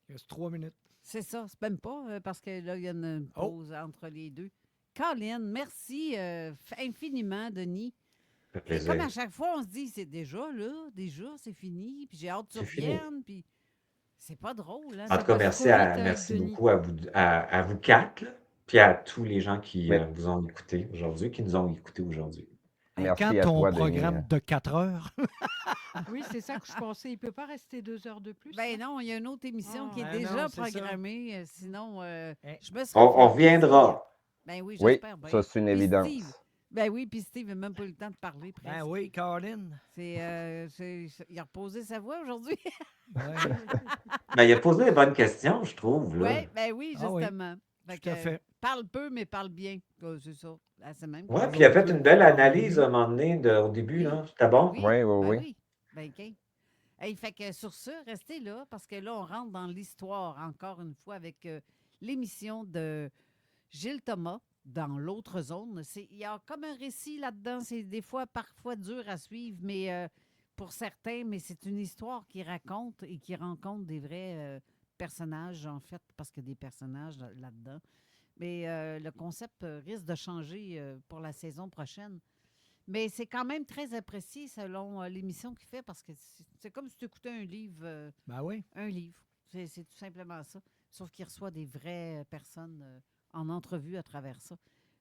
Il reste 3 minutes. C'est ça, c'est même pas parce que là, il y a une pause entre les deux. Colin, merci infiniment, Denis. Ça fait plaisir. Comme à chaque fois, on se dit, c'est déjà là, c'est fini, puis j'ai hâte que tu reviennes, puis c'est pas drôle. Hein? En tout cas, merci beaucoup à vous quatre, là, puis à tous les gens qui vous ont écouté aujourd'hui, qui nous ont écoutés aujourd'hui. Merci Quand à ton toi, programme Denis. de 4 heures. Oui, c'est ça que je pensais. Il ne peut pas rester 2 heures de plus. Ben non, il y a une autre émission qui est ben déjà non, c'est ça. programmée. Sinon, je me serais On fait reviendra. Ben oui, Oui, j'espère bien. ça, c'est une Puis évidence. Steve, ben oui, puis Steve n'a même pas eu le temps de parler. Presque. Ben oui, Colin. Il a reposé sa voix aujourd'hui. Ben, il a posé des bonnes questions, je trouve. Là. Ouais, ben oui, Ah oui, justement. tout à fait. Parle peu, mais parle bien. C'est ça. C'est même. Oui, puis il a fait une belle analyse à un moment donné au début. Là. C'était bon? Oui. Ben, OK. Hey, fait que sur ce, restez là, parce que là, on rentre dans l'histoire, encore une fois, avec l'émission de Gilles Thomas dans l'autre zone. Il y a comme un récit là-dedans. C'est des fois, parfois, dur à suivre, mais pour certains, mais c'est une histoire qui raconte et qui rencontre des vrais personnages, en fait, parce qu'il y a des personnages là-dedans. Mais le concept risque de changer pour la saison prochaine. Mais c'est quand même très apprécié selon l'émission qu'il fait, parce que c'est comme si tu écoutais un livre. Ben oui. Un livre. C'est tout simplement ça. Sauf qu'il reçoit des vraies personnes en entrevue à travers ça.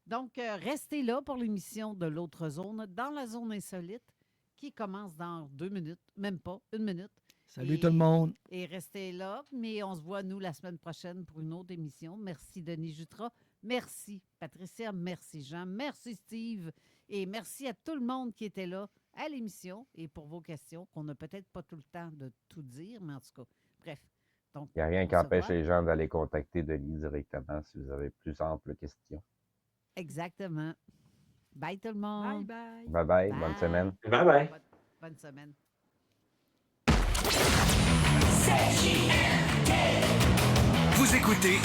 Donc, restez là pour l'émission de l'autre zone, dans la zone insolite, qui commence dans 2 minutes, même pas, 1 minute. Salut tout le monde. Et restez là, mais on se voit, nous, la semaine prochaine pour une autre émission. Merci, Denis Jutras. Merci, Patricia. Merci, Jean. Merci, Steve. Et merci à tout le monde qui était là à l'émission et pour vos questions, qu'on n'a peut-être pas tout le temps de tout dire, mais en tout cas, bref. Donc, Il n'y a rien on qui se empêche voit. les gens d'aller contacter Denis directement si vous avez plus amples questions. Exactement. Bye tout le monde. Bye. Bye-bye. Bonne semaine. Bye-bye. Bonne semaine. Vous écoutez